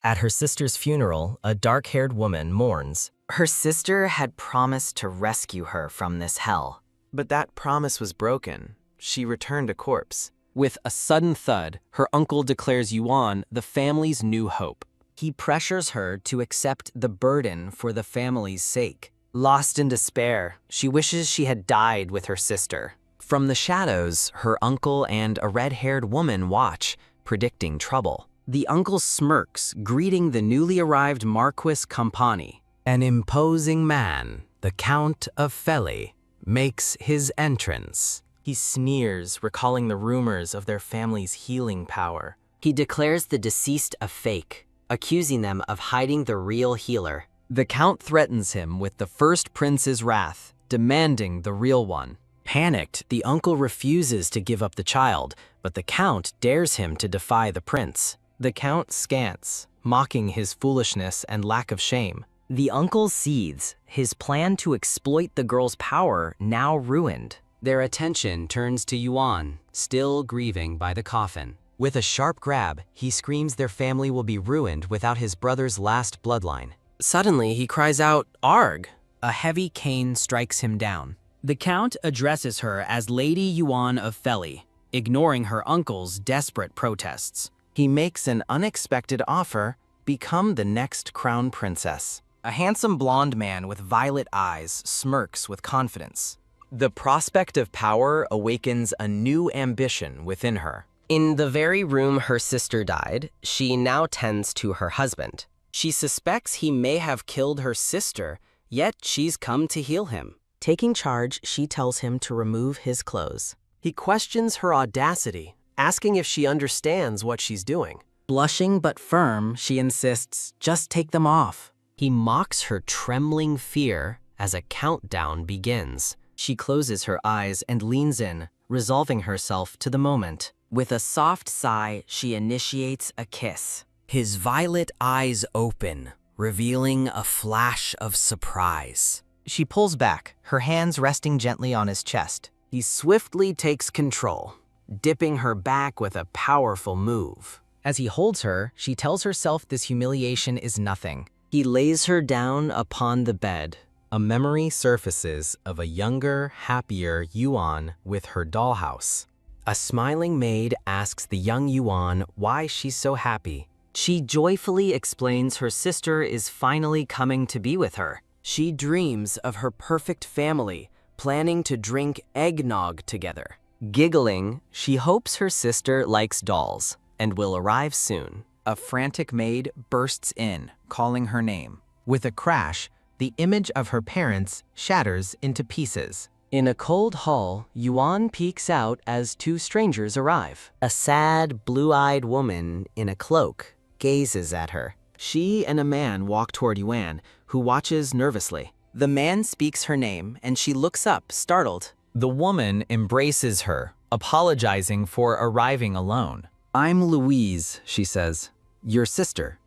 At her sister's funeral, a dark-haired woman mourns. Her sister had promised to rescue her from this hell. But that promise was broken. She returned a corpse. With a sudden thud, her uncle declares Yuan the family's new hope. He pressures her to accept the burden for the family's sake. Lost in despair, she wishes she had died with her sister. From the shadows, her uncle and a red-haired woman watch, predicting trouble. The uncle smirks, greeting the newly arrived Marquis Campani. An imposing man, the Count of Feli, makes his entrance. He sneers, recalling the rumors of their family's healing power. He declares the deceased a fake, accusing them of hiding the real healer. The Count threatens him with the first prince's wrath, demanding the real one. Panicked, the uncle refuses to give up the child, but the Count dares him to defy the prince. The Count scants, mocking his foolishness and lack of shame. The uncle seethes, his plan to exploit the girl's power now ruined. Their attention turns to Yuan, still grieving by the coffin. With a sharp grab, he screams their family will be ruined without his brother's last bloodline. Suddenly, he cries out, "Arg!" A heavy cane strikes him down. The Count addresses her as Lady Yuan of Feli, ignoring her uncle's desperate protests. He makes an unexpected offer: become the next crown princess. A handsome blonde man with violet eyes smirks with confidence. The prospect of power awakens a new ambition within her. In the very room her sister died, she now tends to her husband. She suspects he may have killed her sister, yet she's come to heal him. Taking charge, she tells him to remove his clothes. He questions her audacity, asking if she understands what she's doing. Blushing but firm, she insists, just take them off. He mocks her trembling fear as a countdown begins. She closes her eyes and leans in, resolving herself to the moment. With a soft sigh, she initiates a kiss. His violet eyes open, revealing a flash of surprise. She pulls back, her hands resting gently on his chest. He swiftly takes control, dipping her back with a powerful move. As he holds her, she tells herself this humiliation is nothing. He lays her down upon the bed. A memory surfaces of a younger, happier Yuan with her dollhouse. A smiling maid asks the young Yuan why she's so happy. She joyfully explains her sister is finally coming to be with her. She dreams of her perfect family, planning to drink eggnog together. Giggling, she hopes her sister likes dolls and will arrive soon. A frantic maid bursts in, calling her name. With a crash, the image of her parents shatters into pieces. In a cold hall, Yuan peeks out as two strangers arrive. A sad, blue-eyed woman in a cloak gazes at her. She and a man walk toward Yuan, who watches nervously. The man speaks her name, and she looks up, startled. The woman embraces her, apologizing for arriving alone. "I'm Louise," she says, "your sister."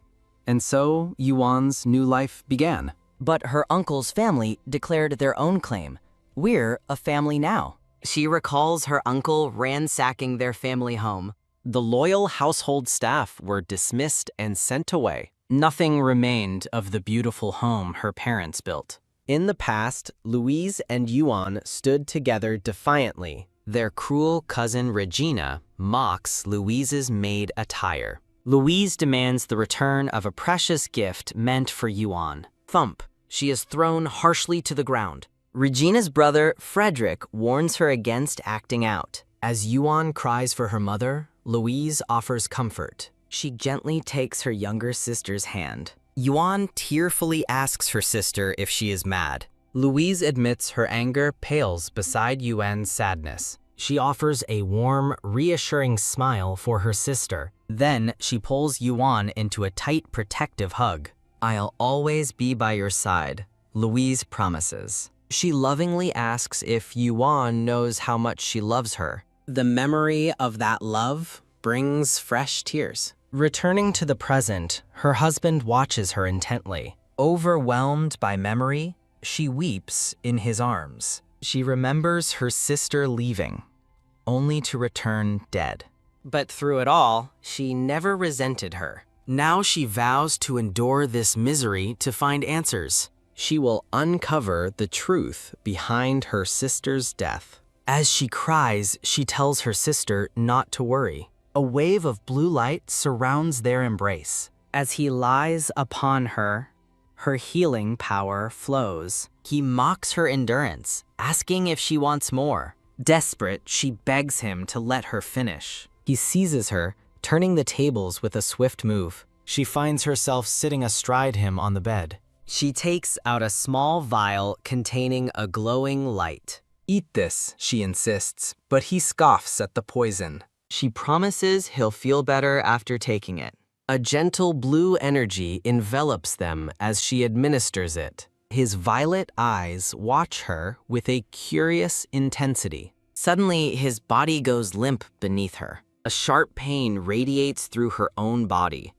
And so Yuan's new life began. But her uncle's family declared their own claim. We're a family now. She recalls her uncle ransacking their family home. The loyal household staff were dismissed and sent away. Nothing remained of the beautiful home her parents built. In the past, Louise and Yuan stood together defiantly. Their cruel cousin Regina mocks Louise's maid attire. Louise demands the return of a precious gift meant for Yuan. Thump! She is thrown harshly to the ground. Regina's brother, Frederick, warns her against acting out. As Yuan cries for her mother, Louise offers comfort. She gently takes her younger sister's hand. Yuan tearfully asks her sister if she is mad. Louise admits her anger pales beside Yuan's sadness. She offers a warm, reassuring smile for her sister. Then she pulls Yuan into a tight, protective hug. "I'll always be by your side," Louise promises. She lovingly asks if Yuan knows how much she loves her. The memory of that love brings fresh tears. Returning to the present, her husband watches her intently. Overwhelmed by memory, she weeps in his arms. She remembers her sister leaving, only to return dead. But through it all, she never resented her. Now she vows to endure this misery to find answers. She will uncover the truth behind her sister's death. As she cries, she tells her sister not to worry. A wave of blue light surrounds their embrace. As he lies upon her, her healing power flows. He mocks her endurance, asking if she wants more. Desperate, she begs him to let her finish. He seizes her, turning the tables with a swift move. She finds herself sitting astride him on the bed. She takes out a small vial containing a glowing light. Eat this, she insists, but he scoffs at the poison. She promises he'll feel better after taking it. A gentle blue energy envelops them as she administers it. His violet eyes watch her with a curious intensity. Suddenly, his body goes limp beneath her. A sharp pain radiates through her own body.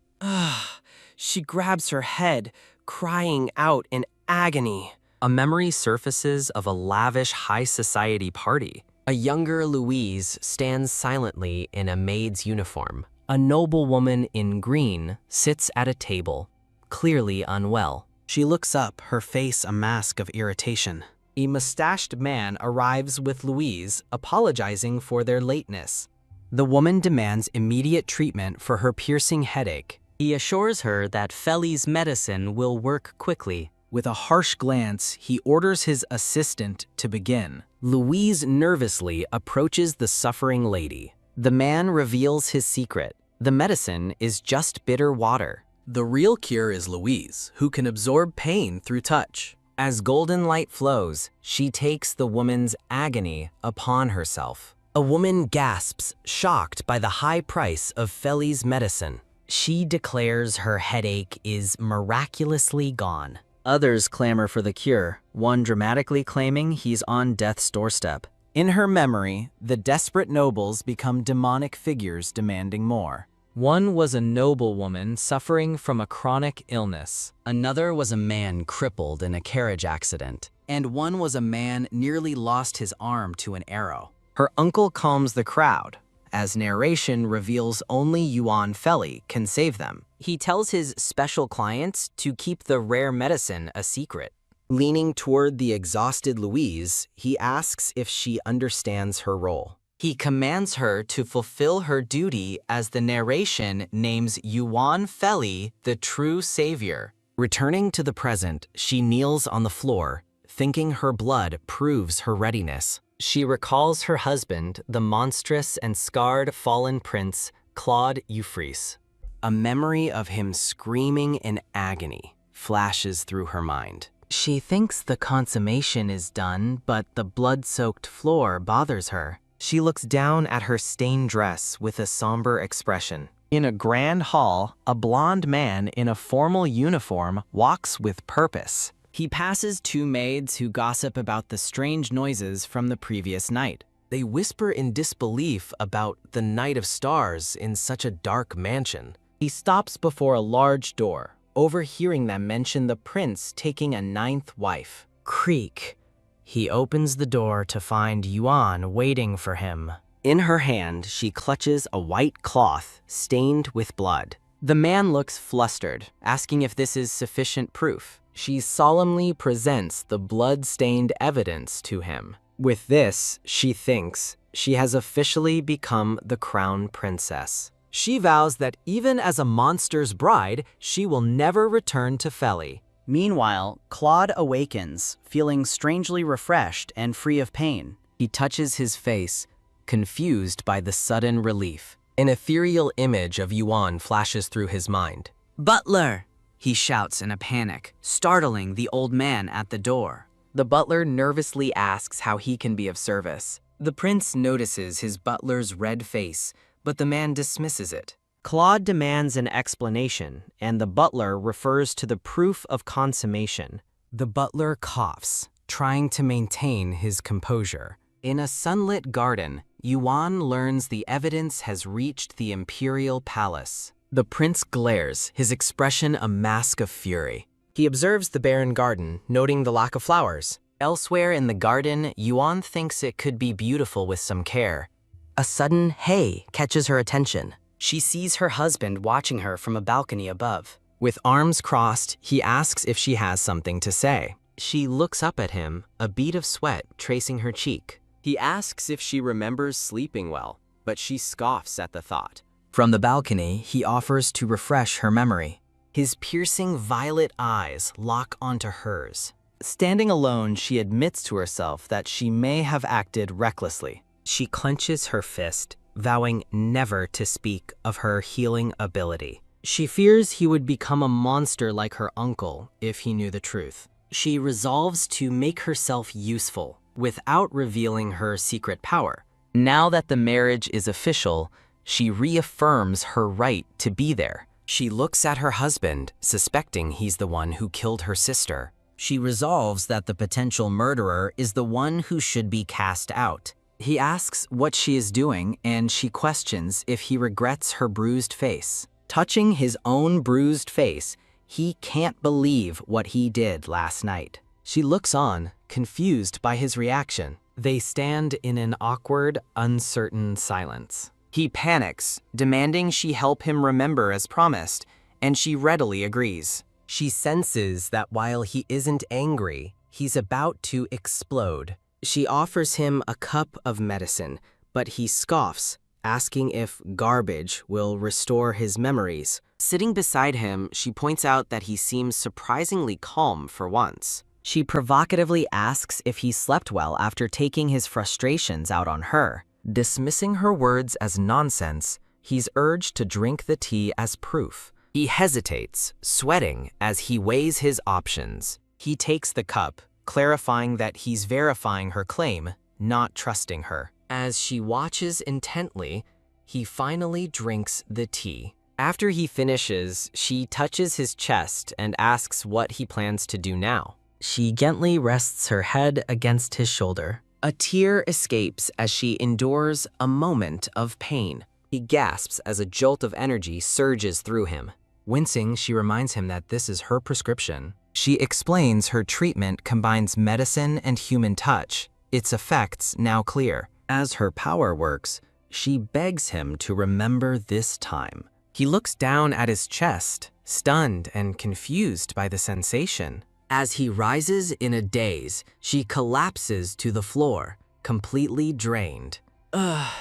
She grabs her head, crying out in agony. A memory surfaces of a lavish high society party. A younger Louise stands silently in a maid's uniform. A noblewoman in green sits at a table, clearly unwell. She looks up, her face a mask of irritation. A mustached man arrives with Louise, apologizing for their lateness. The woman demands immediate treatment for her piercing headache. He assures her that Feli's medicine will work quickly. With a harsh glance, he orders his assistant to begin. Louise nervously approaches the suffering lady. The man reveals his secret. The medicine is just bitter water. The real cure is Louise, who can absorb pain through touch. As golden light flows, she takes the woman's agony upon herself. A woman gasps, shocked by the high price of Feli's medicine. She declares her headache is miraculously gone. Others clamor for the cure, one dramatically claiming he's on death's doorstep. In her memory, the desperate nobles become demonic figures demanding more. One was a noblewoman suffering from a chronic illness. Another was a man crippled in a carriage accident. And one was a man nearly lost his arm to an arrow. Her uncle calms the crowd, as narration reveals only Yuan Feli can save them. He tells his special clients to keep the rare medicine a secret. Leaning toward the exhausted Louise, he asks if she understands her role. He commands her to fulfill her duty as the narration names Yuan Feli the true savior. Returning to the present, she kneels on the floor, thinking her blood proves her readiness. She recalls her husband, the monstrous and scarred fallen prince, Claude Euphrates. A memory of him screaming in agony flashes through her mind. She thinks the consummation is done, but the blood-soaked floor bothers her. She looks down at her stained dress with a somber expression. In a grand hall, a blond man in a formal uniform walks with purpose. He passes two maids who gossip about the strange noises from the previous night. They whisper in disbelief about the night of stars in such a dark mansion. He stops before a large door, overhearing them mention the prince taking a ninth wife. Creak. He opens the door to find Yuan waiting for him. In her hand, she clutches a white cloth stained with blood. The man looks flustered, asking if this is sufficient proof. She solemnly presents the blood-stained evidence to him. With this, she thinks, she has officially become the crown princess. She vows that even as a monster's bride, she will never return to Feli. Meanwhile, Claude awakens, feeling strangely refreshed and free of pain. He touches his face, confused by the sudden relief. An ethereal image of Yuan flashes through his mind. "Butler!" he shouts in a panic, startling the old man at the door. The butler nervously asks how he can be of service. The prince notices his butler's red face, but the man dismisses it. Claude demands an explanation, and the butler refers to the proof of consummation. The butler coughs, trying to maintain his composure. In a sunlit garden, Yuan learns the evidence has reached the imperial palace. The prince glares, his expression a mask of fury. He observes the barren garden, noting the lack of flowers. Elsewhere in the garden, Yuan thinks it could be beautiful with some care. A sudden hey catches her attention. She sees her husband watching her from a balcony above. With arms crossed, he asks if she has something to say. She looks up at him, a bead of sweat tracing her cheek. He asks if she remembers sleeping well, but she scoffs at the thought. From the balcony, he offers to refresh her memory. His piercing violet eyes lock onto hers. Standing alone, she admits to herself that she may have acted recklessly. She clenches her fist, vowing never to speak of her healing ability. She fears he would become a monster like her uncle if he knew the truth. She resolves to make herself useful without revealing her secret power. Now that the marriage is official, she reaffirms her right to be there. She looks at her husband, suspecting he's the one who killed her sister. She resolves that the potential murderer is the one who should be cast out. He asks what she is doing, and she questions if he regrets her bruised face. Touching his own bruised face, he can't believe what he did last night. She looks on, confused by his reaction. They stand in an awkward, uncertain silence. He panics, demanding she help him remember as promised, and she readily agrees. She senses that while he isn't angry, he's about to explode. She offers him a cup of medicine, but he scoffs, asking if garbage will restore his memories. Sitting beside him, she points out that he seems surprisingly calm for once. She provocatively asks if he slept well after taking his frustrations out on her. Dismissing her words as nonsense, he's urged to drink the tea as proof. He hesitates, sweating as he weighs his options. He takes the cup, clarifying that he's verifying her claim, not trusting her. As she watches intently, he finally drinks the tea. After he finishes, she touches his chest and asks what he plans to do now. She gently rests her head against his shoulder. A tear escapes as she endures a moment of pain. He gasps as a jolt of energy surges through him. Wincing, she reminds him that this is her prescription. She explains her treatment combines medicine and human touch, its effects now clear. As her power works, she begs him to remember this time. He looks down at his chest, stunned and confused by the sensation. As he rises in a daze, she collapses to the floor, completely drained. Ugh,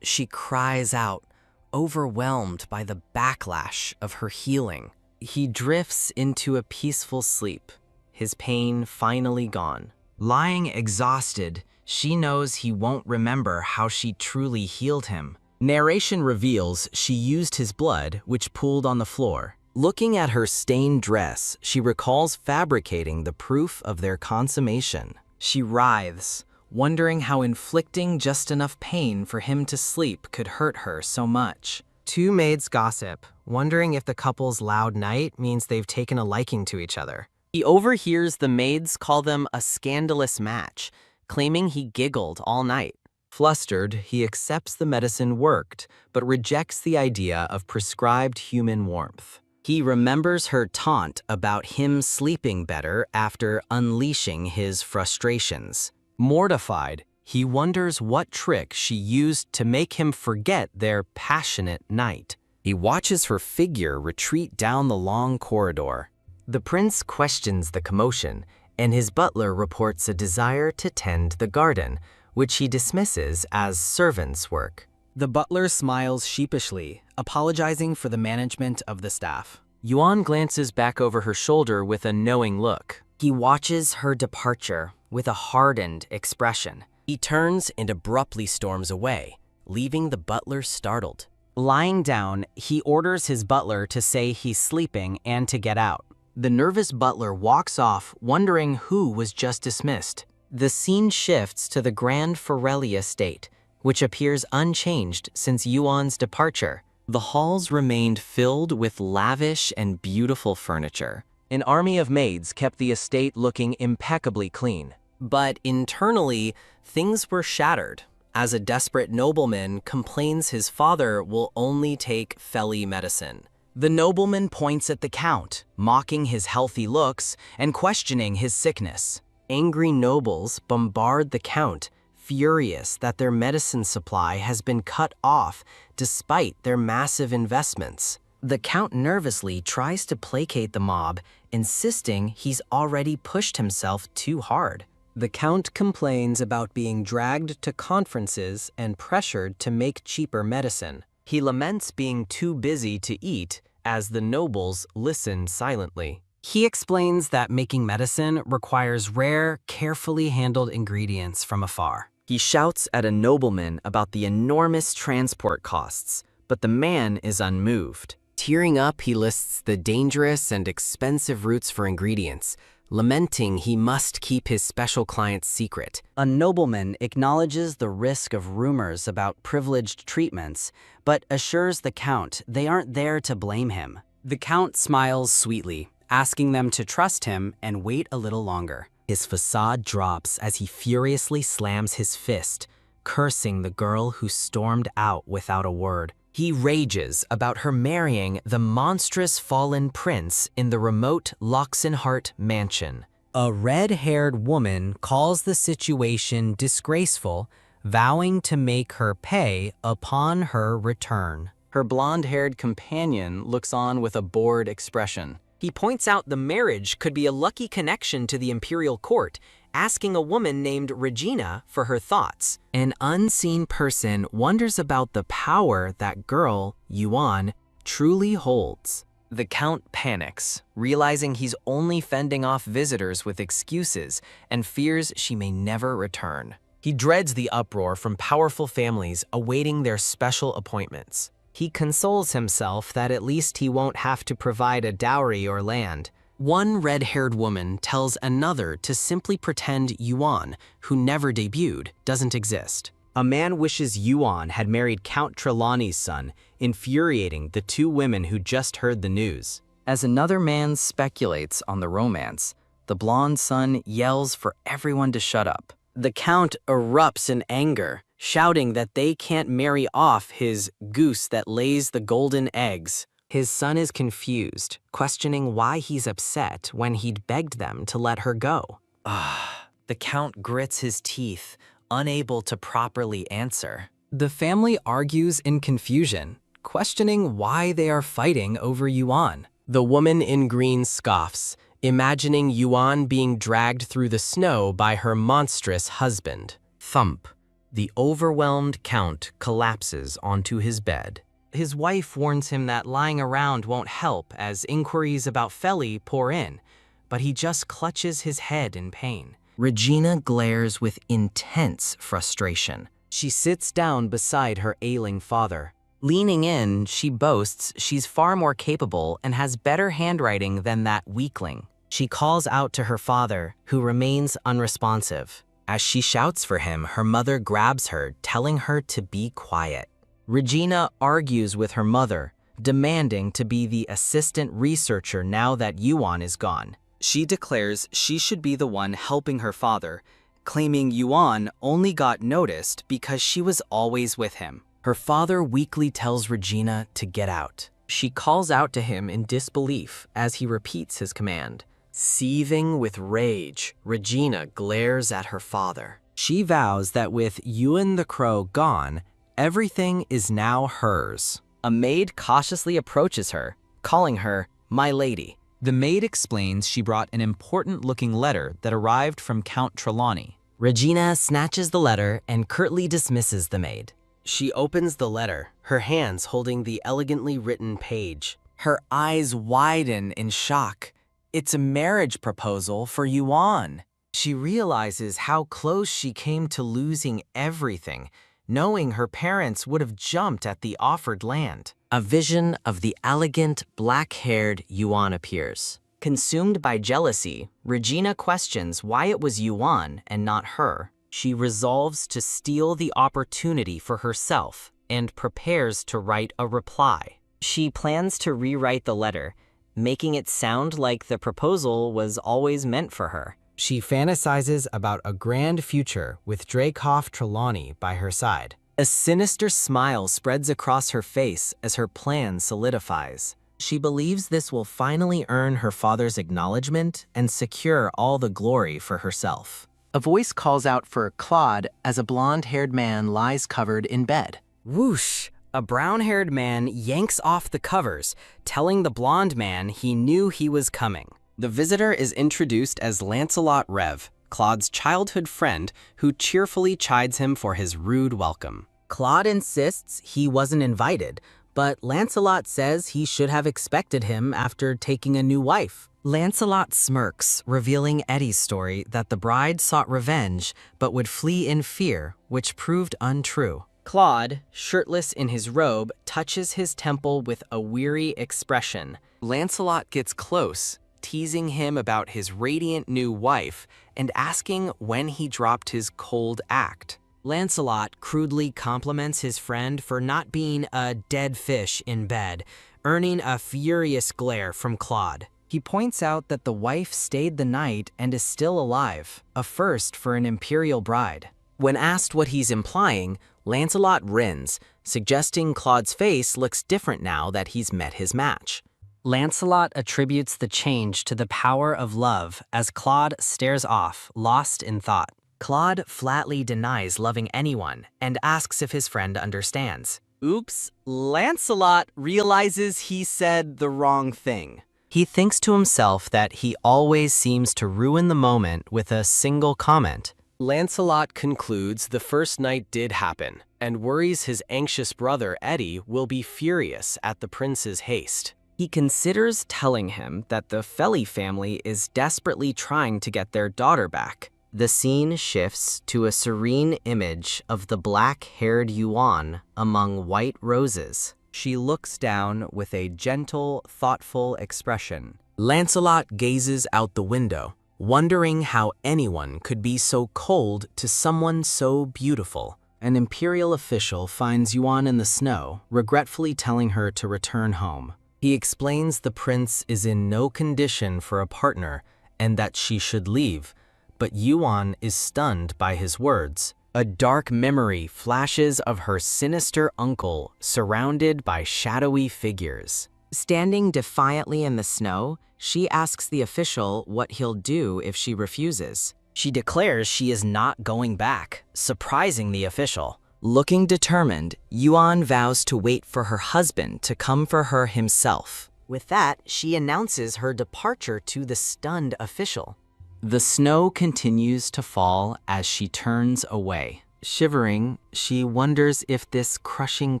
she cries out, overwhelmed by the backlash of her healing. He drifts into a peaceful sleep, his pain finally gone. Lying exhausted, she knows he won't remember how she truly healed him. Narration reveals she used his blood, which pooled on the floor. Looking at her stained dress, she recalls fabricating the proof of their consummation. She writhes, wondering how inflicting just enough pain for him to sleep could hurt her so much. Two maids gossip, wondering if the couple's loud night means they've taken a liking to each other. He overhears the maids call them a scandalous match, claiming he giggled all night. Flustered, he accepts the medicine worked, but rejects the idea of prescribed human warmth. He remembers her taunt about him sleeping better after unleashing his frustrations. Mortified, he wonders what trick she used to make him forget their passionate night. He watches her figure retreat down the long corridor. The prince questions the commotion, and his butler reports a desire to tend the garden, which he dismisses as servant's work. The butler smiles sheepishly, apologizing for the management of the staff. Yuan glances back over her shoulder with a knowing look. He watches her departure with a hardened expression. He turns and abruptly storms away, leaving the butler startled. Lying down, he orders his butler to say he's sleeping and to get out. The nervous butler walks off, wondering who was just dismissed. The scene shifts to the Grand Forelli estate, which appears unchanged since Yuan's departure. The halls remained filled with lavish and beautiful furniture. An army of maids kept the estate looking impeccably clean. But internally, things were shattered, as a desperate nobleman complains his father will only take Feli medicine. The nobleman points at the count, mocking his healthy looks and questioning his sickness. Angry nobles bombard the count, furious that their medicine supply has been cut off despite their massive investments. The Count nervously tries to placate the mob, insisting he's already pushed himself too hard. The Count complains about being dragged to conferences and pressured to make cheaper medicine. He laments being too busy to eat as the nobles listen silently. He explains that making medicine requires rare, carefully handled ingredients from afar. He shouts at a nobleman about the enormous transport costs, but the man is unmoved. Tearing up, he lists the dangerous and expensive routes for ingredients, lamenting he must keep his special client's secret. A nobleman acknowledges the risk of rumors about privileged treatments, but assures the Count they aren't there to blame him. The Count smiles sweetly, asking them to trust him and wait a little longer. His facade drops as he furiously slams his fist, cursing the girl who stormed out without a word. He rages about her marrying the monstrous fallen prince in the remote Loxenhart mansion. A red-haired woman calls the situation disgraceful, vowing to make her pay upon her return. Her blonde-haired companion looks on with a bored expression. He points out the marriage could be a lucky connection to the imperial court, asking a woman named Regina for her thoughts. An unseen person wonders about the power that girl, Yuan, truly holds. The Count panics, realizing he's only fending off visitors with excuses and fears she may never return. He dreads the uproar from powerful families awaiting their special appointments. He consoles himself that at least he won't have to provide a dowry or land. One red-haired woman tells another to simply pretend Yuan, who never debuted, doesn't exist. A man wishes Yuan had married Count Trelawney's son, infuriating the two women who just heard the news. As another man speculates on the romance, the blonde son yells for everyone to shut up. The Count erupts in anger, shouting that they can't marry off his goose that lays the golden eggs. His son is confused, questioning why he's upset when he'd begged them to let her go. The Count grits his teeth, unable to properly answer. The family argues in confusion, questioning why they are fighting over Yuan. The woman in green scoffs, imagining Yuan being dragged through the snow by her monstrous husband. Thump. The overwhelmed Count collapses onto his bed. His wife warns him that lying around won't help as inquiries about Feli pour in, but he just clutches his head in pain. Regina glares with intense frustration. She sits down beside her ailing father. Leaning in, she boasts she's far more capable and has better handwriting than that weakling. She calls out to her father, who remains unresponsive. As she shouts for him, her mother grabs her, telling her to be quiet. Regina argues with her mother, demanding to be the assistant researcher now that Yuan is gone. She declares she should be the one helping her father, claiming Yuan only got noticed because she was always with him. Her father weakly tells Regina to get out. She calls out to him in disbelief as he repeats his command. Seething with rage, Regina glares at her father. She vows that with Yuan the Crow gone, everything is now hers. A maid cautiously approaches her, calling her my lady. The maid explains she brought an important-looking letter that arrived from Count Trelawney. Regina snatches the letter and curtly dismisses the maid. She opens the letter, her hands holding the elegantly written page. Her eyes widen in shock. It's a marriage proposal for Yuan. She realizes how close she came to losing everything, knowing her parents would have jumped at the offered land. A vision of the elegant, black-haired Yuan appears. Consumed by jealousy, Regina questions why it was Yuan and not her. She resolves to steal the opportunity for herself and prepares to write a reply. She plans to rewrite the letter, making it sound like the proposal was always meant for her. She fantasizes about a grand future with Dracoff Trelawney by her side. A sinister smile spreads across her face as her plan solidifies. She believes this will finally earn her father's acknowledgement and secure all the glory for herself. A voice calls out for Claude as a blonde-haired man lies covered in bed. Whoosh! A brown-haired man yanks off the covers, telling the blonde man he knew he was coming. The visitor is introduced as Lancelot Rev, Claude's childhood friend who cheerfully chides him for his rude welcome. Claude insists he wasn't invited, but Lancelot says he should have expected him after taking a new wife. Lancelot smirks, revealing Eddie's story that the bride sought revenge but would flee in fear, which proved untrue. Claude, shirtless in his robe, touches his temple with a weary expression. Lancelot gets close, teasing him about his radiant new wife and asking when he dropped his cold act. Lancelot crudely compliments his friend for not being a dead fish in bed, earning a furious glare from Claude. He points out that the wife stayed the night and is still alive, a first for an imperial bride. When asked what he's implying, Lancelot grins, suggesting Claude's face looks different now that he's met his match. Lancelot attributes the change to the power of love as Claude stares off, lost in thought. Claude flatly denies loving anyone and asks if his friend understands. Oops, Lancelot realizes he said the wrong thing. He thinks to himself that he always seems to ruin the moment with a single comment. Lancelot concludes the first night did happen and worries his anxious brother Eddie will be furious at the prince's haste. He considers telling him that the Felly family is desperately trying to get their daughter back. The scene shifts to a serene image of the black-haired Yuan among white roses. She looks down with a gentle, thoughtful expression. Lancelot gazes out the window, wondering how anyone could be so cold to someone so beautiful. An imperial official finds Yuan in the snow, regretfully telling her to return home. He explains the prince is in no condition for a partner and that she should leave, but Yuan is stunned by his words. A dark memory flashes of her sinister uncle surrounded by shadowy figures. Standing defiantly in the snow, she asks the official what he'll do if she refuses. She declares she is not going back, surprising the official. Looking determined, Yuan vows to wait for her husband to come for her himself. With that, she announces her departure to the stunned official. The snow continues to fall as she turns away. Shivering, she wonders if this crushing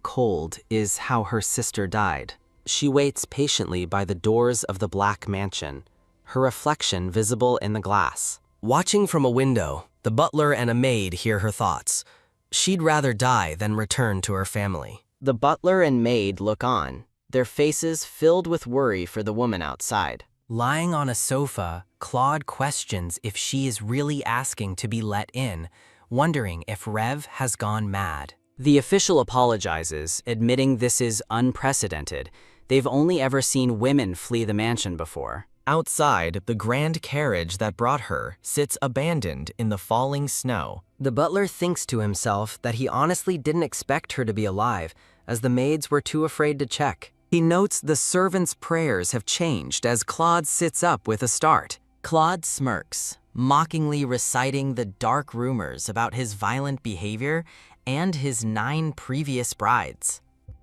cold is how her sister died. She waits patiently by the doors of the Black Mansion, her reflection visible in the glass. Watching from a window, the butler and a maid hear her thoughts. She'd rather die than return to her family. The butler and maid look on, their faces filled with worry for the woman outside. Lying on a sofa, Claude questions if she is really asking to be let in, wondering if Rev has gone mad. The official apologizes, admitting this is unprecedented. They've only ever seen women flee the mansion before. Outside, the grand carriage that brought her sits abandoned in the falling snow. The butler thinks to himself that he honestly didn't expect her to be alive, as the maids were too afraid to check. He notes the servants' prayers have changed as Claude sits up with a start. Claude smirks, mockingly reciting the dark rumors about his violent behavior and his 9 previous brides.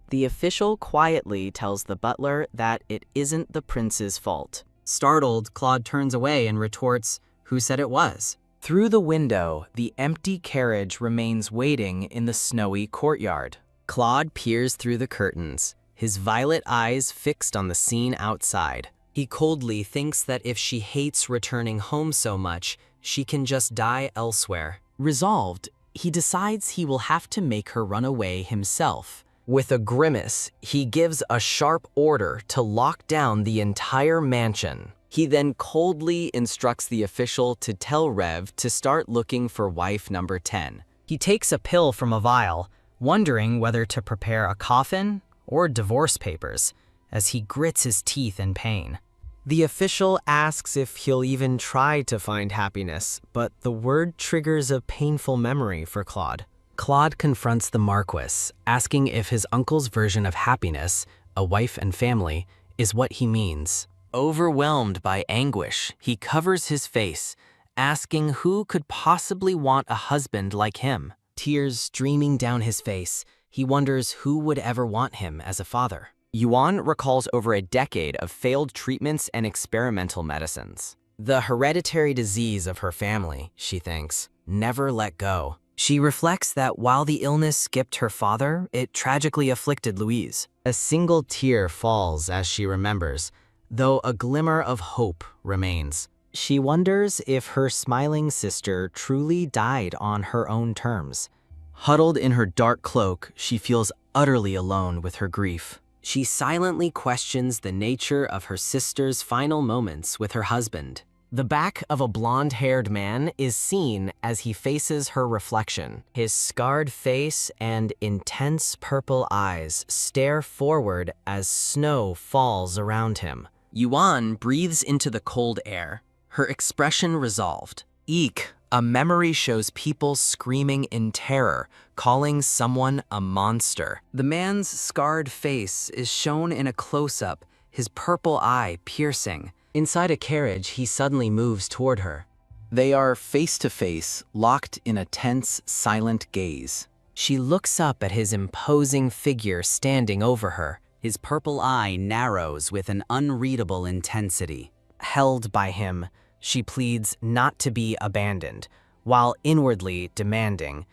The official quietly tells the butler that it isn't the prince's fault. Startled, Claude turns away and retorts, "Who said it was?" Through the window, the empty carriage remains waiting in the snowy courtyard. Claude peers through the curtains, his violet eyes fixed on the scene outside. He coldly thinks that if she hates returning home so much, she can just die elsewhere. Resolved, he decides he will have to make her run away himself. With a grimace, he gives a sharp order to lock down the entire mansion. He then coldly instructs the official to tell Rev to start looking for wife number 10. He takes a pill from a vial, wondering whether to prepare a coffin or divorce papers, as he grits his teeth in pain. The official asks if he'll even try to find happiness, but the word triggers a painful memory for Claude. Claude confronts the Marquis, asking if his uncle's version of happiness, a wife and family, is what he means. Overwhelmed by anguish, he covers his face, asking who could possibly want a husband like him. Tears streaming down his face, he wonders who would ever want him as a father. Yuan recalls over a decade of failed treatments and experimental medicines. The hereditary disease of her family, she thinks, never let go. She reflects that while the illness skipped her father, it tragically afflicted Louise. A single tear falls as she remembers, though a glimmer of hope remains. She wonders if her smiling sister truly died on her own terms. Huddled in her dark cloak, she feels utterly alone with her grief. She silently questions the nature of her sister's final moments with her husband. The back of a blonde-haired man is seen as he faces her reflection. His scarred face and intense purple eyes stare forward as snow falls around him. Yuan breathes into the cold air, her expression resolved. Eek, a memory shows people screaming in terror, calling someone a monster. The man's scarred face is shown in a close-up, his purple eye piercing. Inside a carriage, he suddenly moves toward her. They are face to face, locked in a tense, silent gaze. She looks up at his imposing figure standing over her. His purple eye narrows with an unreadable intensity. Held by him, she pleads not to be abandoned, while inwardly demanding,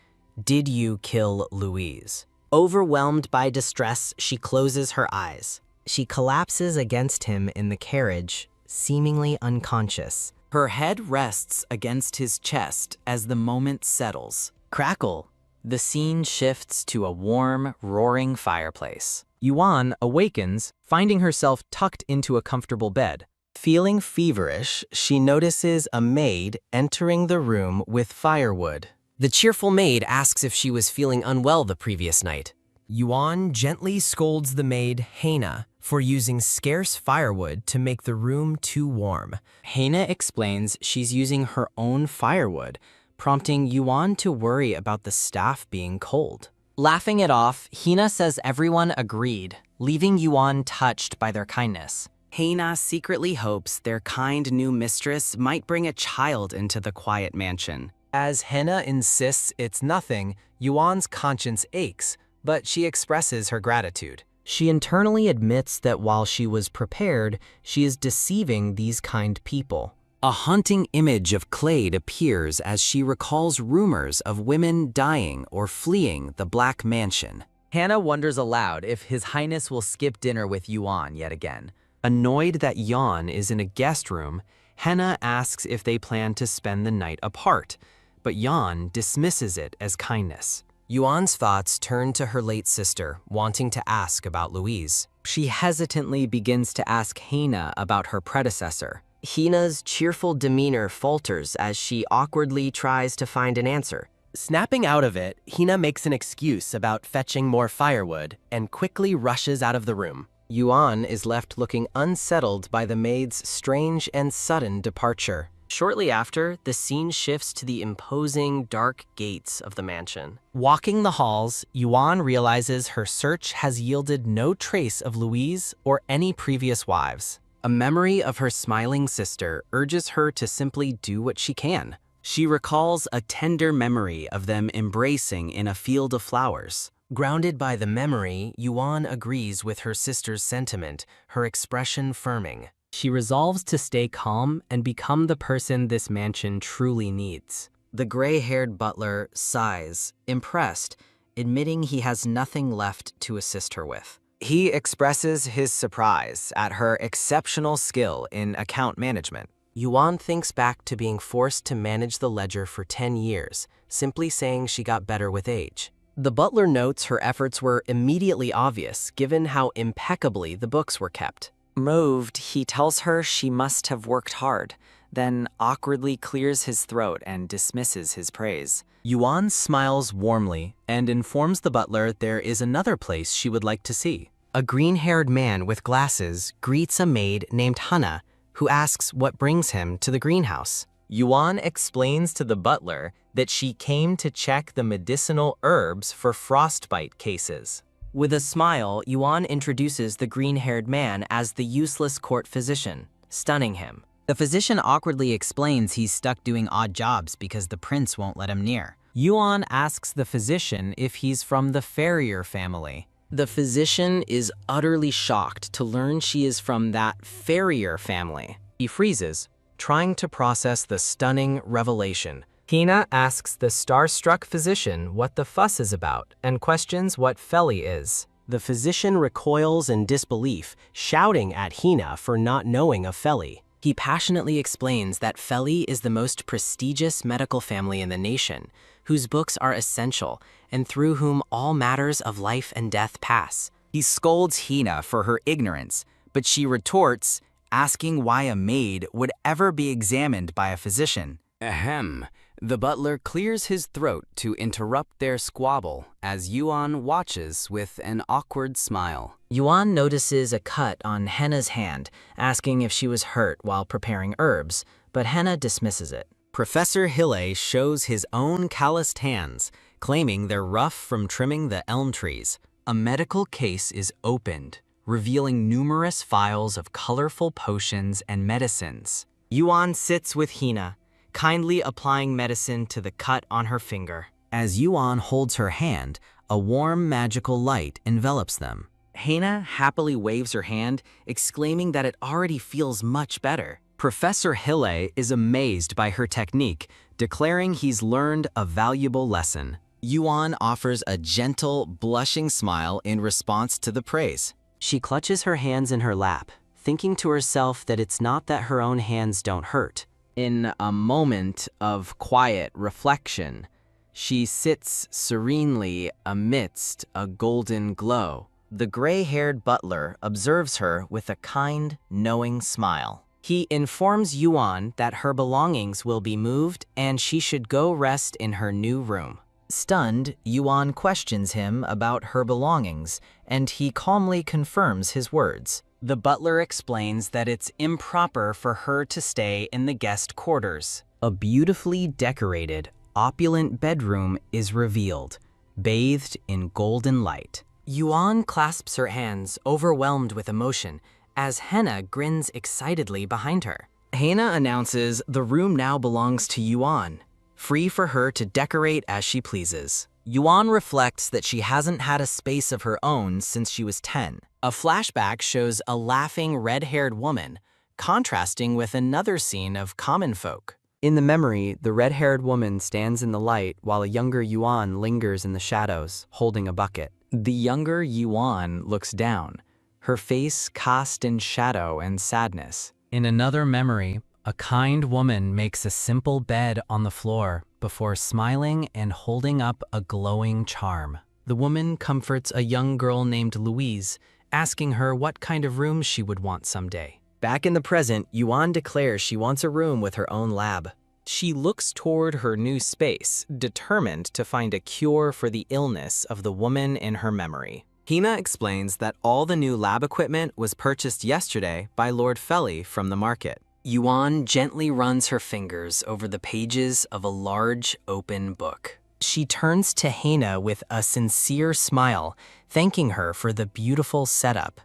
"Did you kill Louise?" Overwhelmed by distress, she closes her eyes. She collapses against him in the carriage, seemingly unconscious. Her head rests against his chest as the moment settles. Crackle! The scene shifts to a warm, roaring fireplace. Yuan awakens, finding herself tucked into a comfortable bed. Feeling feverish, she notices a maid entering the room with firewood. The cheerful maid asks if she was feeling unwell the previous night. Yuan gently scolds the maid, Hana, for using scarce firewood to make the room too warm. Hana explains she's using her own firewood, prompting Yuan to worry about the staff being cold. Laughing it off, Hina says everyone agreed, leaving Yuan touched by their kindness. Hana secretly hopes their kind new mistress might bring a child into the quiet mansion. As Hena insists it's nothing, Yuan's conscience aches, but she expresses her gratitude. She internally admits that while she was prepared, she is deceiving these kind people. A haunting image of Clade appears as she recalls rumors of women dying or fleeing the Black Mansion. Hannah wonders aloud if His Highness will skip dinner with Yuan yet again. Annoyed that Yuan is in a guest room, Hannah asks if they plan to spend the night apart, but Yuan dismisses it as kindness. Yuan's thoughts turn to her late sister, wanting to ask about Louise. She hesitantly begins to ask Hina about her predecessor. Hina's cheerful demeanor falters as she awkwardly tries to find an answer. Snapping out of it, Hina makes an excuse about fetching more firewood and quickly rushes out of the room. Yuan is left looking unsettled by the maid's strange and sudden departure. Shortly after, the scene shifts to the imposing, dark gates of the mansion. Walking the halls, Yuan realizes her search has yielded no trace of Louise or any previous wives. A memory of her smiling sister urges her to simply do what she can. She recalls a tender memory of them embracing in a field of flowers. Grounded by the memory, Yuan agrees with her sister's sentiment, her expression firming. She resolves to stay calm and become the person this mansion truly needs. The gray-haired butler sighs, impressed, admitting he has nothing left to assist her with. He expresses his surprise at her exceptional skill in account management. Yuan thinks back to being forced to manage the ledger for 10 years, simply saying she got better with age. The butler notes her efforts were immediately obvious, given how impeccably the books were kept. Moved, he tells her she must have worked hard, then awkwardly clears his throat and dismisses his praise. Yuan smiles warmly and informs the butler there is another place she would like to see. A green-haired man with glasses greets a maid named Hana, who asks what brings him to the greenhouse. Yuan explains to the butler that she came to check the medicinal herbs for frostbite cases. With a smile, Yuan introduces the green-haired man as the useless court physician, stunning him. The physician awkwardly explains he's stuck doing odd jobs because the prince won't let him near. Yuan asks the physician if he's from the farrier family. The physician is utterly shocked to learn she is from that farrier family. He freezes, trying to process the stunning revelation. Hina asks the starstruck physician what the fuss is about and questions what Feli is. The physician recoils in disbelief, shouting at Hina for not knowing of Feli. He passionately explains that Feli is the most prestigious medical family in the nation, whose books are essential and through whom all matters of life and death pass. He scolds Hina for her ignorance, but she retorts, asking why a maid would ever be examined by a physician. Ahem. The butler clears his throat to interrupt their squabble as Yuan watches with an awkward smile. Yuan notices a cut on Henna's hand, asking if she was hurt while preparing herbs, but Henna dismisses it. Professor Hille shows his own calloused hands, claiming they're rough from trimming the elm trees. A medical case is opened, revealing numerous vials of colorful potions and medicines. Yuan sits with Hina, kindly applying medicine to the cut on her finger. As Yuan holds her hand, a warm magical light envelops them. Hina happily waves her hand, exclaiming that it already feels much better. Professor Hille is amazed by her technique, declaring he's learned a valuable lesson. Yuan offers a gentle, blushing smile in response to the praise. She clutches her hands in her lap, thinking to herself that it's not that her own hands don't hurt. In a moment of quiet reflection, she sits serenely amidst a golden glow. The gray-haired butler observes her with a kind, knowing smile. He informs Yuan that her belongings will be moved and she should go rest in her new room. Stunned, Yuan questions him about her belongings, and he calmly confirms his words. The butler explains that it's improper for her to stay in the guest quarters. A beautifully decorated, opulent bedroom is revealed, bathed in golden light. Yuan clasps her hands, overwhelmed with emotion, as Henna grins excitedly behind her. Hina announces the room now belongs to Yuan, free for her to decorate as she pleases. Yuan reflects that she hasn't had a space of her own since she was 10. A flashback shows a laughing red-haired woman, contrasting with another scene of common folk. In the memory, the red-haired woman stands in the light while a younger Yuan lingers in the shadows, holding a bucket. The younger Yuan looks down, her face cast in shadow and sadness. In another memory, a kind woman makes a simple bed on the floor before smiling and holding up a glowing charm. The woman comforts a young girl named Louise, asking her what kind of room she would want someday. Back in the present, Yuan declares she wants a room with her own lab. She looks toward her new space, determined to find a cure for the illness of the woman in her memory. Hina explains that all the new lab equipment was purchased yesterday by Lord Feli from the market. Yuan gently runs her fingers over the pages of a large, open book. She turns to Hina with a sincere smile, thanking her for the beautiful setup.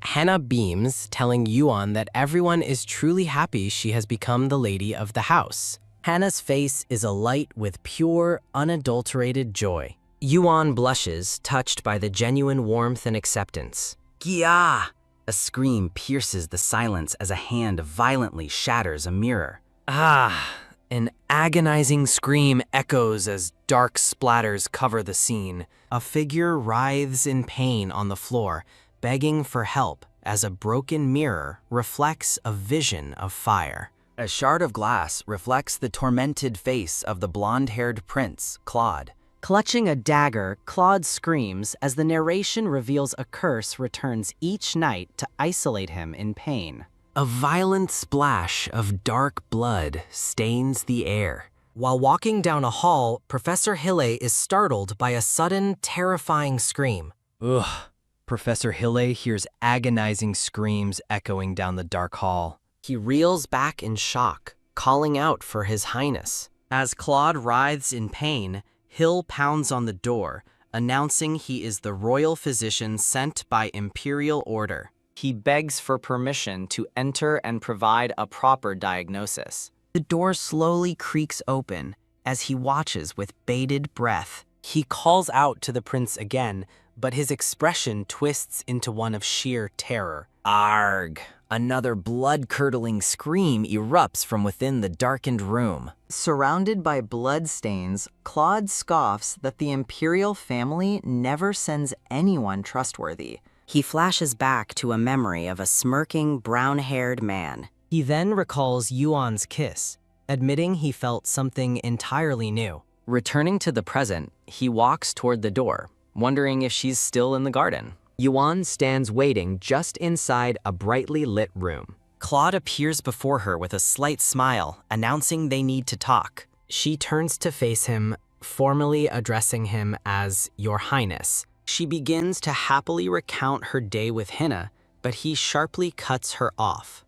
Henna beams, telling Yuan that everyone is truly happy she has become the lady of the house. Hannah's face is alight with pure, unadulterated joy. Yuan blushes, touched by the genuine warmth and acceptance. Gia! A scream pierces the silence as a hand violently shatters a mirror. Ah! An agonizing scream echoes as dark splatters cover the scene. A figure writhes in pain on the floor, begging for help as a broken mirror reflects a vision of fire. A shard of glass reflects the tormented face of the blonde-haired prince, Claude. Clutching a dagger, Claude screams as the narration reveals a curse returns each night to isolate him in pain. A violent splash of dark blood stains the air. While walking down a hall, Professor Hille is startled by a sudden, terrifying scream. Ugh. Professor Hille hears agonizing screams echoing down the dark hall. He reels back in shock, calling out for His Highness. As Claude writhes in pain, Hill pounds on the door, announcing he is the royal physician sent by imperial order. He begs for permission to enter and provide a proper diagnosis. The door slowly creaks open as he watches with bated breath. He calls out to the prince again, but his expression twists into one of sheer terror. Arg! Another blood-curdling scream erupts from within the darkened room. Surrounded by bloodstains, Claude scoffs that the imperial family never sends anyone trustworthy. He flashes back to a memory of a smirking, brown-haired man. He then recalls Yuan's kiss, admitting he felt something entirely new. Returning to the present, he walks toward the door, wondering if she's still in the garden. Yuan stands waiting just inside a brightly lit room. Claude appears before her with a slight smile, announcing they need to talk. She turns to face him, formally addressing him as Your Highness. She begins to happily recount her day with Hina, but he sharply cuts her off.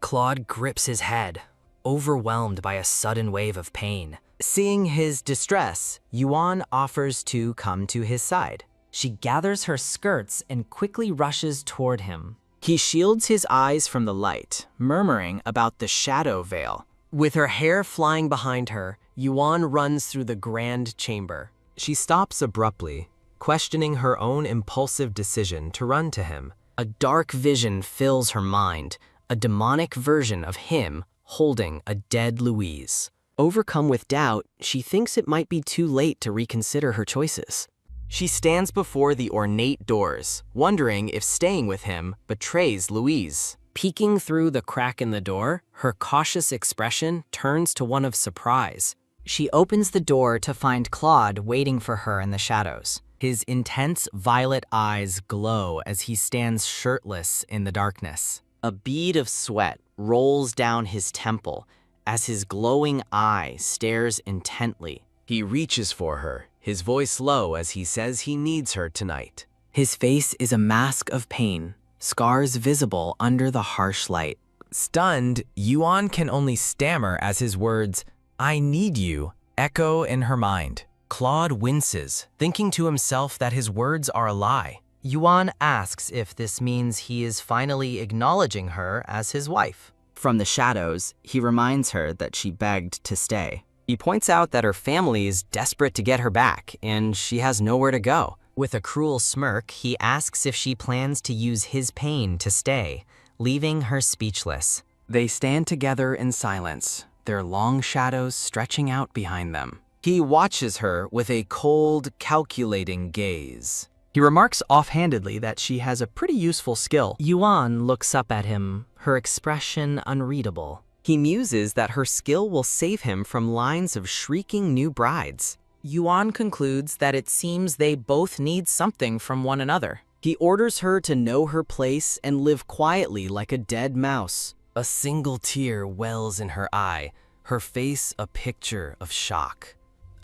Claude grips his head, overwhelmed by a sudden wave of pain. Seeing his distress, Yuan offers to come to his side. She gathers her skirts and quickly rushes toward him. He shields his eyes from the light, murmuring about the shadow veil. With her hair flying behind her, Yuan runs through the grand chamber. She stops abruptly, questioning her own impulsive decision to run to him. A dark vision fills her mind, a demonic version of him holding a dead Louise. Overcome with doubt, she thinks it might be too late to reconsider her choices. She stands before the ornate doors, wondering if staying with him betrays Louise. Peeking through the crack in the door, her cautious expression turns to one of surprise. She opens the door to find Claude waiting for her in the shadows. His intense violet eyes glow as he stands shirtless in the darkness. A bead of sweat rolls down his temple as his glowing eye stares intently. He reaches for her, his voice low as he says he needs her tonight. His face is a mask of pain, scars visible under the harsh light. Stunned, Yuan can only stammer as his words, "I need you," echo in her mind. Claude winces, thinking to himself that his words are a lie. Yuan asks if this means he is finally acknowledging her as his wife. From the shadows, he reminds her that she begged to stay. He points out that her family is desperate to get her back, and she has nowhere to go. With a cruel smirk, he asks if she plans to use his pain to stay, leaving her speechless. They stand together in silence, their long shadows stretching out behind them. He watches her with a cold, calculating gaze. He remarks offhandedly that she has a pretty useful skill. Yuan looks up at him, her expression unreadable. He muses that her skill will save him from lines of shrieking new brides. Yuan concludes that it seems they both need something from one another. He orders her to know her place and live quietly like a dead mouse. A single tear wells in her eye, her face a picture of shock.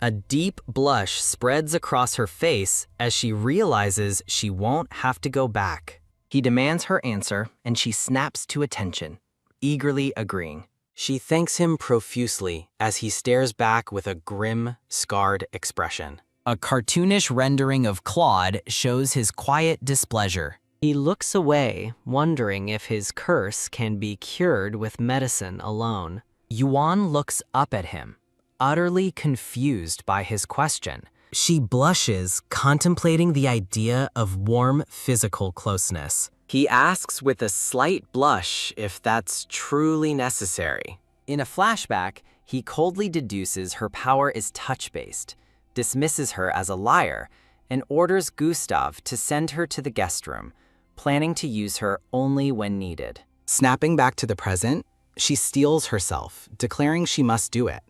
A deep blush spreads across her face as she realizes she won't have to go back. He demands her answer, and she snaps to attention, eagerly agreeing. She thanks him profusely as he stares back with a grim, scarred expression. A cartoonish rendering of Claude shows his quiet displeasure. He looks away, wondering if his curse can be cured with medicine alone. Yuan looks up at him, utterly confused by his question. She blushes, contemplating the idea of warm physical closeness. He asks with a slight blush if that's truly necessary. In a flashback, he coldly deduces her power is touch-based, dismisses her as a liar, and orders Gustav to send her to the guest room, planning to use her only when needed. Snapping back to the present, she steels herself, declaring she must do it.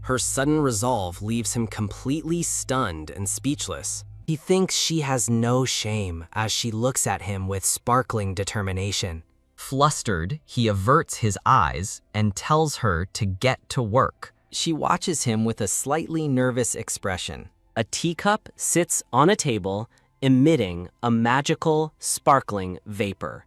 Her sudden resolve leaves him completely stunned and speechless. He thinks she has no shame as she looks at him with sparkling determination. Flustered, he averts his eyes and tells her to get to work. She watches him with a slightly nervous expression. A teacup sits on a table, emitting a magical, sparkling vapor.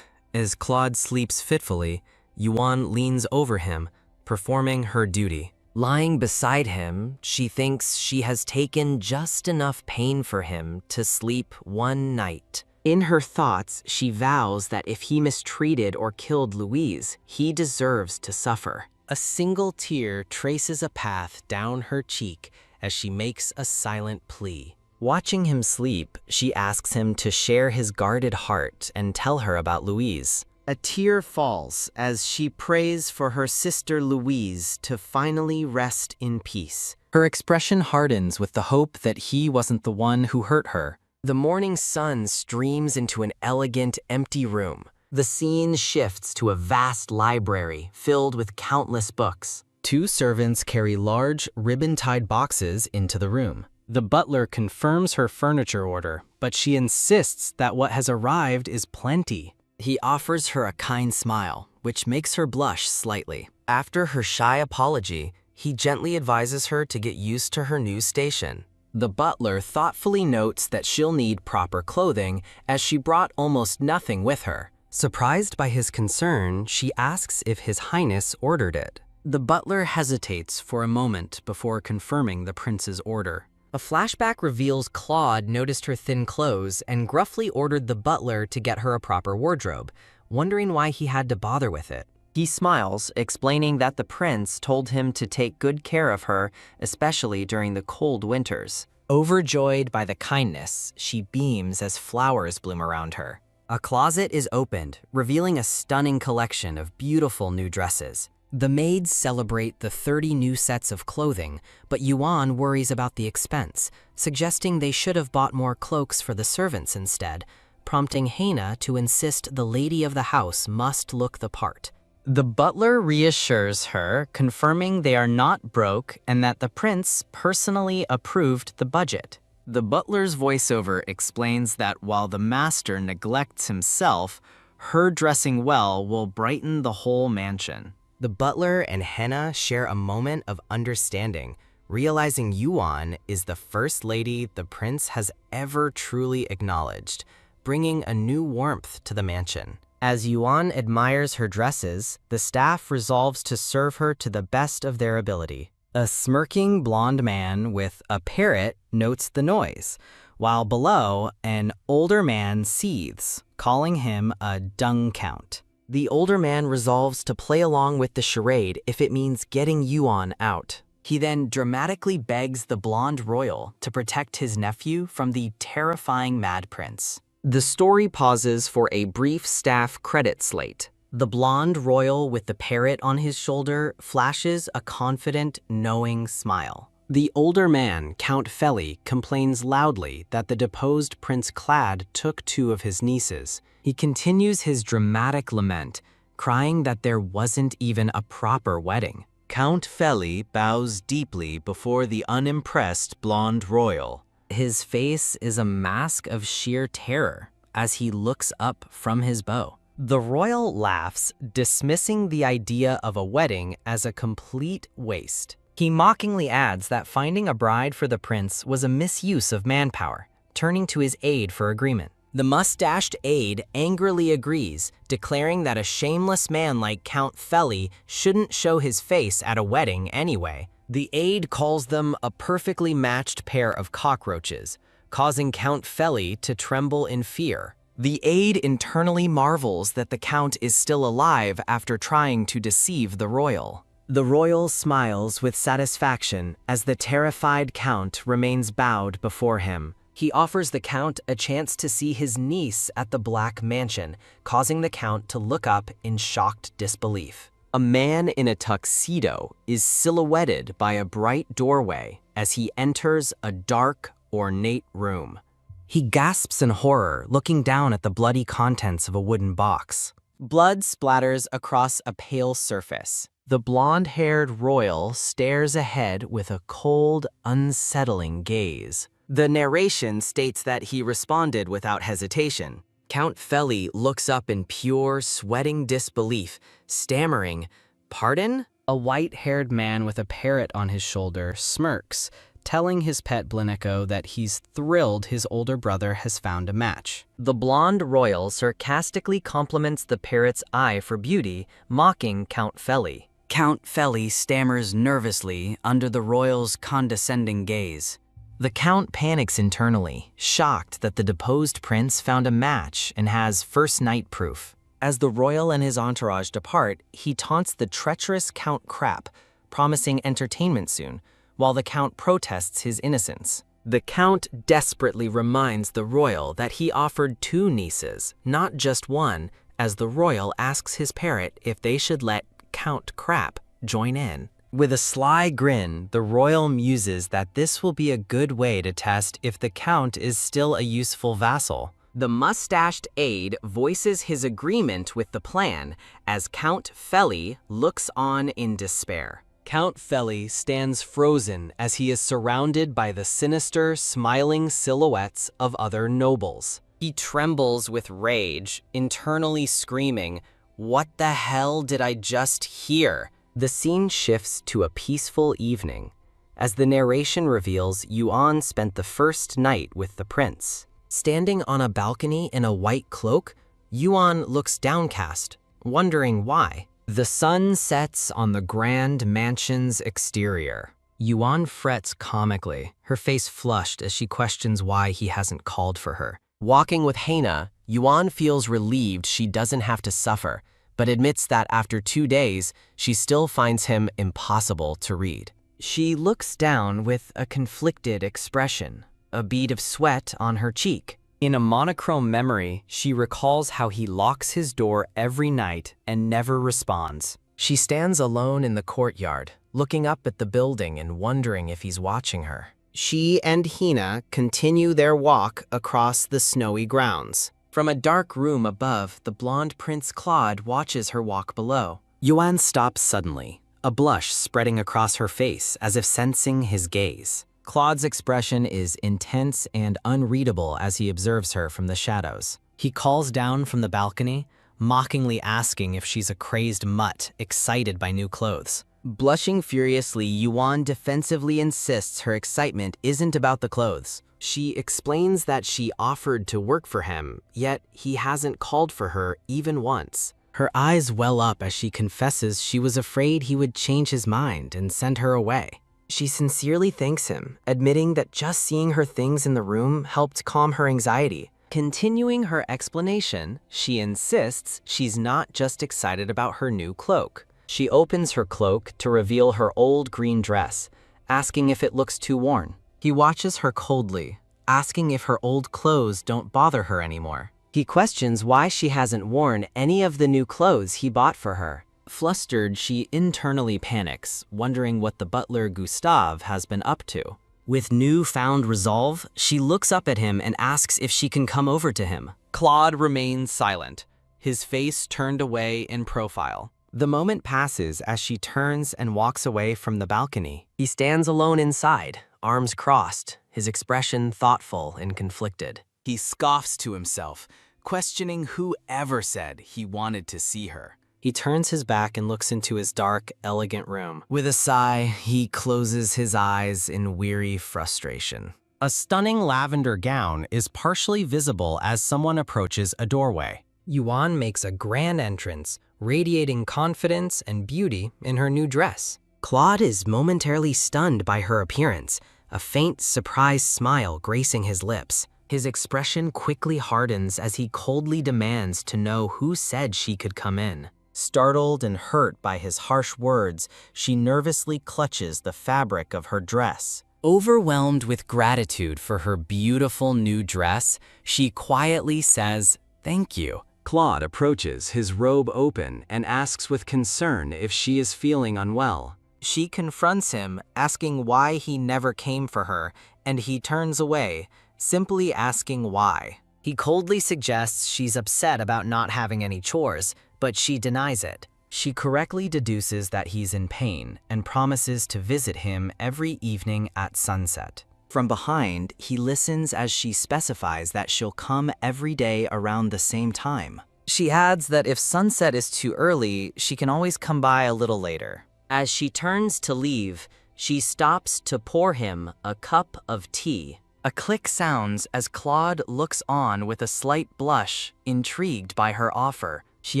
As Claude sleeps fitfully, Yuan leans over him, performing her duty. Lying beside him, she thinks she has taken just enough pain for him to sleep one night. In her thoughts, she vows that if he mistreated or killed Louise, he deserves to suffer. A single tear traces a path down her cheek as she makes a silent plea. Watching him sleep, she asks him to share his guarded heart and tell her about Louise. A tear falls as she prays for her sister Louise to finally rest in peace. Her expression hardens with the hope that he wasn't the one who hurt her. The morning sun streams into an elegant, empty room. The scene shifts to a vast library filled with countless books. 2 servants carry large, ribbon-tied boxes into the room. The butler confirms her furniture order, but she insists that what has arrived is plenty. He offers her a kind smile, which makes her blush slightly. After her shy apology, he gently advises her to get used to her new station. The butler thoughtfully notes that she'll need proper clothing, as she brought almost nothing with her. Surprised by his concern, she asks if His Highness ordered it. The butler hesitates for a moment before confirming the prince's order. A flashback reveals Claude noticed her thin clothes and gruffly ordered the butler to get her a proper wardrobe, wondering why he had to bother with it. He smiles, explaining that the prince told him to take good care of her, especially during the cold winters. Overjoyed by the kindness, she beams as flowers bloom around her. A closet is opened, revealing a stunning collection of beautiful new dresses. The maids celebrate the 30 new sets of clothing, but Yuan worries about the expense, suggesting they should have bought more cloaks for the servants instead, prompting Hana to insist the lady of the house must look the part. The butler reassures her, confirming they are not broke and that the prince personally approved the budget. The butler's voiceover explains that while the master neglects himself, her dressing well will brighten the whole mansion. The butler and Hana share a moment of understanding, realizing Yuan is the first lady the prince has ever truly acknowledged, bringing a new warmth to the mansion. As Yuan admires her dresses, the staff resolves to serve her to the best of their ability. A smirking blonde man with a parrot notes the noise, while below, an older man seethes, calling him a dung count. The older man resolves to play along with the charade if it means getting Yuan out. He then dramatically begs the blonde royal to protect his nephew from the terrifying Mad Prince. The story pauses for a brief staff credit slate. The blonde royal with the parrot on his shoulder flashes a confident, knowing smile. The older man, Count Feli, complains loudly that the deposed Prince Clad took 2 of his nieces. He continues his dramatic lament, crying that there wasn't even a proper wedding. Count Feli bows deeply before the unimpressed blonde royal. His face is a mask of sheer terror as he looks up from his bow. The royal laughs, dismissing the idea of a wedding as a complete waste. He mockingly adds that finding a bride for the prince was a misuse of manpower, turning to his aide for agreement. The mustached aide angrily agrees, declaring that a shameless man like Count Feli shouldn't show his face at a wedding anyway. The aide calls them a perfectly matched pair of cockroaches, causing Count Feli to tremble in fear. The aide internally marvels that the count is still alive after trying to deceive the royal. The royal smiles with satisfaction as the terrified count remains bowed before him. He offers the count a chance to see his niece at the Black Mansion, causing the count to look up in shocked disbelief. A man in a tuxedo is silhouetted by a bright doorway as he enters a dark, ornate room. He gasps in horror, looking down at the bloody contents of a wooden box. Blood splatters across a pale surface. The blonde-haired royal stares ahead with a cold, unsettling gaze. The narration states that he responded without hesitation. Count Feli looks up in pure, sweating disbelief, stammering, "Pardon?" A white-haired man with a parrot on his shoulder smirks, telling his pet Blineko that he's thrilled his older brother has found a match. The blonde royal sarcastically compliments the parrot's eye for beauty, mocking Count Feli. Count Feli stammers nervously under the royal's condescending gaze. The Count panics internally, shocked that the deposed prince found a match and has first night proof. As the royal and his entourage depart, he taunts the treacherous Count Crap, promising entertainment soon, while the Count protests his innocence. The Count desperately reminds the royal that he offered 2 nieces, not just one, as the royal asks his parrot if they should let Count Crap join in. With a sly grin, the royal muses that this will be a good way to test if the Count is still a useful vassal. The mustached aide voices his agreement with the plan as Count Feli looks on in despair. Count Feli stands frozen as he is surrounded by the sinister, smiling silhouettes of other nobles. He trembles with rage, internally screaming, "What the hell did I just hear?" The scene shifts to a peaceful evening. As the narration reveals, Yuan spent the first night with the prince. Standing on a balcony in a white cloak, Yuan looks downcast, wondering why. The sun sets on the grand mansion's exterior. Yuan frets comically, her face flushed as she questions why he hasn't called for her. Walking with Hana, Yuan feels relieved she doesn't have to suffer, but admits that after 2 days, she still finds him impossible to read. She looks down with a conflicted expression, a bead of sweat on her cheek. In a monochrome memory, she recalls how he locks his door every night and never responds. She stands alone in the courtyard, looking up at the building and wondering if he's watching her. She and Hina continue their walk across the snowy grounds. From a dark room above, the blonde Prince Claude watches her walk below. Yuan stops suddenly, a blush spreading across her face as if sensing his gaze. Claude's expression is intense and unreadable as he observes her from the shadows. He calls down from the balcony, mockingly asking if she's a crazed mutt excited by new clothes. Blushing furiously, Yuan defensively insists her excitement isn't about the clothes. She explains that she offered to work for him, yet he hasn't called for her even once. Her eyes well up as she confesses she was afraid he would change his mind and send her away. She sincerely thanks him, admitting that just seeing her things in the room helped calm her anxiety. Continuing her explanation, she insists she's not just excited about her new cloak. She opens her cloak to reveal her old green dress, asking if it looks too worn. He watches her coldly, asking if her old clothes don't bother her anymore. He questions why she hasn't worn any of the new clothes he bought for her. Flustered, she internally panics, wondering what the butler Gustave has been up to. With newfound resolve, she looks up at him and asks if she can come over to him. Claude remains silent, his face turned away in profile. The moment passes as she turns and walks away from the balcony. He stands alone inside, arms crossed, his expression thoughtful and conflicted. He scoffs to himself, questioning who ever said he wanted to see her. He turns his back and looks into his dark, elegant room. With a sigh, he closes his eyes in weary frustration. A stunning lavender gown is partially visible as someone approaches a doorway. Yuan makes a grand entrance, radiating confidence and beauty in her new dress. Claude is momentarily stunned by her appearance, a faint, surprised smile gracing his lips. His expression quickly hardens as he coldly demands to know who said she could come in. Startled and hurt by his harsh words, she nervously clutches the fabric of her dress. Overwhelmed with gratitude for her beautiful new dress, she quietly says, "Thank you." Claude approaches, his robe open, and asks with concern if she is feeling unwell. She confronts him, asking why he never came for her, and he turns away, simply asking why. He coldly suggests she's upset about not having any chores, but she denies it. She correctly deduces that he's in pain and promises to visit him every evening at sunset. From behind, he listens as she specifies that she'll come every day around the same time. She adds that if sunset is too early, she can always come by a little later. As she turns to leave, she stops to pour him a cup of tea. A click sounds as Claude looks on with a slight blush, intrigued by her offer. She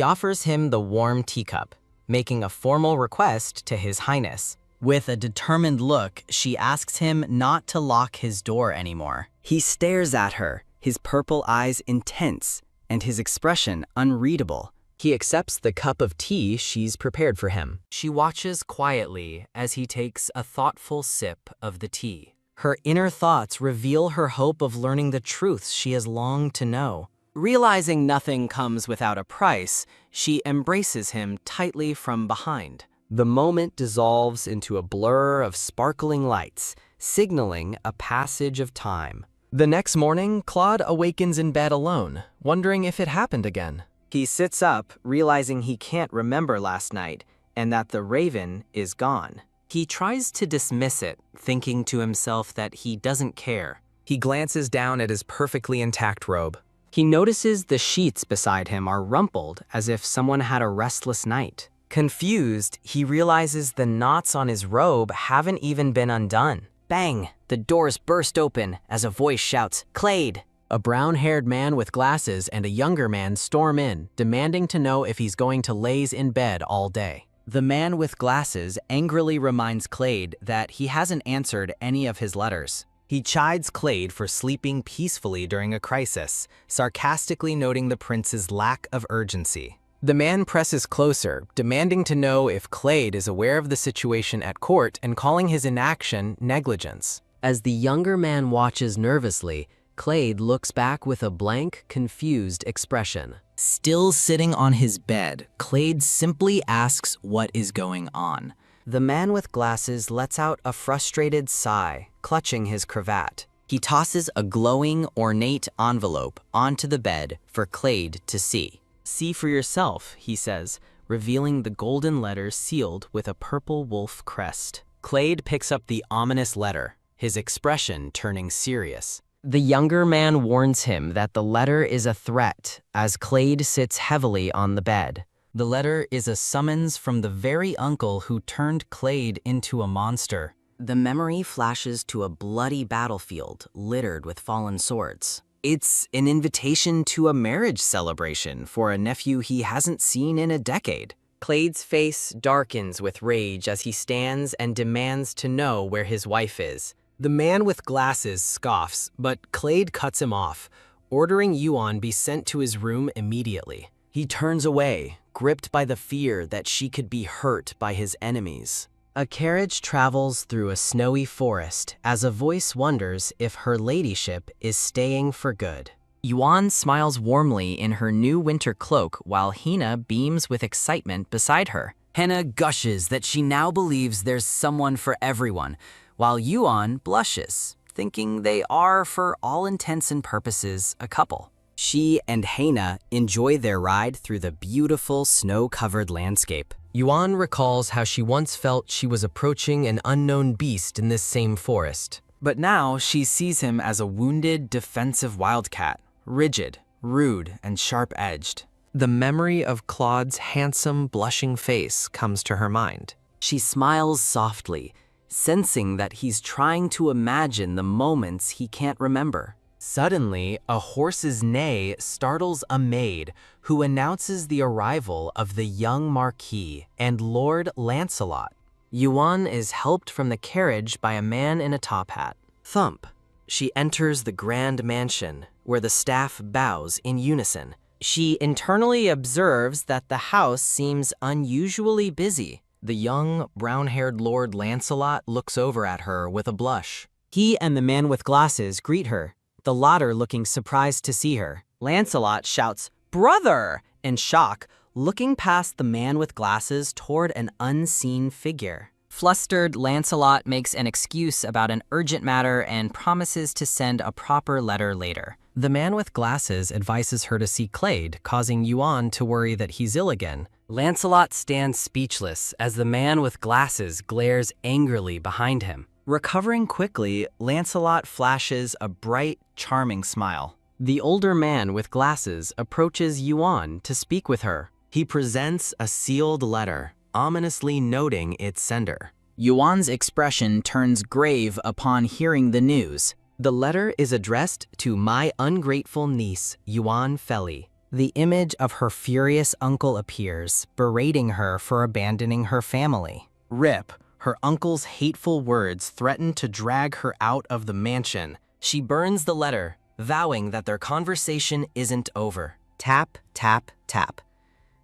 offers him the warm teacup, making a formal request to His Highness. With a determined look, she asks him not to lock his door anymore. He stares at her, his purple eyes intense, and his expression unreadable. He accepts the cup of tea she's prepared for him. She watches quietly as he takes a thoughtful sip of the tea. Her inner thoughts reveal her hope of learning the truths she has longed to know. Realizing nothing comes without a price, she embraces him tightly from behind. The moment dissolves into a blur of sparkling lights, signaling a passage of time. The next morning, Claude awakens in bed alone, wondering if it happened again. He sits up, realizing he can't remember last night, and that the raven is gone. He tries to dismiss it, thinking to himself that he doesn't care. He glances down at his perfectly intact robe. He notices the sheets beside him are rumpled, as if someone had a restless night. Confused, he realizes the knots on his robe haven't even been undone. Bang! The doors burst open as a voice shouts, "Clade!" A brown-haired man with glasses and a younger man storm in, demanding to know if he's going to laze in bed all day. The man with glasses angrily reminds Clade that he hasn't answered any of his letters. He chides Clade for sleeping peacefully during a crisis, sarcastically noting the prince's lack of urgency. The man presses closer, demanding to know if Clade is aware of the situation at court and calling his inaction negligence. As the younger man watches nervously, Clade looks back with a blank, confused expression. Still sitting on his bed, Clade simply asks what is going on. The man with glasses lets out a frustrated sigh, clutching his cravat. He tosses a glowing, ornate envelope onto the bed for Clade to see. "See for yourself," he says, revealing the golden letter sealed with a purple wolf crest. Clade picks up the ominous letter, his expression turning serious. The younger man warns him that the letter is a threat as Clade sits heavily on the bed. The letter is a summons from the very uncle who turned Clade into a monster. The memory flashes to a bloody battlefield littered with fallen swords. It's an invitation to a marriage celebration for a nephew he hasn't seen in a decade. Clade's face darkens with rage as he stands and demands to know where his wife is. The man with glasses scoffs, but Clade cuts him off, ordering Yuan be sent to his room immediately. He turns away, gripped by the fear that she could be hurt by his enemies. A carriage travels through a snowy forest as a voice wonders if her ladyship is staying for good. Yuan smiles warmly in her new winter cloak while Hina beams with excitement beside her. Hina gushes that she now believes there's someone for everyone, while Yuan blushes, thinking they are, for all intents and purposes, a couple. She and Hina enjoy their ride through the beautiful snow-covered landscape. Yuan recalls how she once felt she was approaching an unknown beast in this same forest. But now she sees him as a wounded, defensive wildcat, rigid, rude, and sharp-edged. The memory of Claude's handsome, blushing face comes to her mind. She smiles softly, sensing that he's trying to imagine the moments he can't remember. Suddenly, a horse's neigh startles a maid who announces the arrival of the young Marquis and Lord Lancelot. Yuan is helped from the carriage by a man in a top hat. Thump. She enters the grand mansion, where the staff bows in unison. She internally observes that the house seems unusually busy. The young, brown-haired Lord Lancelot looks over at her with a blush. He and the man with glasses greet her, the latter looking surprised to see her. Lancelot shouts, "Brother!" in shock, looking past the man with glasses toward an unseen figure. Flustered, Lancelot makes an excuse about an urgent matter and promises to send a proper letter later. The man with glasses advises her to see Clade, causing Yuan to worry that he's ill again. Lancelot stands speechless as the man with glasses glares angrily behind him. Recovering quickly, Lancelot flashes a bright, charming smile. The older man with glasses approaches Yuan to speak with her. He presents a sealed letter, ominously noting its sender. Yuan's expression turns grave upon hearing the news. The letter is addressed to my ungrateful niece, Yuan Feli. The image of her furious uncle appears, berating her for abandoning her family. Rip, Her uncle's hateful words threaten to drag her out of the mansion. She burns the letter, vowing that their conversation isn't over. Tap, tap, tap.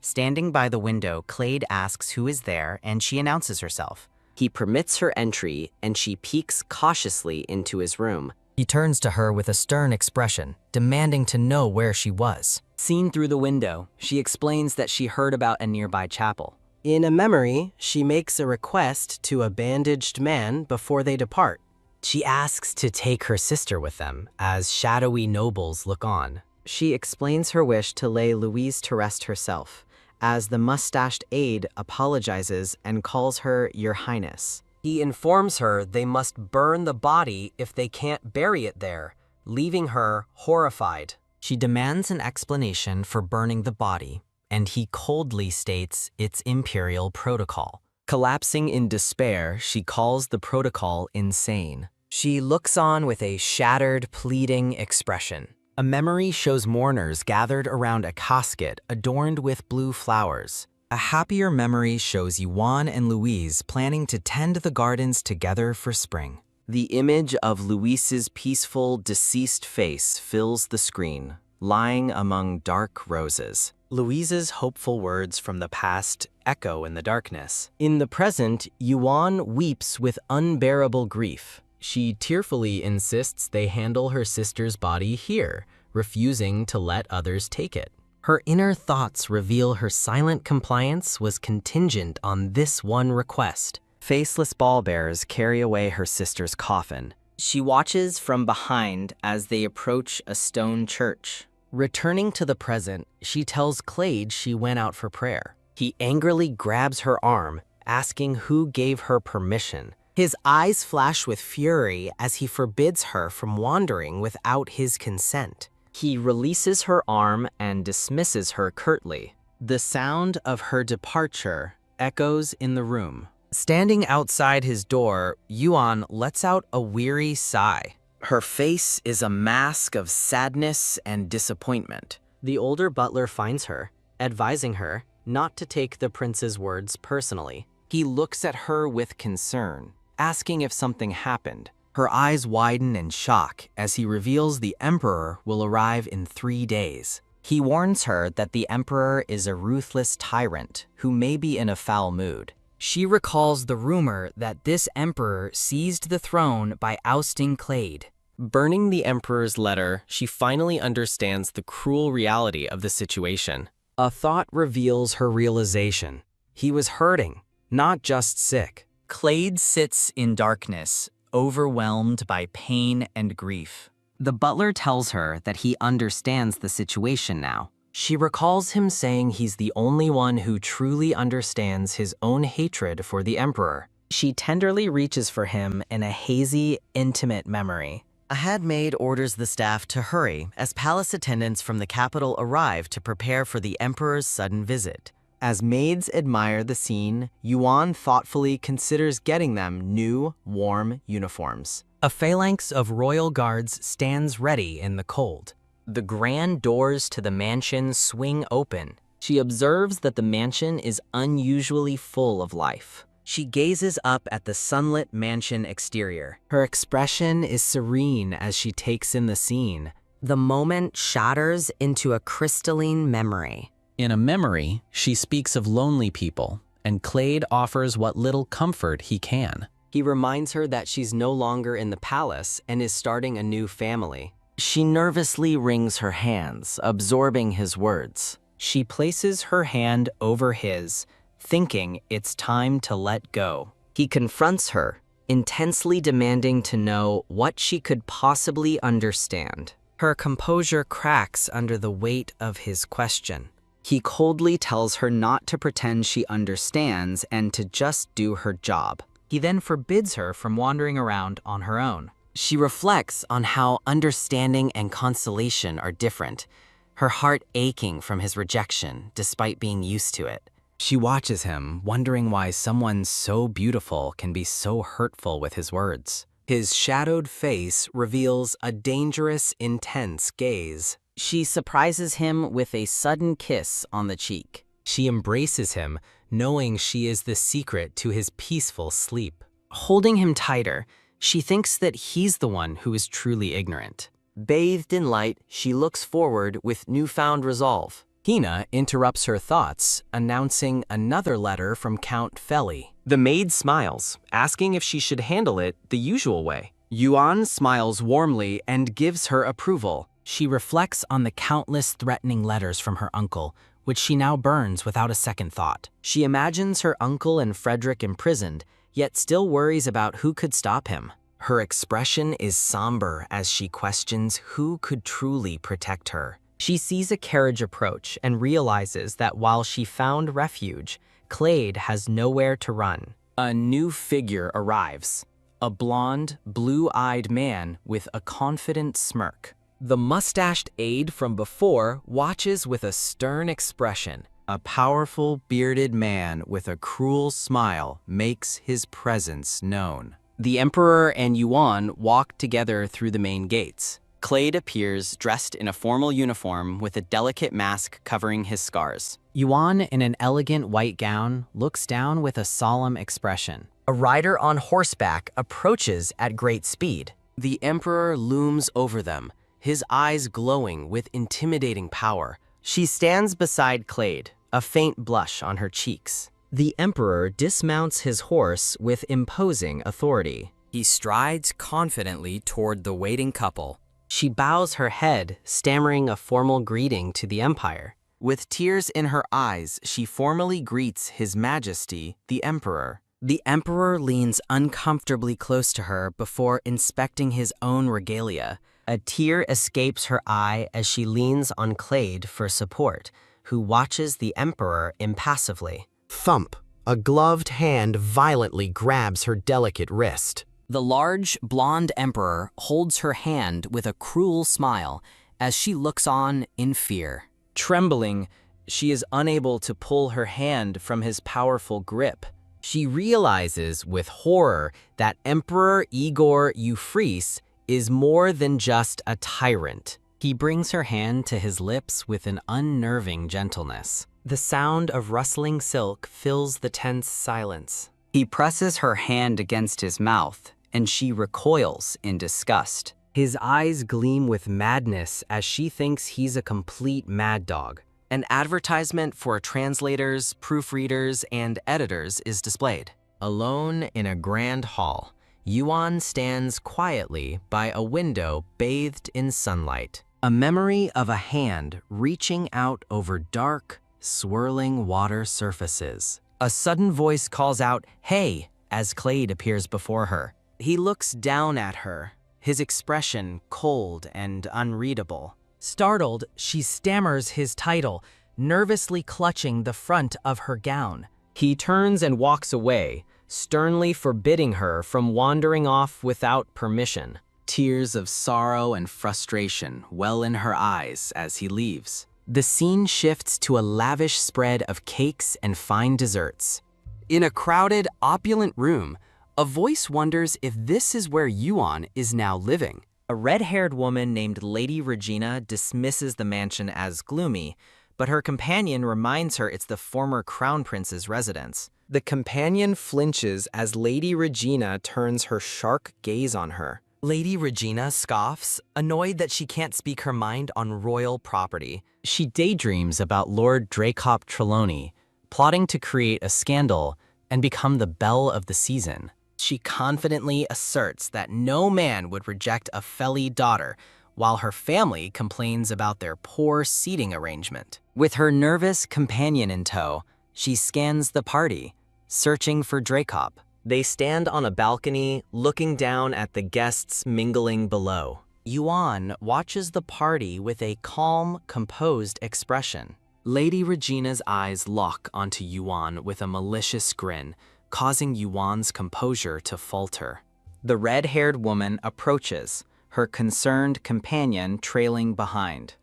Standing by the window, Clade asks who is there, and she announces herself. He permits her entry, and she peeks cautiously into his room. He turns to her with a stern expression, demanding to know where she was. Seen through the window, she explains that she heard about a nearby chapel. In a memory, she makes a request to a bandaged man before they depart. She asks to take her sister with them, as shadowy nobles look on. She explains her wish to lay Louise to rest herself, as the mustached aide apologizes and calls her Your Highness. He informs her they must burn the body if they can't bury it there, leaving her horrified. She demands an explanation for burning the body, and he coldly states it's imperial protocol. Collapsing in despair, she calls the protocol insane. She looks on with a shattered, pleading expression. A memory shows mourners gathered around a casket adorned with blue flowers. A happier memory shows Yuan and Louise planning to tend the gardens together for spring. The image of Louise's peaceful, deceased face fills the screen, lying among dark roses. Louise's hopeful words from the past echo in the darkness. In the present, Yuan weeps with unbearable grief. She tearfully insists they handle her sister's body here, refusing to let others take it. Her inner thoughts reveal her silent compliance was contingent on this one request. Faceless ballbearers carry away her sister's coffin. She watches from behind as they approach a stone church. Returning to the present, she tells Clade she went out for prayer. He angrily grabs her arm, asking who gave her permission. His eyes flash with fury as he forbids her from wandering without his consent. He releases her arm and dismisses her curtly. The sound of her departure echoes in the room. Standing outside his door, Yuan lets out a weary sigh. Her face is a mask of sadness and disappointment. The older butler finds her, advising her not to take the prince's words personally. He looks at her with concern, asking if something happened. Her eyes widen in shock as he reveals the emperor will arrive in 3 days. He warns her that the emperor is a ruthless tyrant who may be in a foul mood. She recalls the rumor that this emperor seized the throne by ousting Clade. Burning the emperor's letter, she finally understands the cruel reality of the situation. A thought reveals her realization. He was hurting, not just sick. Clade sits in darkness, overwhelmed by pain and grief. The butler tells her that he understands the situation now. She recalls him saying he's the only one who truly understands his own hatred for the emperor. She tenderly reaches for him in a hazy, intimate memory. A head maid orders the staff to hurry as palace attendants from the capital arrive to prepare for the emperor's sudden visit. As maids admire the scene, Yuan thoughtfully considers getting them new, warm uniforms. A phalanx of royal guards stands ready in the cold. The grand doors to the mansion swing open. She observes that the mansion is unusually full of life. She gazes up at the sunlit mansion exterior. Her expression is serene as she takes in the scene. The moment shatters into a crystalline memory. In a memory, she speaks of lonely people, and Clade offers what little comfort he can. He reminds her that she's no longer in the palace and is starting a new family. She nervously wrings her hands, absorbing his words. She places her hand over his, thinking it's time to let go. He confronts her, intensely demanding to know what she could possibly understand. Her composure cracks under the weight of his question. He coldly tells her not to pretend she understands and to just do her job. He then forbids her from wandering around on her own. She reflects on how understanding and consolation are different, her heart aching from his rejection despite being used to it. She watches him, wondering why someone so beautiful can be so hurtful with his words. His shadowed face reveals a dangerous, intense gaze. She surprises him with a sudden kiss on the cheek. She embraces him, knowing she is the secret to his peaceful sleep. Holding him tighter, she thinks that he's the one who is truly ignorant. Bathed in light, she looks forward with newfound resolve. Hina interrupts her thoughts, announcing another letter from Count Feli. The maid smiles, asking if she should handle it the usual way. Yuan smiles warmly and gives her approval. She reflects on the countless threatening letters from her uncle, which she now burns without a second thought. She imagines her uncle and Frederick imprisoned, yet still worries about who could stop him. Her expression is somber as she questions who could truly protect her. She sees a carriage approach and realizes that while she found refuge, Clade has nowhere to run. A new figure arrives, a blonde, blue-eyed man with a confident smirk. The mustached aide from before watches with a stern expression. A powerful, bearded man with a cruel smile makes his presence known. The Emperor and Yuan walk together through the main gates. Clade appears dressed in a formal uniform with a delicate mask covering his scars. Yuan, in an elegant white gown, looks down with a solemn expression. A rider on horseback approaches at great speed. The Emperor looms over them, his eyes glowing with intimidating power. She stands beside Clade, a faint blush on her cheeks. The Emperor dismounts his horse with imposing authority. He strides confidently toward the waiting couple. She bows her head, stammering a formal greeting to the Empire. With tears in her eyes, she formally greets His Majesty, the Emperor. The Emperor leans uncomfortably close to her before inspecting his own regalia. A tear escapes her eye as she leans on Clade for support, who watches the Emperor impassively. Thump! A gloved hand violently grabs her delicate wrist. The large, blonde Emperor holds her hand with a cruel smile as she looks on in fear. Trembling, she is unable to pull her hand from his powerful grip. She realizes with horror that Emperor Igor Euphrates is more than just a tyrant. He brings her hand to his lips with an unnerving gentleness. The sound of rustling silk fills the tense silence. He presses her hand against his mouth, and she recoils in disgust. His eyes gleam with madness as she thinks he's a complete mad dog. An advertisement for translators, proofreaders, and editors is displayed. Alone in a grand hall, Yuan stands quietly by a window bathed in sunlight. A memory of a hand reaching out over dark, swirling water surfaces. A sudden voice calls out, "Hey," as Clade appears before her. He looks down at her, his expression cold and unreadable. Startled, she stammers his title, nervously clutching the front of her gown. He turns and walks away, sternly forbidding her from wandering off without permission. Tears of sorrow and frustration well in her eyes as he leaves. The scene shifts to a lavish spread of cakes and fine desserts. In a crowded, opulent room, a voice wonders if this is where Yuan is now living. A red-haired woman named Lady Regina dismisses the mansion as gloomy, but her companion reminds her it's the former crown prince's residence. The companion flinches as Lady Regina turns her sharp gaze on her. Lady Regina scoffs, annoyed that she can't speak her mind on royal property. She daydreams about Lord Dracop Trelawney, plotting to create a scandal and become the belle of the season. She confidently asserts that no man would reject a Feli daughter, while her family complains about their poor seating arrangement. With her nervous companion in tow, she scans the party, searching for Dracop. They stand on a balcony, looking down at the guests mingling below. Yuan watches the party with a calm, composed expression. Lady Regina's eyes lock onto Yuan with a malicious grin, causing Yuan's composure to falter. The red-haired woman approaches, her concerned companion trailing behind.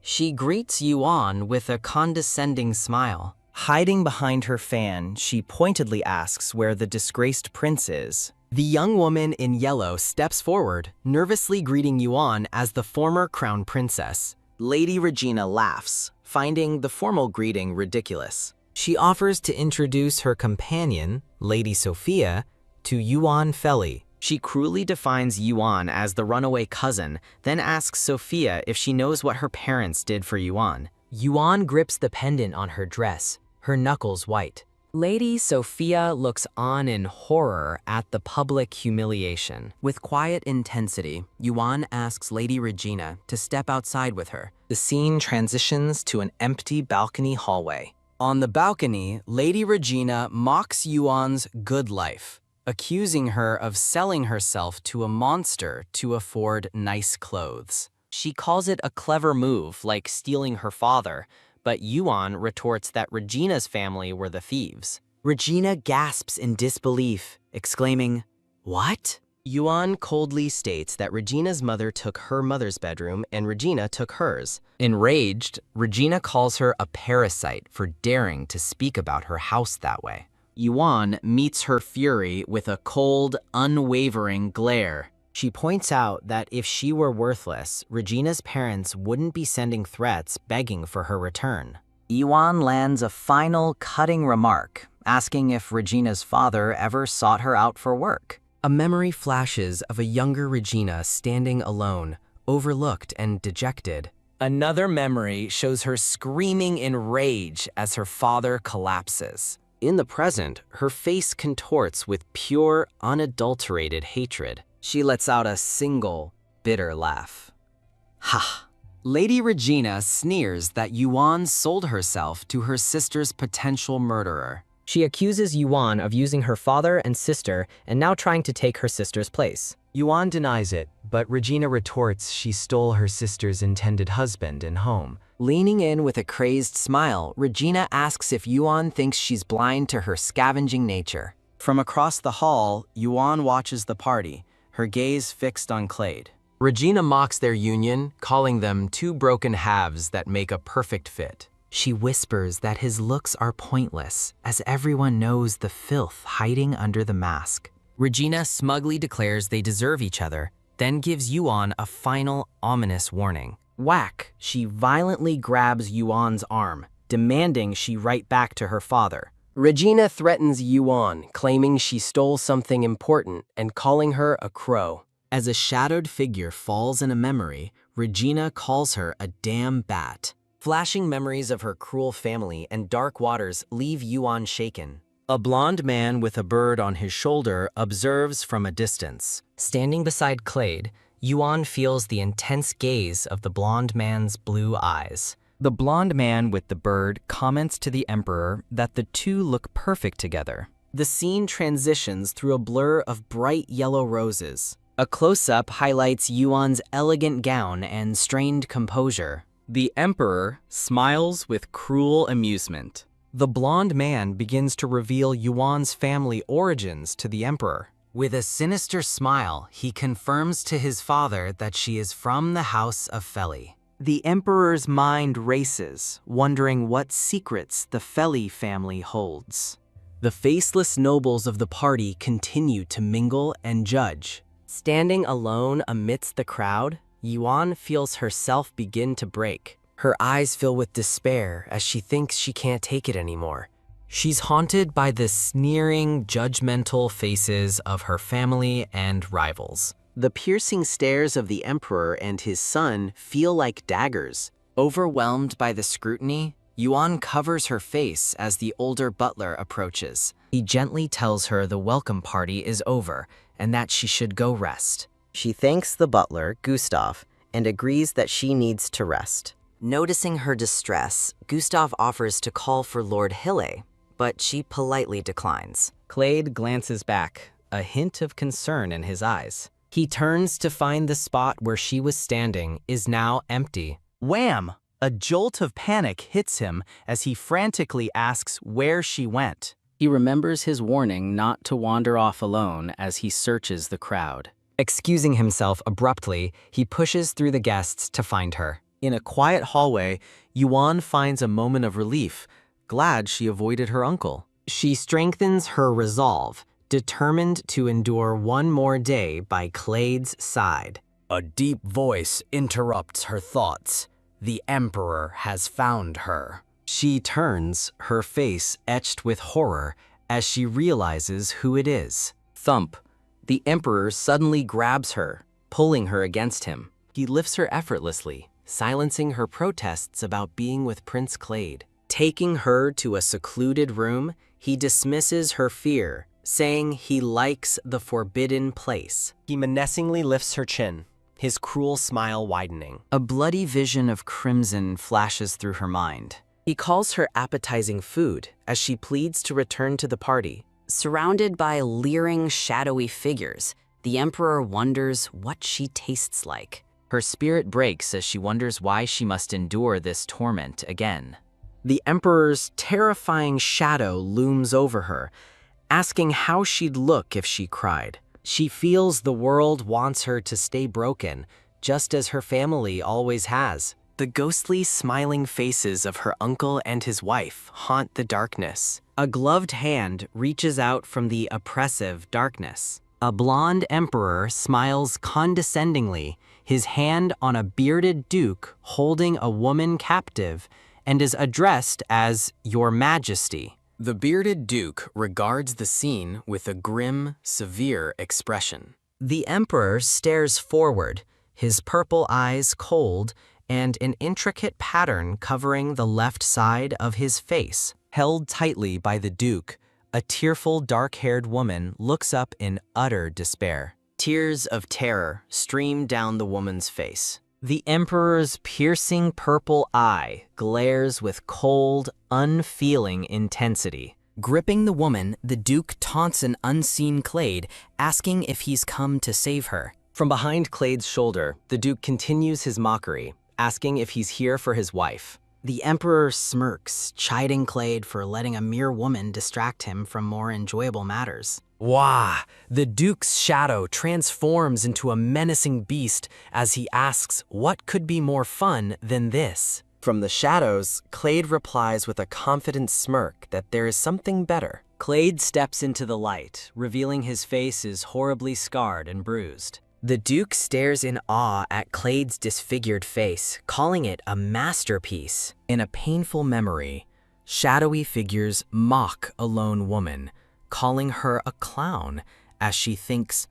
She greets Yuan with a condescending smile. Hiding behind her fan, she pointedly asks where the disgraced prince is. The young woman in yellow steps forward, nervously greeting Yuan as the former crown princess. Lady Regina laughs, finding the formal greeting ridiculous. She offers to introduce her companion, Lady Sophia, to Yuan Feli. She cruelly defines Yuan as the runaway cousin, then asks Sophia if she knows what her parents did for Yuan. Yuan grips the pendant on her dress, her knuckles white. Lady Sophia looks on in horror At the public humiliation. With quiet intensity, Yuan asks Lady Regina to step outside with her. The scene transitions to an empty balcony hallway. On the balcony, Lady Regina mocks Yuan's good life, accusing her of selling herself to a monster to afford nice clothes. She calls it a clever move, like stealing her father, but Yuan retorts that Regina's family were the thieves. Regina gasps in disbelief, exclaiming, "What?" Yuan coldly states that Regina's mother took her mother's bedroom and Regina took hers. Enraged, Regina calls her a parasite for daring to speak about her house that way. Yuan meets her fury with a cold, unwavering glare. She points out that if she were worthless, Regina's parents wouldn't be sending threats begging for her return. Yuan lands a final, cutting remark, asking if Regina's father ever sought her out for work. A memory flashes of a younger Regina standing alone, overlooked and dejected. Another memory shows her screaming in rage as her father collapses. In the present, her face contorts with pure, unadulterated hatred. She lets out a single, bitter laugh. Ha! Lady Regina sneers that Yuan sold herself to her sister's potential murderer. She accuses Yuan of using her father and sister and now trying to take her sister's place. Yuan denies it, but Regina retorts she stole her sister's intended husband and home. Leaning in with a crazed smile, Regina asks if Yuan thinks she's blind to her scavenging nature. From across the hall, Yuan watches the party, her gaze fixed on Clade. Regina mocks their union, calling them two broken halves that make a perfect fit. She whispers that his looks are pointless, as everyone knows the filth hiding under the mask. Regina smugly declares they deserve each other, then gives Yuan a final, ominous warning. Whack! She violently grabs Yuan's arm, demanding she write back to her father. Regina threatens Yuan, claiming she stole something important and calling her a crow. As a shadowed figure falls in a memory, Regina calls her a damn bat. Flashing memories of her cruel family and dark waters leave Yuan shaken. A blond man with a bird on his shoulder observes from a distance. Standing beside Clade, Yuan feels the intense gaze of the blond man's blue eyes. The blond man with the bird comments to the Emperor that the two look perfect together. The scene transitions through a blur of bright yellow roses. A close-up highlights Yuan's elegant gown and strained composure. The Emperor smiles with cruel amusement. The blond man begins to reveal Yuan's family origins to the Emperor. With a sinister smile, he confirms to his father that she is from the house of Feli. The Emperor's mind races, wondering what secrets the Feli family holds. The faceless nobles of the party continue to mingle and judge. Standing alone amidst the crowd, Yuan feels herself begin to break. Her eyes fill with despair as she thinks she can't take it anymore. She's haunted by the sneering, judgmental faces of her family and rivals. The piercing stares of the Emperor and his son feel like daggers. Overwhelmed by the scrutiny, Yuan covers her face as the older butler approaches. He gently tells her the welcome party is over and that she should go rest. She thanks the butler, Gustav, and agrees that she needs to rest. Noticing her distress, Gustav offers to call for Lord Hille, but she politely declines. Clade glances back, a hint of concern in his eyes. He turns to find the spot where she was standing is now empty. Wham! A jolt of panic hits him as he frantically asks where she went. He remembers his warning not to wander off alone as he searches the crowd. Excusing himself abruptly, he pushes through the guests to find her. In a quiet hallway, Yuan finds a moment of relief, glad she avoided her uncle. She strengthens her resolve, determined to endure one more day by Clade's side. A deep voice interrupts her thoughts. The Emperor has found her. She turns, her face etched with horror, as she realizes who it is. Thump. The Emperor suddenly grabs her, pulling her against him. He lifts her effortlessly, silencing her protests about being with Prince Clade. Taking her to a secluded room, he dismisses her fear, saying he likes the forbidden place. He menacingly lifts her chin, his cruel smile widening. A bloody vision of crimson flashes through her mind. He calls her appetizing food as she pleads to return to the party. Surrounded by leering, shadowy figures, the Emperor wonders what she tastes like. Her spirit breaks as she wonders why she must endure this torment again. The Emperor's terrifying shadow looms over her, asking how she'd look if she cried. She feels the world wants her to stay broken, just as her family always has. The ghostly, smiling faces of her uncle and his wife haunt the darkness. A gloved hand reaches out from the oppressive darkness. A blonde emperor smiles condescendingly, his hand on a bearded duke holding a woman captive, and is addressed as Your Majesty. The bearded duke regards the scene with a grim, severe expression. The emperor stares forward, his purple eyes cold, and an intricate pattern covering the left side of his face. Held tightly by the duke, a tearful, dark-haired woman looks up in utter despair. Tears of terror stream down the woman's face. The Emperor's piercing purple eye glares with cold, unfeeling intensity. Gripping the woman, the Duke taunts an unseen Clade, asking if he's come to save her. From behind Clade's shoulder, the Duke continues his mockery, asking if he's here for his wife. The Emperor smirks, chiding Clade for letting a mere woman distract him from more enjoyable matters. Wah! The Duke's shadow transforms into a menacing beast as he asks what could be more fun than this. From the shadows, Clade replies with a confident smirk that there is something better. Clade steps into the light, revealing his face is horribly scarred and bruised. The Duke stares in awe at Clade's disfigured face, calling it a masterpiece. In a painful memory, shadowy figures mock a lone woman, calling her a clown as she thinks,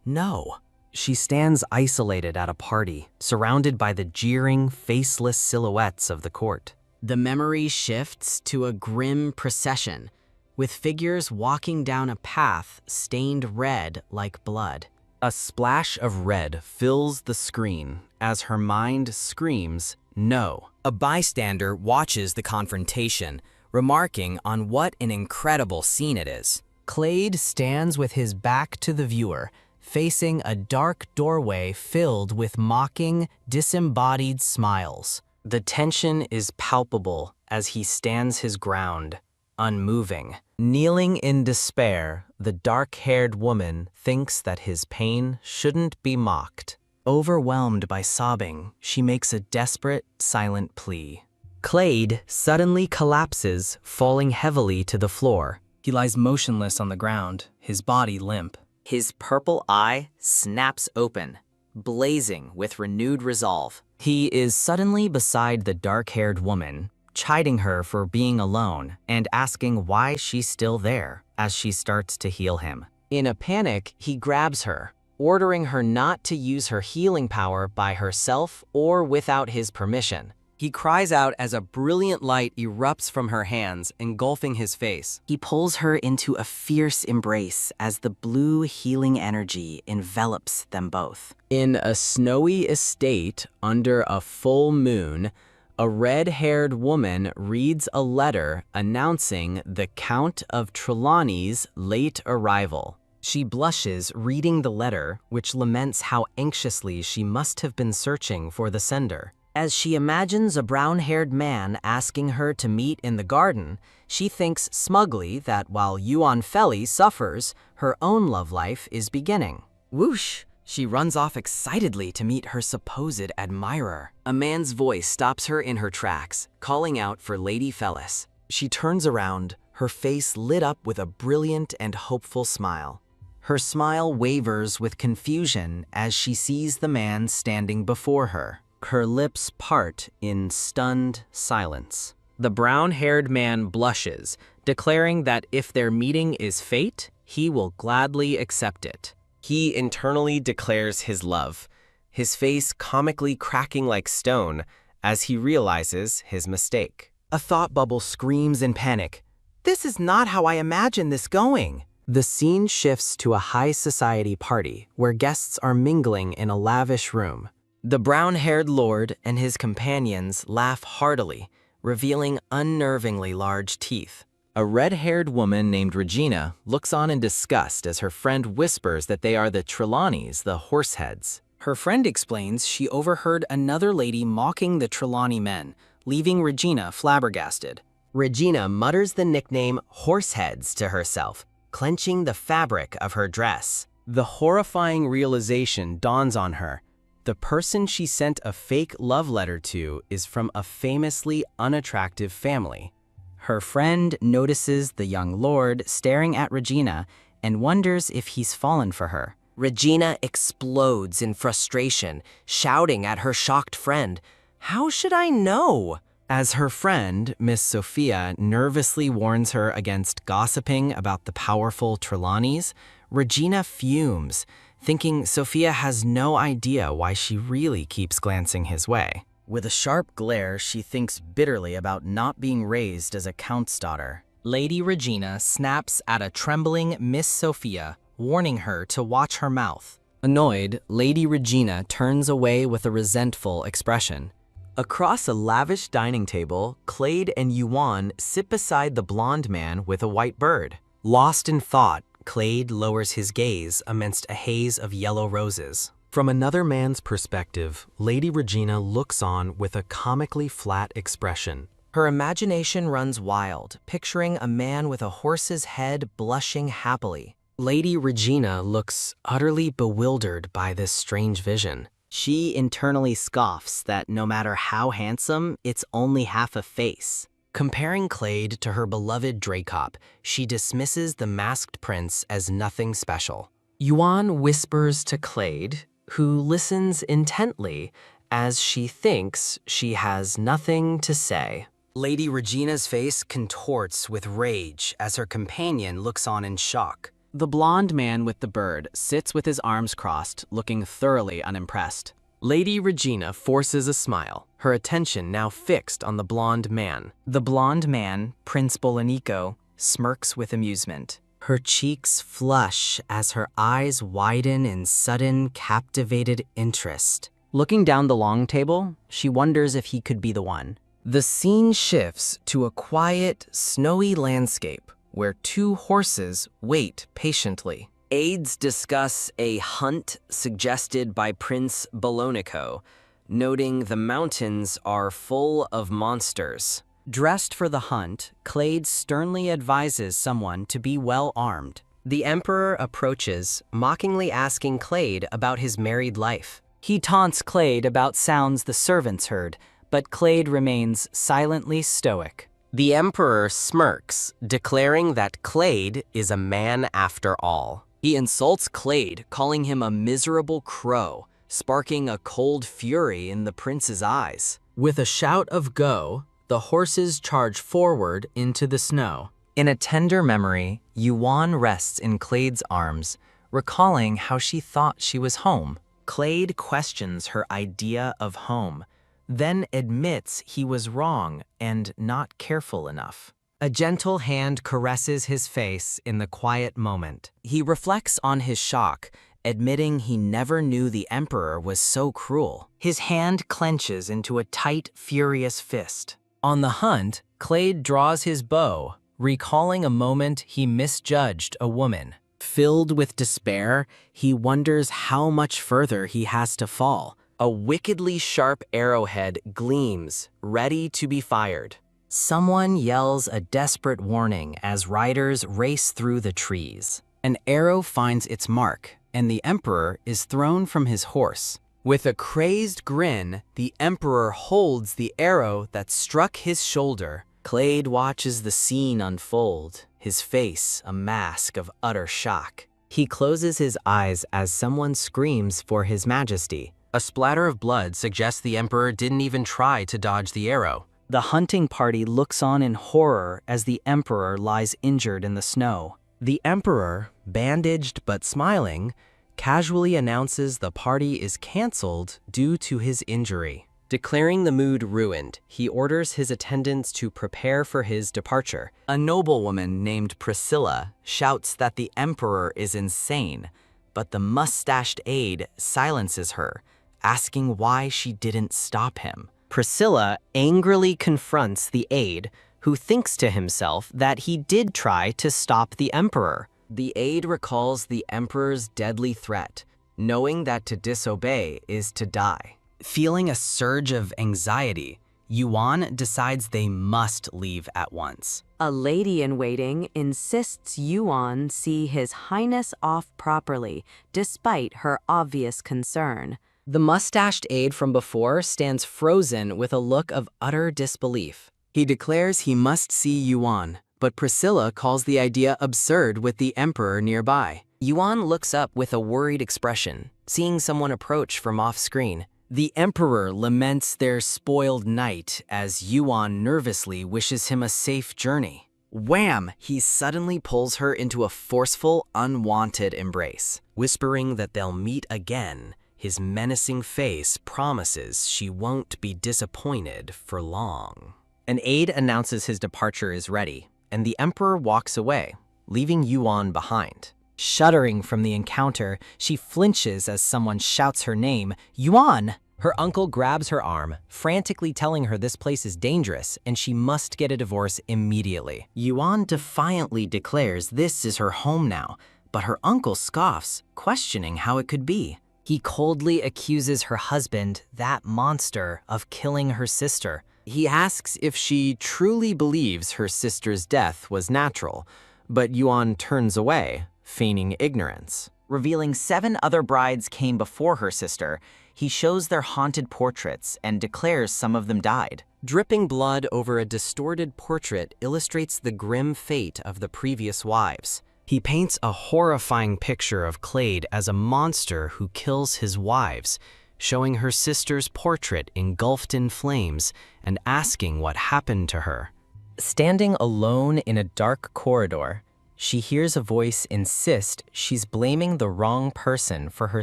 no. She stands isolated at a party, surrounded by the jeering, faceless silhouettes of the court. The memory shifts to a grim procession, with figures walking down a path stained red like blood. A splash of red fills the screen as her mind screams, no. A bystander watches the confrontation, remarking on what an incredible scene it is. Clade stands with his back to the viewer, facing a dark doorway filled with mocking, disembodied smiles. The tension is palpable as he stands his ground, unmoving. Kneeling in despair, the dark-haired woman thinks that his pain shouldn't be mocked. Overwhelmed by sobbing, she makes a desperate, silent plea. Clade suddenly collapses, falling heavily to the floor. He lies motionless on the ground, his body limp. His purple eye snaps open, blazing with renewed resolve. He is suddenly beside the dark-haired woman, chiding her for being alone and asking why she's still there as she starts to heal him. In a panic, he grabs her, ordering her not to use her healing power by herself or without his permission. He cries out as a brilliant light erupts from her hands, engulfing his face. He pulls her into a fierce embrace as the blue healing energy envelops them both. In a snowy estate under a full moon, a red-haired woman reads a letter announcing the Count of Trelawney's late arrival. She blushes reading the letter, which laments how anxiously she must have been searching for the sender. As she imagines a brown-haired man asking her to meet in the garden, she thinks smugly that while Yuan Feli suffers, her own love life is beginning. Whoosh! She runs off excitedly to meet her supposed admirer. A man's voice stops her in her tracks, calling out for Lady Felis. She turns around, her face lit up with a brilliant and hopeful smile. Her smile wavers with confusion as she sees the man standing before her. Her lips part in stunned silence. The brown-haired man blushes, declaring that if their meeting is fate, he will gladly accept it. He internally declares his love, his face comically cracking like stone as he realizes his mistake. A thought bubble screams in panic. This is not how I imagined this going. The scene shifts to a high society party where guests are mingling in a lavish room. The brown-haired lord and his companions laugh heartily, revealing unnervingly large teeth. A red-haired woman named Regina looks on in disgust as her friend whispers that they are the Trelawneys, the horseheads. Her friend explains she overheard another lady mocking the Trelawney men, leaving Regina flabbergasted. Regina mutters the nickname horseheads to herself, clenching the fabric of her dress. The horrifying realization dawns on her. The person she sent a fake love letter to is from a famously unattractive family. Her friend notices the young lord staring at Regina and wonders if he's fallen for her. Regina explodes in frustration, shouting at her shocked friend, "How should I know?" As her friend, Miss Sophia, nervously warns her against gossiping about the powerful Trelawneys, Regina fumes, thinking Sophia has no idea why she really keeps glancing his way. With a sharp glare, she thinks bitterly about not being raised as a count's daughter. Lady Regina snaps at a trembling Miss Sophia, warning her to watch her mouth. Annoyed, Lady Regina turns away with a resentful expression. Across a lavish dining table, Clade and Yuan sit beside the blonde man with a white bird. Lost in thought, Clade lowers his gaze amidst a haze of yellow roses. From another man's perspective, Lady Regina looks on with a comically flat expression. Her imagination runs wild, picturing a man with a horse's head blushing happily. Lady Regina looks utterly bewildered by this strange vision. She internally scoffs that no matter how handsome, it's only half a face. Comparing Clade to her beloved Dracop, she dismisses the masked prince as nothing special. Yuan whispers to Clade, who listens intently as she thinks she has nothing to say. Lady Regina's face contorts with rage as her companion looks on in shock. The blonde man with the bird sits with his arms crossed, looking thoroughly unimpressed. Lady Regina forces a smile, her attention now fixed on the blonde man. The blonde man, Prince Bolanico, smirks with amusement. Her cheeks flush as her eyes widen in sudden, captivated interest. Looking down the long table, she wonders if he could be the one. The scene shifts to a quiet, snowy landscape where two horses wait patiently. Aides discuss a hunt suggested by Prince Bolonico, noting the mountains are full of monsters. Dressed for the hunt, Clade sternly advises someone to be well armed. The Emperor approaches, mockingly asking Clade about his married life. He taunts Clade about sounds the servants heard, but Clade remains silently stoic. The Emperor smirks, declaring that Clade is a man after all. He insults Clade, calling him a miserable crow, sparking a cold fury in the prince's eyes. With a shout of "Go!" the horses charge forward into the snow. In a tender memory, Yuan rests in Clade's arms, recalling how she thought she was home. Clade questions her idea of home, then admits he was wrong and not careful enough. A gentle hand caresses his face in the quiet moment. He reflects on his shock, admitting he never knew the Emperor was so cruel. His hand clenches into a tight, furious fist. On the hunt, Clade draws his bow, recalling a moment he misjudged a woman. Filled with despair, he wonders how much further he has to fall. A wickedly sharp arrowhead gleams, ready to be fired. Someone yells a desperate warning as riders race through the trees. An arrow finds its mark, and the Emperor is thrown from his horse. With a crazed grin, the Emperor holds the arrow that struck his shoulder. Clade watches the scene unfold, his face a mask of utter shock. He closes his eyes as someone screams for His Majesty. A splatter of blood suggests the Emperor didn't even try to dodge the arrow. The hunting party looks on in horror as the emperor lies injured in the snow. The emperor, bandaged but smiling, casually announces the party is cancelled due to his injury. Declaring the mood ruined, he orders his attendants to prepare for his departure. A noblewoman named Priscilla shouts that the emperor is insane, but the mustached aide silences her, asking why she didn't stop him. Priscilla angrily confronts the aide, who thinks to himself that he did try to stop the emperor. The aide recalls the emperor's deadly threat, knowing that to disobey is to die. Feeling a surge of anxiety, Yuan decides they must leave at once. A lady-in-waiting insists Yuan see His Highness off properly, despite her obvious concern. The mustached aide from before stands frozen with a look of utter disbelief. He declares he must see Yuan, but Priscilla calls the idea absurd with the emperor nearby. Yuan looks up with a worried expression, seeing someone approach from off-screen. The emperor laments their spoiled night as Yuan nervously wishes him a safe journey. Wham! He suddenly pulls her into a forceful, unwanted embrace. Whispering that they'll meet again, his menacing face promises she won't be disappointed for long. An aide announces his departure is ready, and the emperor walks away, leaving Yuan behind. Shuddering from the encounter, she flinches as someone shouts her name, Yuan! Her uncle grabs her arm, frantically telling her this place is dangerous and she must get a divorce immediately. Yuan defiantly declares this is her home now, but her uncle scoffs, questioning how it could be. He coldly accuses her husband, that monster, of killing her sister. He asks if she truly believes her sister's death was natural, but Yuan turns away, feigning ignorance. Revealing 7 other brides came before her sister, he shows their haunted portraits and declares some of them died. Dripping blood over a distorted portrait illustrates the grim fate of the previous wives. He paints a horrifying picture of Clade as a monster who kills his wives, showing her sister's portrait engulfed in flames and asking what happened to her. Standing alone in a dark corridor, she hears a voice insist she's blaming the wrong person for her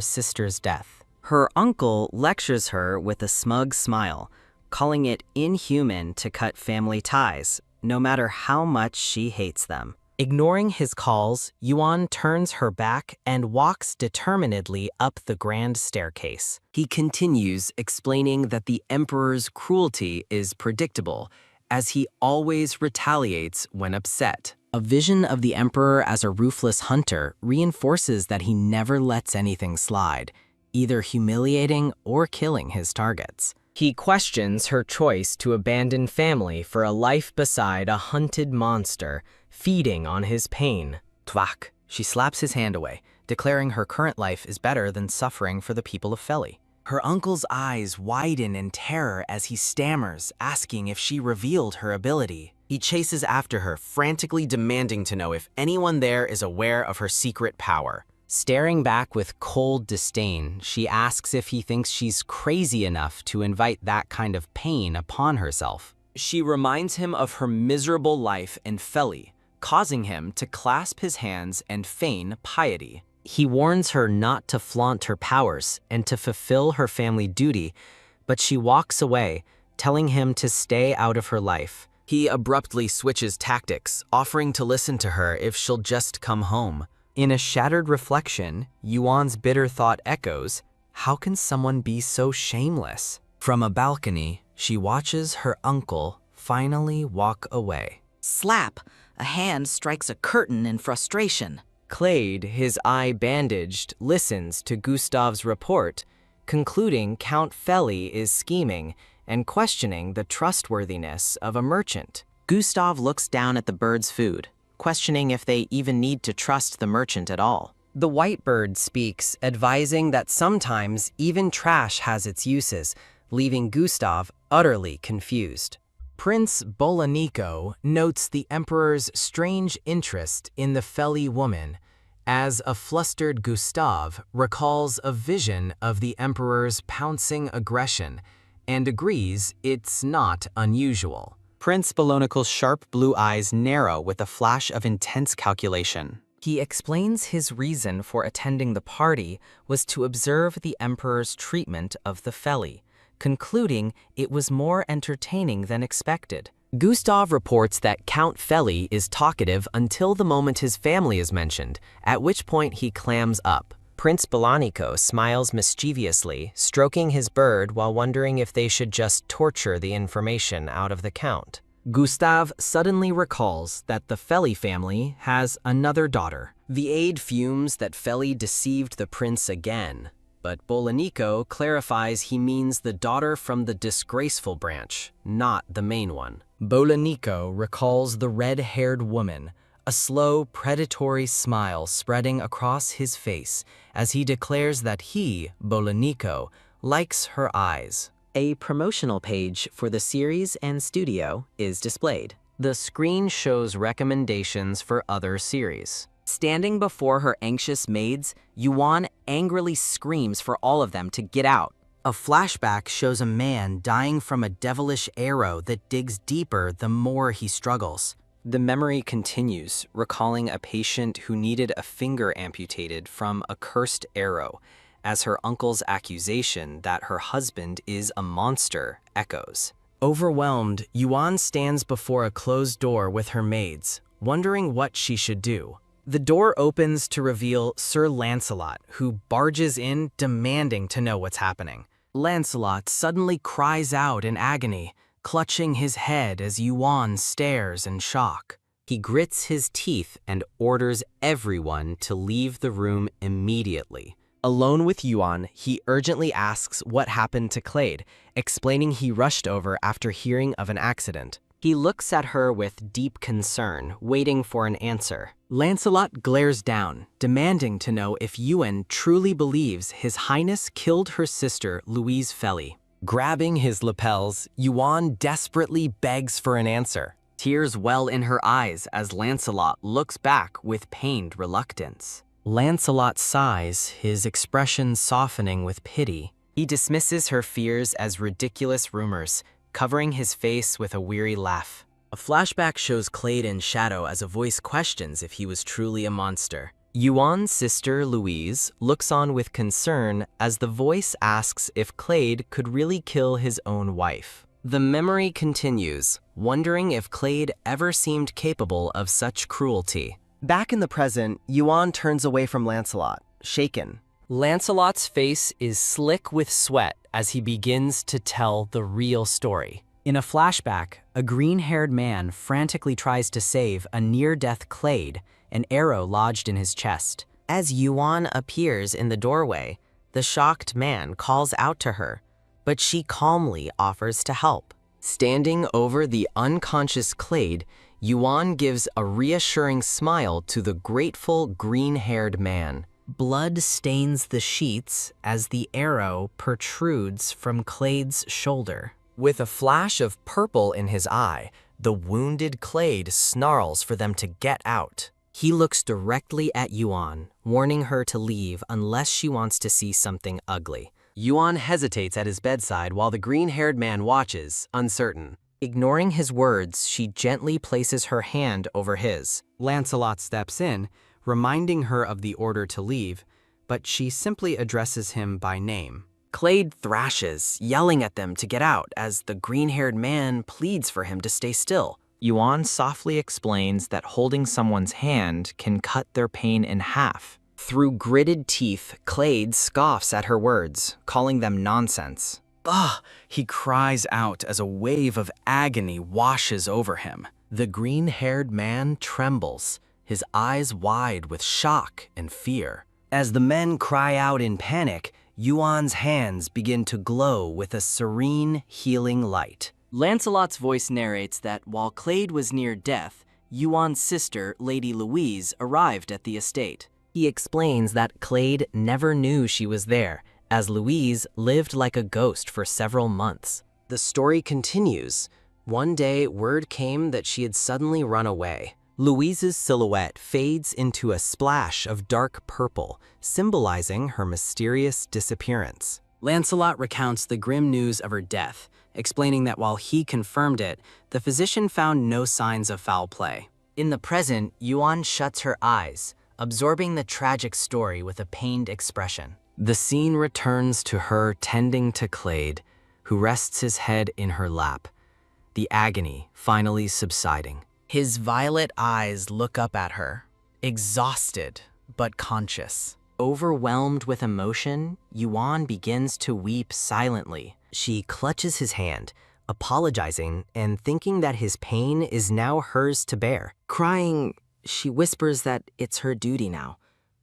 sister's death. Her uncle lectures her with a smug smile, calling it inhuman to cut family ties, no matter how much she hates them. Ignoring his calls, Yuan turns her back and walks determinedly up the grand staircase. He continues explaining that the emperor's cruelty is predictable, as he always retaliates when upset. A vision of the emperor as a ruthless hunter reinforces that he never lets anything slide, either humiliating or killing his targets. He questions her choice to abandon family for a life beside a hunted monster, feeding on his pain. Tvak. She slaps his hand away, declaring her current life is better than suffering for the people of Feli. Her uncle's eyes widen in terror as he stammers, asking if she revealed her ability. He chases after her, frantically demanding to know if anyone there is aware of her secret power. Staring back with cold disdain, she asks if he thinks she's crazy enough to invite that kind of pain upon herself. She reminds him of her miserable life in Feli, causing him to clasp his hands and feign piety. He warns her not to flaunt her powers and to fulfill her family duty, but she walks away, telling him to stay out of her life. He abruptly switches tactics, offering to listen to her if she'll just come home. In a shattered reflection, Yuan's bitter thought echoes, how can someone be so shameless? From a balcony, she watches her uncle finally walk away. Slap! A hand strikes a curtain in frustration. Clade, his eye bandaged, listens to Gustav's report, concluding Count Feli is scheming and questioning the trustworthiness of a merchant. Gustav looks down at the bird's food, questioning if they even need to trust the merchant at all. The white bird speaks, advising that sometimes even trash has its uses, leaving Gustav utterly confused. Prince Bolanico notes the emperor's strange interest in the Feli woman, as a flustered Gustav recalls a vision of the emperor's pouncing aggression and agrees it's not unusual. Prince Bolognical's sharp blue eyes narrow with a flash of intense calculation. He explains his reason for attending the party was to observe the Emperor's treatment of the Feli, concluding it was more entertaining than expected. Gustav reports that Count Feli is talkative until the moment his family is mentioned, at which point he clams up. Prince Bolanico smiles mischievously, stroking his bird while wondering if they should just torture the information out of the Count. Gustav suddenly recalls that the Feli family has another daughter. The aide fumes that Feli deceived the prince again, but Bolanico clarifies he means the daughter from the disgraceful branch, not the main one. Bolanico recalls the red-haired woman, a slow, predatory smile spreading across his face as he declares that he, Bolanico, likes her eyes. A promotional page for the series and studio is displayed. The screen shows recommendations for other series. Standing before her anxious maids, Yuan angrily screams for all of them to get out. A flashback shows a man dying from a devilish arrow that digs deeper the more he struggles. The memory continues, recalling a patient who needed a finger amputated from a cursed arrow, as her uncle's accusation that her husband is a monster echoes. Overwhelmed, Yuan stands before a closed door with her maids, wondering what she should do. The door opens to reveal Sir Lancelot, who barges in demanding to know what's happening. Lancelot suddenly cries out in agony, clutching his head as Yuan stares in shock. He grits his teeth and orders everyone to leave the room immediately. Alone with Yuan, he urgently asks what happened to Clade, explaining he rushed over after hearing of an accident. He looks at her with deep concern, waiting for an answer. Lancelot glares down, demanding to know if Yuan truly believes His Highness killed her sister, Louise Feli. Grabbing his lapels, Yuan desperately begs for an answer. Tears well in her eyes as Lancelot looks back with pained reluctance. Lancelot sighs, his expression softening with pity. He dismisses her fears as ridiculous rumors, covering his face with a weary laugh. A flashback shows Clade in shadow as a voice questions if he was truly a monster. Yuan's sister, Louise, looks on with concern as the voice asks if Clade could really kill his own wife. The memory continues, wondering if Clade ever seemed capable of such cruelty. Back in the present, Yuan turns away from Lancelot, shaken. Lancelot's face is slick with sweat as he begins to tell the real story. In a flashback, a green-haired man frantically tries to save a near-death Clade, an arrow lodged in his chest. As Yuan appears in the doorway, the shocked man calls out to her, but she calmly offers to help. Standing over the unconscious Clade, Yuan gives a reassuring smile to the grateful green-haired man. Blood stains the sheets as the arrow protrudes from Clade's shoulder. With a flash of purple in his eye, the wounded Clade snarls for them to get out. He looks directly at Yuan, warning her to leave unless she wants to see something ugly. Yuan hesitates at his bedside while the green-haired man watches, uncertain. Ignoring his words, she gently places her hand over his. Lancelot steps in, reminding her of the order to leave, but she simply addresses him by name. Clade thrashes, yelling at them to get out as the green-haired man pleads for him to stay still. Yuan softly explains that holding someone's hand can cut their pain in half. Through gritted teeth, Clade scoffs at her words, calling them nonsense. Ugh! He cries out as a wave of agony washes over him. The green-haired man trembles, his eyes wide with shock and fear. As the men cry out in panic, Yuan's hands begin to glow with a serene, healing light. Lancelot's voice narrates that while Clade was near death, Yuan's sister, Lady Louise, arrived at the estate. He explains that Clade never knew she was there, as Louise lived like a ghost for several months. The story continues. One day, word came that she had suddenly run away. Louise's silhouette fades into a splash of dark purple, symbolizing her mysterious disappearance. Lancelot recounts the grim news of her death, explaining that while he confirmed it, the physician found no signs of foul play. In the present, Yuan shuts her eyes, absorbing the tragic story with a pained expression. The scene returns to her tending to Clade, who rests his head in her lap, the agony finally subsiding. His violet eyes look up at her, exhausted but conscious. Overwhelmed with emotion, Yuan begins to weep silently. She clutches his hand, apologizing and thinking that his pain is now hers to bear. Crying, she whispers that it's her duty now,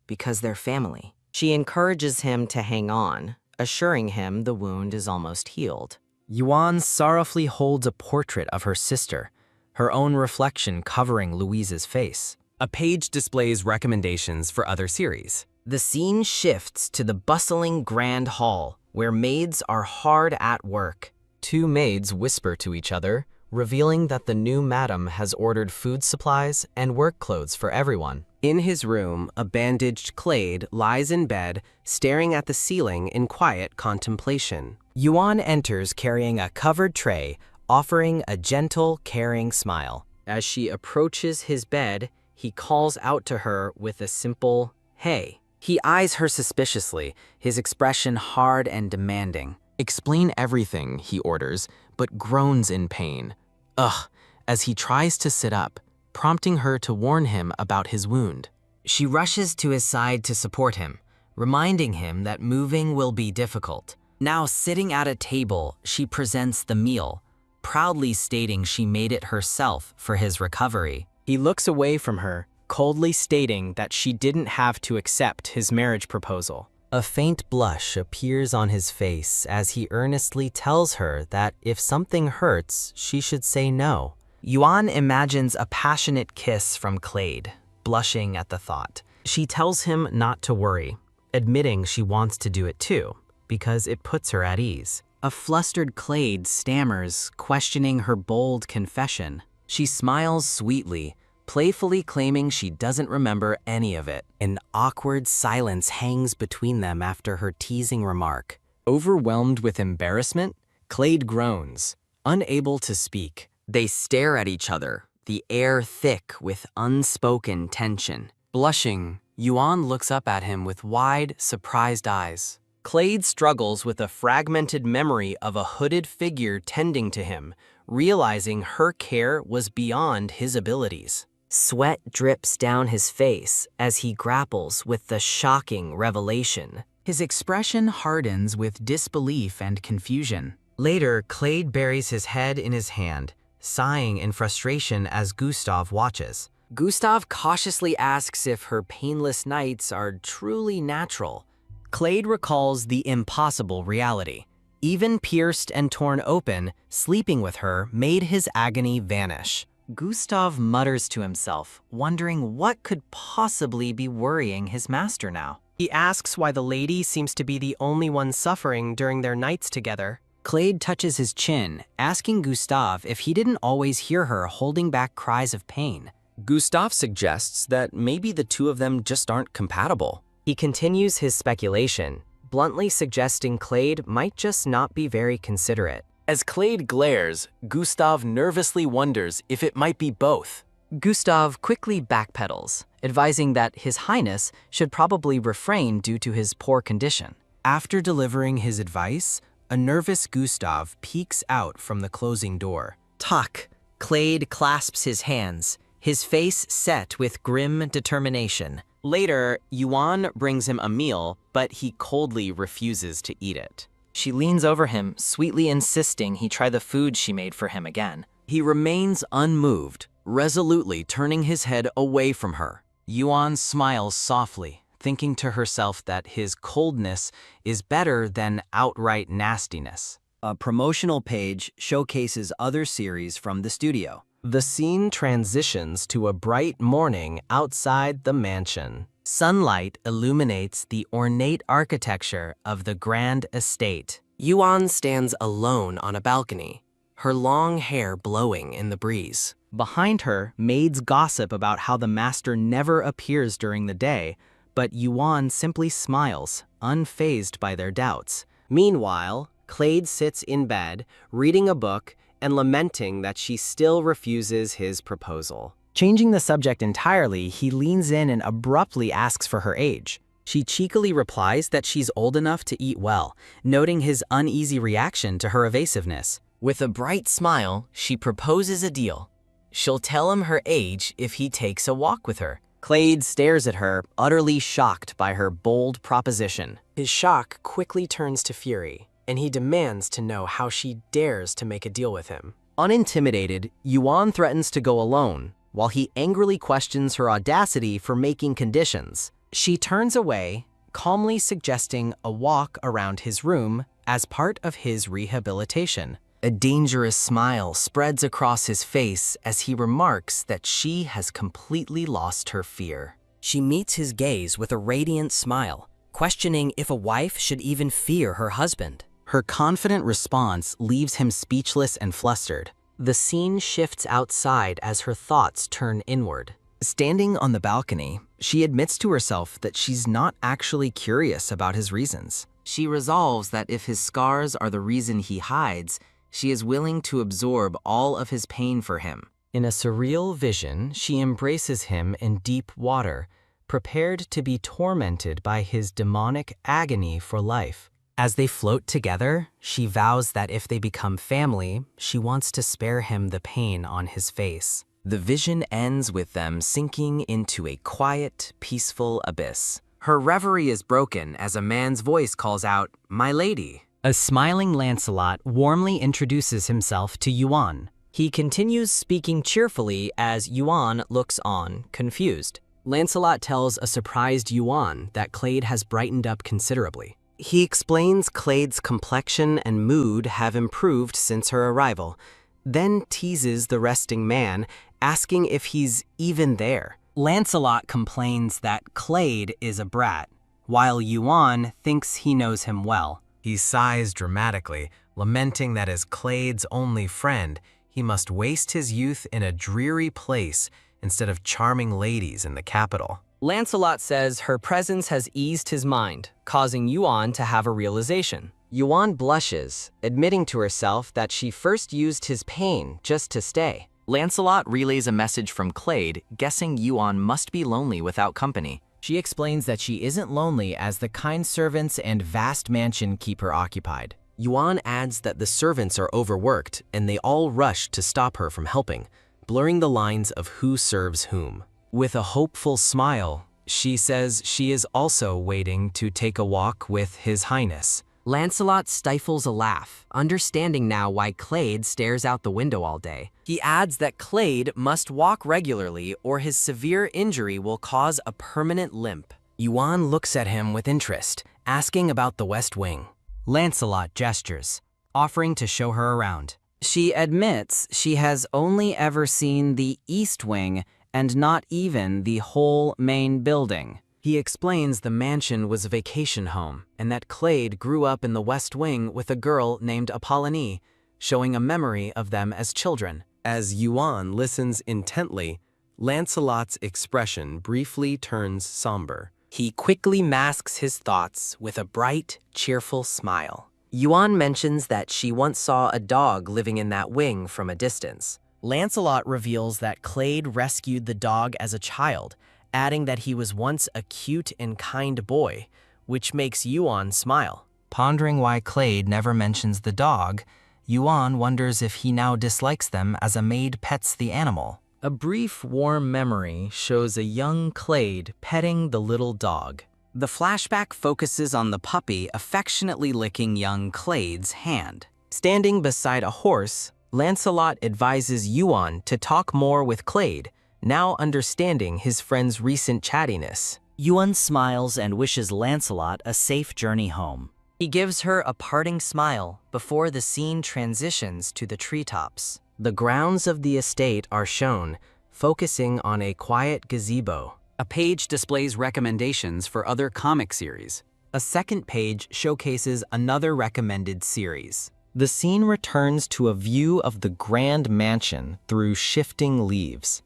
because they're family. She encourages him to hang on, assuring him the wound is almost healed. Yuan sorrowfully holds a portrait of her sister, her own reflection covering Louise's face. A page displays recommendations for other series. The scene shifts to the bustling grand hall, where maids are hard at work. Two maids whisper to each other, revealing that the new madam has ordered food supplies and work clothes for everyone. In his room, a bandaged Clade lies in bed, staring at the ceiling in quiet contemplation. Yuan enters carrying a covered tray, offering a gentle, caring smile. As she approaches his bed, he calls out to her with a simple, "Hey." He eyes her suspiciously, his expression hard and demanding. Explain everything, he orders, but groans in pain. Ugh, as he tries to sit up, prompting her to warn him about his wound. She rushes to his side to support him, reminding him that moving will be difficult. Now sitting at a table, she presents the meal, proudly stating she made it herself for his recovery. He looks away from her, coldly stating that she didn't have to accept his marriage proposal. A faint blush appears on his face as he earnestly tells her that if something hurts, she should say no. Yuan imagines a passionate kiss from Clade, blushing at the thought. She tells him not to worry, admitting she wants to do it too, because it puts her at ease. A flustered Clade stammers, questioning her bold confession. She smiles sweetly, playfully claiming she doesn't remember any of it. An awkward silence hangs between them after her teasing remark. Overwhelmed with embarrassment, Clade groans, unable to speak. They stare at each other, the air thick with unspoken tension. Blushing, Yuan looks up at him with wide, surprised eyes. Clade struggles with a fragmented memory of a hooded figure tending to him, realizing her care was beyond his abilities. Sweat drips down his face as he grapples with the shocking revelation. His expression hardens with disbelief and confusion. Later, Clade buries his head in his hand, sighing in frustration as Gustav watches. Gustav cautiously asks if her painless nights are truly natural. Clade recalls the impossible reality. Even pierced and torn open, sleeping with her made his agony vanish. Gustav mutters to himself, wondering what could possibly be worrying his master now. He asks why the lady seems to be the only one suffering during their nights together. Clade touches his chin, asking Gustav if he didn't always hear her holding back cries of pain. Gustav suggests that maybe the two of them just aren't compatible. He continues his speculation, bluntly suggesting Clade might just not be very considerate. As Clade glares, Gustav nervously wonders if it might be both. Gustav quickly backpedals, advising that His Highness should probably refrain due to his poor condition. After delivering his advice, a nervous Gustav peeks out from the closing door. Tuck. Clade clasps his hands, his face set with grim determination. Later, Yuan brings him a meal, but he coldly refuses to eat it. She leans over him, sweetly insisting he try the food she made for him again. He remains unmoved, resolutely turning his head away from her. Yuan smiles softly, thinking to herself that his coldness is better than outright nastiness. A promotional page showcases other series from the studio. The scene transitions to a bright morning outside the mansion. Sunlight illuminates the ornate architecture of the grand estate. Yuan stands alone on a balcony, her long hair blowing in the breeze. Behind her, maids gossip about how the master never appears during the day, but Yuan simply smiles, unfazed by their doubts, Meanwhile, Clade sits in bed, reading a book and lamenting that she still refuses his proposal. Changing the subject entirely, he leans in and abruptly asks for her age. She cheekily replies that she's old enough to eat well, noting his uneasy reaction to her evasiveness. With a bright smile, she proposes a deal. She'll tell him her age if he takes a walk with her. Clade stares at her, utterly shocked by her bold proposition. His shock quickly turns to fury, and he demands to know how she dares to make a deal with him. Unintimidated, Yuan threatens to go alone, while he angrily questions her audacity for making conditions. She turns away, calmly suggesting a walk around his room as part of his rehabilitation. A dangerous smile spreads across his face as he remarks that she has completely lost her fear. She meets his gaze with a radiant smile, questioning if a wife should even fear her husband. Her confident response leaves him speechless and flustered. The scene shifts outside as her thoughts turn inward. Standing on the balcony, she admits to herself that she's not actually curious about his reasons. She resolves that if his scars are the reason he hides, she is willing to absorb all of his pain for him. In a surreal vision, she embraces him in deep water, prepared to be tormented by his demonic agony for life. As they float together, she vows that if they become family, she wants to spare him the pain on his face. The vision ends with them sinking into a quiet, peaceful abyss. Her reverie is broken as a man's voice calls out, "My lady." A smiling Lancelot warmly introduces himself to Yuan. He continues speaking cheerfully as Yuan looks on, confused. Lancelot tells a surprised Yuan that Clade has brightened up considerably. He explains Clade's complexion and mood have improved since her arrival, then teases the resting man, asking if he's even there. Lancelot complains that Clade is a brat, while Yuan thinks he knows him well. He sighs dramatically, lamenting that as Clade's only friend, he must waste his youth in a dreary place instead of charming ladies in the capital. Lancelot says her presence has eased his mind, causing Yuan to have a realization. Yuan blushes, admitting to herself that she first used his pain just to stay. Lancelot relays a message from Clade, guessing Yuan must be lonely without company. She explains that she isn't lonely as the kind servants and vast mansion keep her occupied. Yuan adds that the servants are overworked and they all rush to stop her from helping, blurring the lines of who serves whom. With a hopeful smile, she says she is also waiting to take a walk with His Highness. Lancelot stifles a laugh, understanding now why Clade stares out the window all day. He adds that Clade must walk regularly or his severe injury will cause a permanent limp. Yuan looks at him with interest, asking about the West Wing. Lancelot gestures, offering to show her around. She admits she has only ever seen the East Wing and not even the whole main building. He explains the mansion was a vacation home and that Clade grew up in the West Wing with a girl named Apollonie, showing a memory of them as children. As Yuan listens intently, Lancelot's expression briefly turns somber. He quickly masks his thoughts with a bright, cheerful smile. Yuan mentions that she once saw a dog living in that wing from a distance. Lancelot reveals that Clade rescued the dog as a child, adding that he was once a cute and kind boy, which makes Yuan smile. Pondering why Clade never mentions the dog, Yuan wonders if he now dislikes them as a maid pets the animal. A brief, warm memory shows a young Clade petting the little dog. The flashback focuses on the puppy affectionately licking young Clade's hand. Standing beside a horse, Lancelot advises Yuan to talk more with Clade, now understanding his friend's recent chattiness. Yuan smiles and wishes Lancelot a safe journey home. He gives her a parting smile before the scene transitions to the treetops. The grounds of the estate are shown, focusing on a quiet gazebo. A page displays recommendations for other comic series. A second page showcases another recommended series. The scene returns to a view of the grand mansion through shifting leaves.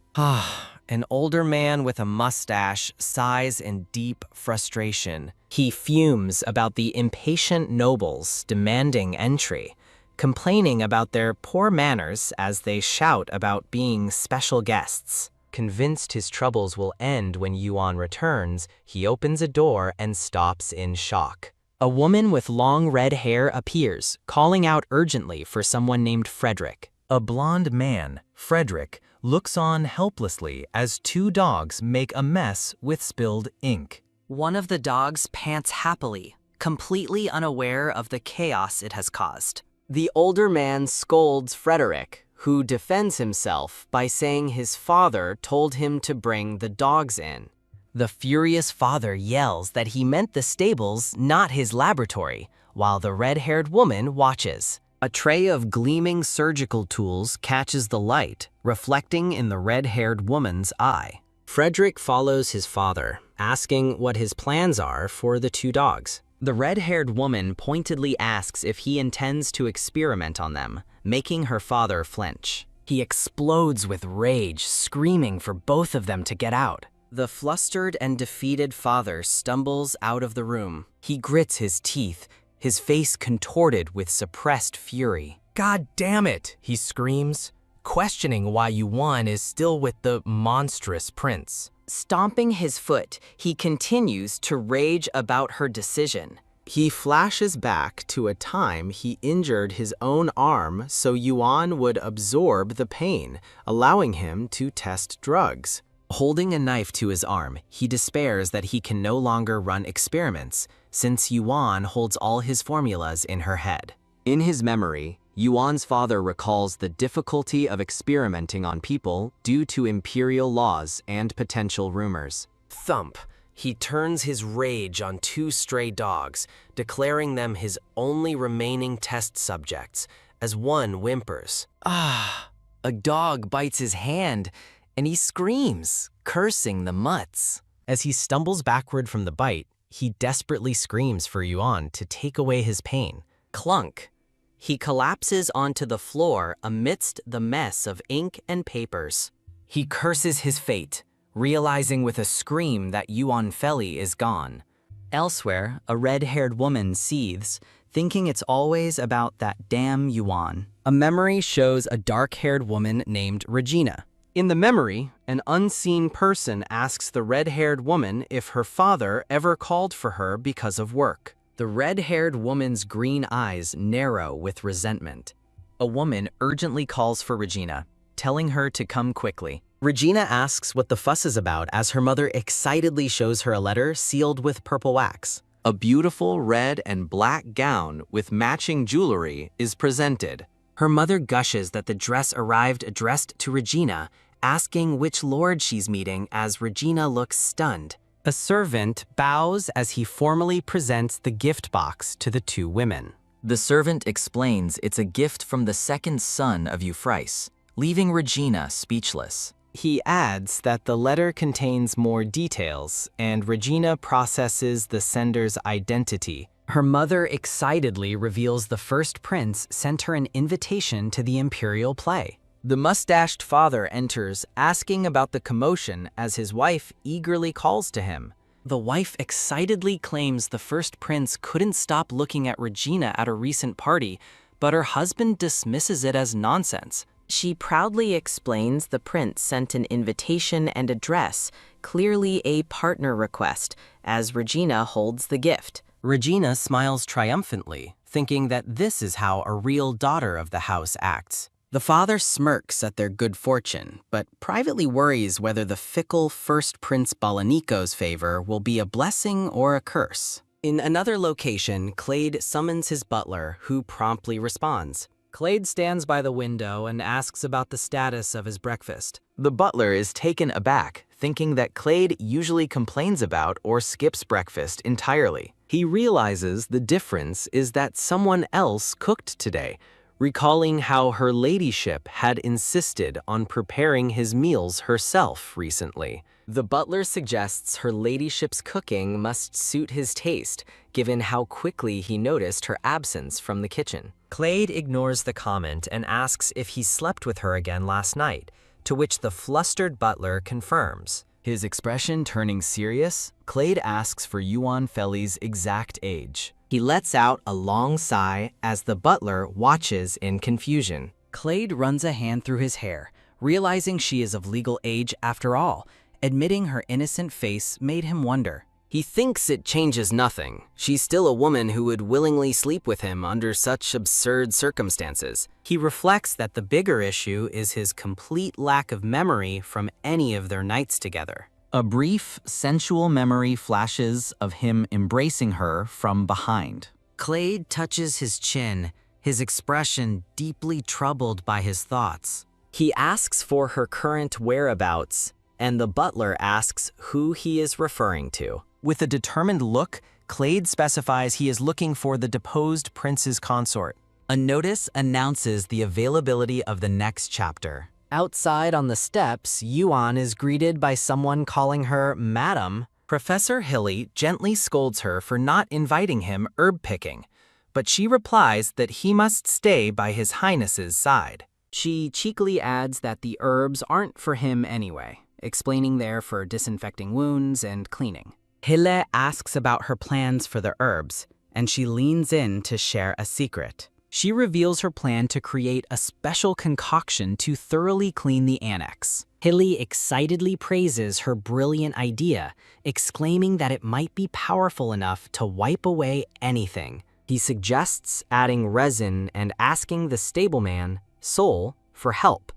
An older man with a mustache sighs in deep frustration. He fumes about the impatient nobles demanding entry, complaining about their poor manners as they shout about being special guests. Convinced his troubles will end when Yuan returns, he opens a door and stops in shock. A woman with long red hair appears, calling out urgently for someone named Frederick. A blond man, Frederick, looks on helplessly as two dogs make a mess with spilled ink. One of the dogs pants happily, completely unaware of the chaos it has caused. The older man scolds Frederick, who defends himself by saying his father told him to bring the dogs in. The furious father yells that he meant the stables, not his laboratory, while the red-haired woman watches. A tray of gleaming surgical tools catches the light, reflecting in the red-haired woman's eye. Frederick follows his father, asking what his plans are for the two dogs. The red-haired woman pointedly asks if he intends to experiment on them, making her father flinch. He explodes with rage, screaming for both of them to get out. The flustered and defeated father stumbles out of the room. He grits his teeth, his face contorted with suppressed fury. God damn it, he screams, questioning why Yuan is still with the monstrous prince. Stomping his foot, he continues to rage about her decision. He flashes back to a time he injured his own arm so Yuan would absorb the pain, allowing him to test drugs. Holding a knife to his arm, he despairs that he can no longer run experiments, since Yuan holds all his formulas in her head. In his memory, Yuan's father recalls the difficulty of experimenting on people due to imperial laws and potential rumors. Thump. He turns his rage on two stray dogs, declaring them his only remaining test subjects, as one whimpers. A dog bites his hand, and he screams, cursing the mutts. As he stumbles backward from the bite, he desperately screams for Yuan to take away his pain. Clunk. He collapses onto the floor amidst the mess of ink and papers. He curses his fate, realizing with a scream that Yuan Feli is gone. Elsewhere, a red-haired woman seethes, thinking it's always about that damn Yuan. A memory shows a dark-haired woman named Regina. In the memory, an unseen person asks the red-haired woman if her father ever called for her because of work. The red-haired woman's green eyes narrow with resentment. A woman urgently calls for Regina, telling her to come quickly. Regina asks what the fuss is about as her mother excitedly shows her a letter sealed with purple wax. A beautiful red and black gown with matching jewelry is presented. Her mother gushes that the dress arrived addressed to Regina, asking which lord she's meeting as Regina looks stunned. A servant bows as he formally presents the gift box to the two women. The servant explains it's a gift from the second son of Euphrates, leaving Regina speechless. He adds that the letter contains more details, and Regina processes the sender's identity. Her mother excitedly reveals the first prince sent her an invitation to the imperial play. The mustached father enters, asking about the commotion as his wife eagerly calls to him. The wife excitedly claims the first prince couldn't stop looking at Regina at a recent party, but her husband dismisses it as nonsense. She proudly explains the prince sent an invitation and address, clearly a partner request, as Regina holds the gift. Regina smiles triumphantly, thinking that this is how a real daughter of the house acts. The father smirks at their good fortune, but privately worries whether the fickle first Prince Balanico's favor will be a blessing or a curse. In another location, Clade summons his butler, who promptly responds. Clade stands by the window and asks about the status of his breakfast. The butler is taken aback, thinking that Clade usually complains about or skips breakfast entirely. He realizes the difference is that someone else cooked today, recalling how her ladyship had insisted on preparing his meals herself recently. The butler suggests her ladyship's cooking must suit his taste, given how quickly he noticed her absence from the kitchen. Clade ignores the comment and asks if he slept with her again last night, to which the flustered butler confirms. His expression turning serious, Clade asks for Yuan Feli's exact age. He lets out a long sigh as the butler watches in confusion. Clade runs a hand through his hair, realizing she is of legal age after all. Admitting her innocent face made him wonder. He thinks it changes nothing. She's still a woman who would willingly sleep with him under such absurd circumstances. He reflects that the bigger issue is his complete lack of memory from any of their nights together. A brief, sensual memory flashes of him embracing her from behind. Clade touches his chin, his expression deeply troubled by his thoughts. He asks for her current whereabouts, and the butler asks who he is referring to. With a determined look, Clade specifies he is looking for the deposed prince's consort. A notice announces the availability of the next chapter. Outside on the steps, Yuan is greeted by someone calling her Madam. Professor Hilly gently scolds her for not inviting him herb picking, but she replies that he must stay by His Highness's side. She cheekily adds that the herbs aren't for him anyway, explaining they're for disinfecting wounds and cleaning. Hille asks about her plans for the herbs, and she leans in to share a secret. She reveals her plan to create a special concoction to thoroughly clean the annex. Hilly excitedly praises her brilliant idea, exclaiming that it might be powerful enough to wipe away anything. He suggests adding resin and asking the stableman, Soul, for help,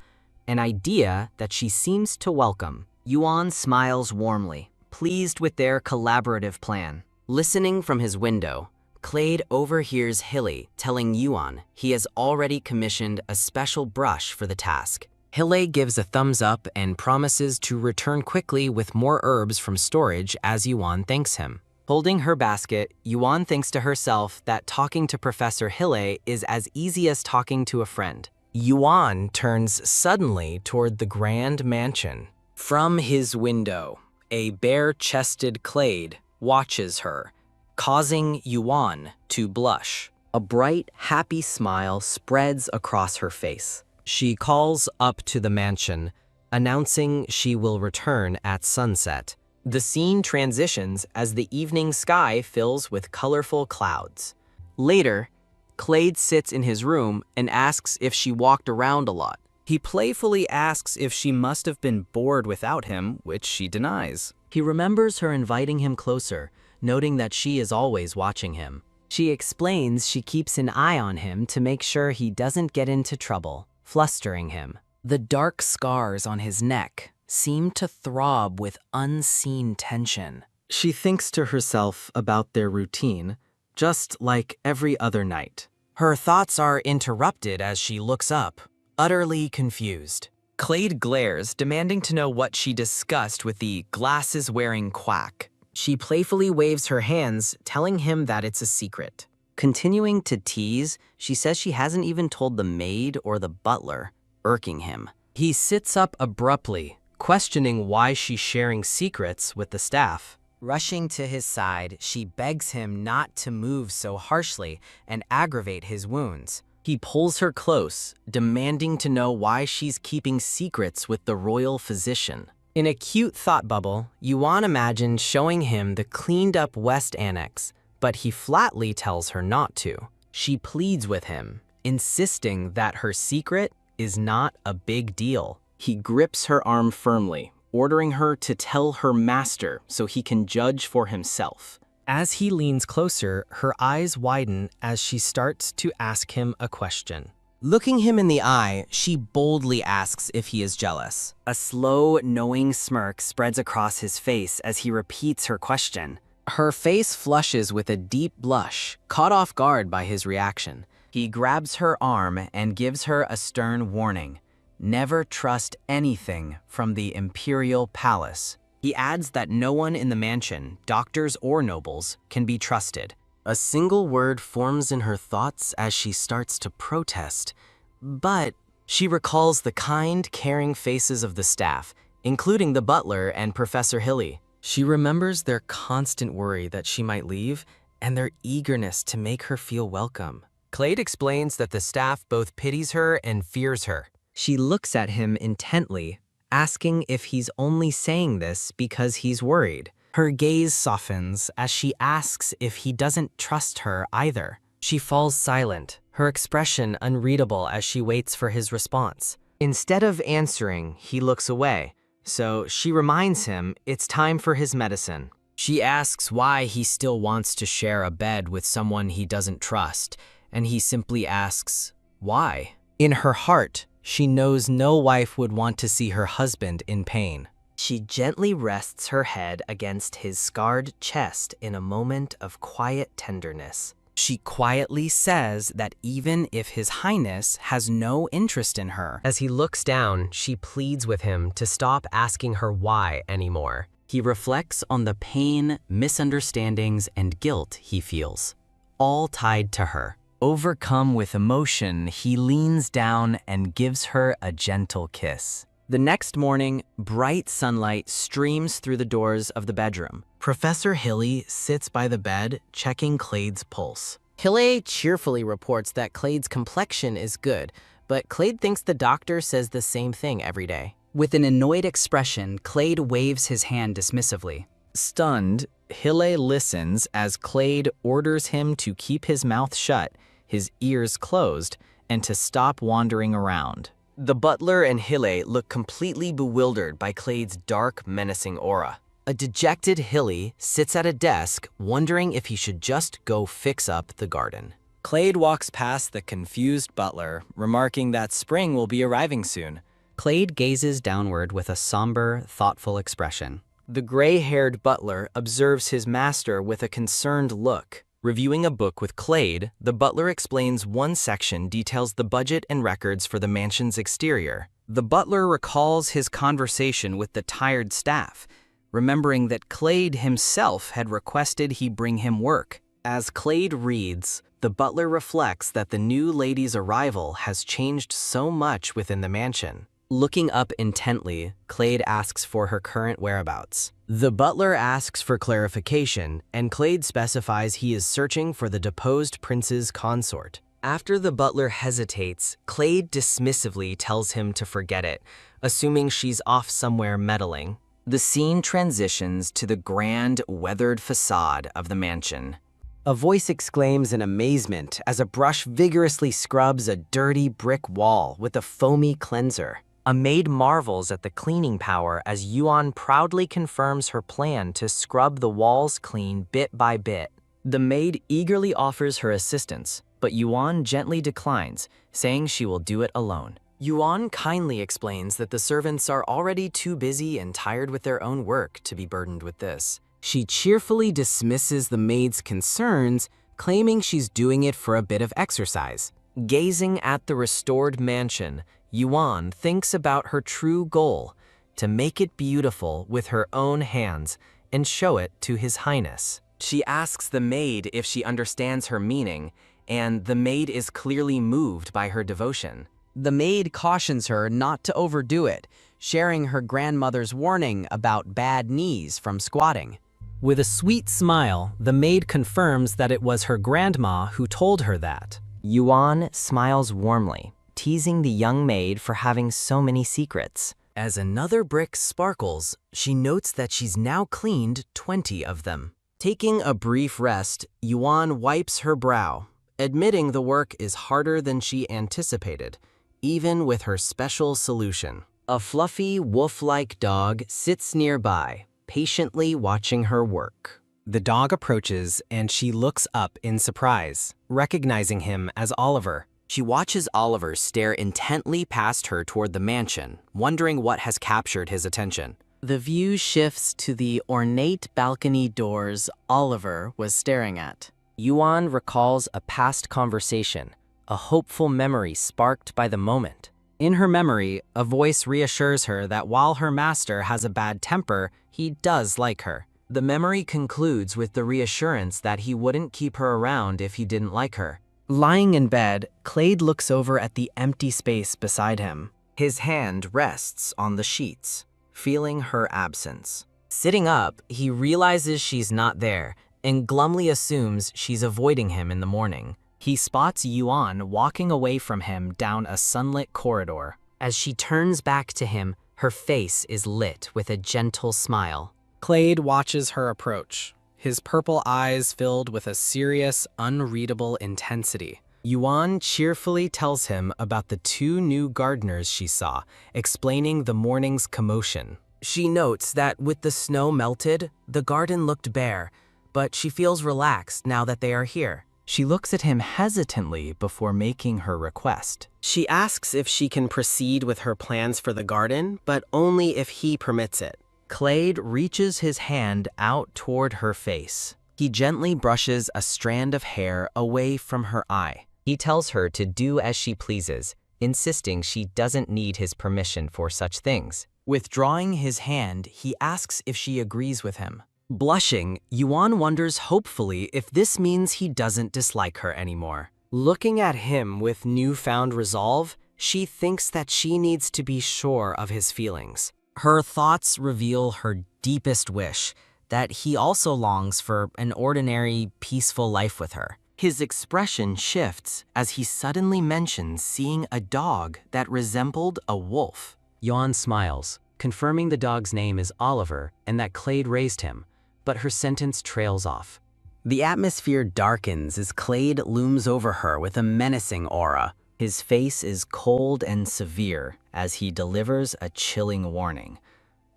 an idea that she seems to welcome. Yuan smiles warmly, pleased with their collaborative plan. Listening from his window, Clade overhears Hilly telling Yuan he has already commissioned a special brush for the task. Hilly gives a thumbs up and promises to return quickly with more herbs from storage as Yuan thanks him. Holding her basket, Yuan thinks to herself that talking to Professor Hilly is as easy as talking to a friend. Yuan turns suddenly toward the grand mansion. From his window, a bare-chested Clade watches her, causing Yuan to blush. A bright, happy smile spreads across her face. She calls up to the mansion, announcing she will return at sunset. The scene transitions as the evening sky fills with colorful clouds. Later, Clade sits in his room and asks if she walked around a lot. He playfully asks if she must have been bored without him, which she denies. He remembers her inviting him closer, noting that she is always watching him. She explains she keeps an eye on him to make sure he doesn't get into trouble, flustering him. The dark scars on his neck seem to throb with unseen tension. She thinks to herself about their routine, just like every other night. Her thoughts are interrupted as she looks up, utterly confused. Clade glares, demanding to know what she discussed with the glasses-wearing quack. She playfully waves her hands, telling him that it's a secret. Continuing to tease, she says she hasn't even told the maid or the butler, irking him. He sits up abruptly, questioning why she's sharing secrets with the staff. Rushing to his side, she begs him not to move so harshly and aggravate his wounds. He pulls her close, demanding to know why she's keeping secrets with the royal physician. In a cute thought bubble, Yuan imagines showing him the cleaned-up West Annex, but he flatly tells her not to. She pleads with him, insisting that her secret is not a big deal. He grips her arm firmly, ordering her to tell her master so he can judge for himself. As he leans closer, her eyes widen as she starts to ask him a question. Looking him in the eye, she boldly asks if he is jealous. A slow, knowing smirk spreads across his face as he repeats her question. Her face flushes with a deep blush, caught off guard by his reaction. He grabs her arm and gives her a stern warning. Never trust anything from the imperial palace. He adds that no one in the mansion, doctors or nobles, can be trusted. A single word forms in her thoughts as she starts to protest, but she recalls the kind, caring faces of the staff, including the butler and Professor Hilly. She remembers their constant worry that she might leave and their eagerness to make her feel welcome. Clade explains that the staff both pities her and fears her. She looks at him intently, asking if he's only saying this because he's worried. Her gaze softens as she asks if he doesn't trust her either. She falls silent, her expression unreadable as she waits for his response. Instead of answering, he looks away, so she reminds him it's time for his medicine. She asks why he still wants to share a bed with someone he doesn't trust, and he simply asks, why? In her heart, she knows no wife would want to see her husband in pain. She gently rests her head against his scarred chest in a moment of quiet tenderness. She quietly says that even if His Highness has no interest in her. As he looks down, she pleads with him to stop asking her why anymore. He reflects on the pain, misunderstandings, and guilt he feels, all tied to her. Overcome with emotion, he leans down and gives her a gentle kiss. The next morning, bright sunlight streams through the doors of the bedroom. Professor Hilly sits by the bed, checking Clade's pulse. Hilly cheerfully reports that Clade's complexion is good, but Clade thinks the doctor says the same thing every day. With an annoyed expression, Clade waves his hand dismissively. Stunned, Hilly listens as Clade orders him to keep his mouth shut, his ears closed, and to stop wandering around. The butler and Hilly look completely bewildered by Clade's dark, menacing aura. A dejected Hilly sits at a desk, wondering if he should just go fix up the garden. Clade walks past the confused butler, remarking that spring will be arriving soon. Clade gazes downward with a somber, thoughtful expression. The gray-haired butler observes his master with a concerned look. Reviewing a book with Clade, the butler explains one section details the budget and records for the mansion's exterior. The butler recalls his conversation with the tired staff, remembering that Clade himself had requested he bring him work. As Clade reads, the butler reflects that the new lady's arrival has changed so much within the mansion. Looking up intently, Clade asks for her current whereabouts. The butler asks for clarification, and Clade specifies he is searching for the deposed prince's consort. After the butler hesitates, Clade dismissively tells him to forget it, assuming she's off somewhere meddling. The scene transitions to the grand, weathered facade of the mansion. A voice exclaims in amazement as a brush vigorously scrubs a dirty brick wall with a foamy cleanser. A maid marvels at the cleaning power as Yuan proudly confirms her plan to scrub the walls clean bit by bit. The maid eagerly offers her assistance, but Yuan gently declines, saying she will do it alone. Yuan kindly explains that the servants are already too busy and tired with their own work to be burdened with this. She cheerfully dismisses the maid's concerns, claiming she's doing it for a bit of exercise. Gazing at the restored mansion, Yuan thinks about her true goal, to make it beautiful with her own hands and show it to His Highness. She asks the maid if she understands her meaning, and the maid is clearly moved by her devotion. The maid cautions her not to overdo it, sharing her grandmother's warning about bad knees from squatting. With a sweet smile, the maid confirms that it was her grandma who told her that. Yuan smiles warmly, teasing the young maid for having so many secrets. As another brick sparkles, she notes that she's now cleaned 20 of them. Taking a brief rest, Yuan wipes her brow, admitting the work is harder than she anticipated, even with her special solution. A fluffy, wolf-like dog sits nearby, patiently watching her work. The dog approaches and she looks up in surprise, recognizing him as Oliver. She watches Oliver stare intently past her toward the mansion, wondering what has captured his attention. The view shifts to the ornate balcony doors Oliver was staring at. Yuan recalls a past conversation, a hopeful memory sparked by the moment. In her memory, a voice reassures her that while her master has a bad temper, he does like her. The memory concludes with the reassurance that he wouldn't keep her around if he didn't like her. Lying in bed, Clade looks over at the empty space beside him. His hand rests on the sheets, feeling her absence. Sitting up, he realizes she's not there and glumly assumes she's avoiding him in the morning. He spots Yuan walking away from him down a sunlit corridor. As she turns back to him, her face is lit with a gentle smile. Clade watches her approach, his purple eyes filled with a serious, unreadable intensity. Yuan cheerfully tells him about the 2 new gardeners she saw, explaining the morning's commotion. She notes that with the snow melted, the garden looked bare, but she feels relaxed now that they are here. She looks at him hesitantly before making her request. She asks if she can proceed with her plans for the garden, but only if he permits it. Clade reaches his hand out toward her face. He gently brushes a strand of hair away from her eye. He tells her to do as she pleases, insisting she doesn't need his permission for such things. Withdrawing his hand, he asks if she agrees with him. Blushing, Yuan wonders hopefully if this means he doesn't dislike her anymore. Looking at him with newfound resolve, she thinks that she needs to be sure of his feelings. Her thoughts reveal her deepest wish, that he also longs for an ordinary, peaceful life with her. His expression shifts as he suddenly mentions seeing a dog that resembled a wolf. Yuan smiles, confirming the dog's name is Oliver and that Clade raised him, but her sentence trails off. The atmosphere darkens as Clade looms over her with a menacing aura. His face is cold and severe as he delivers a chilling warning.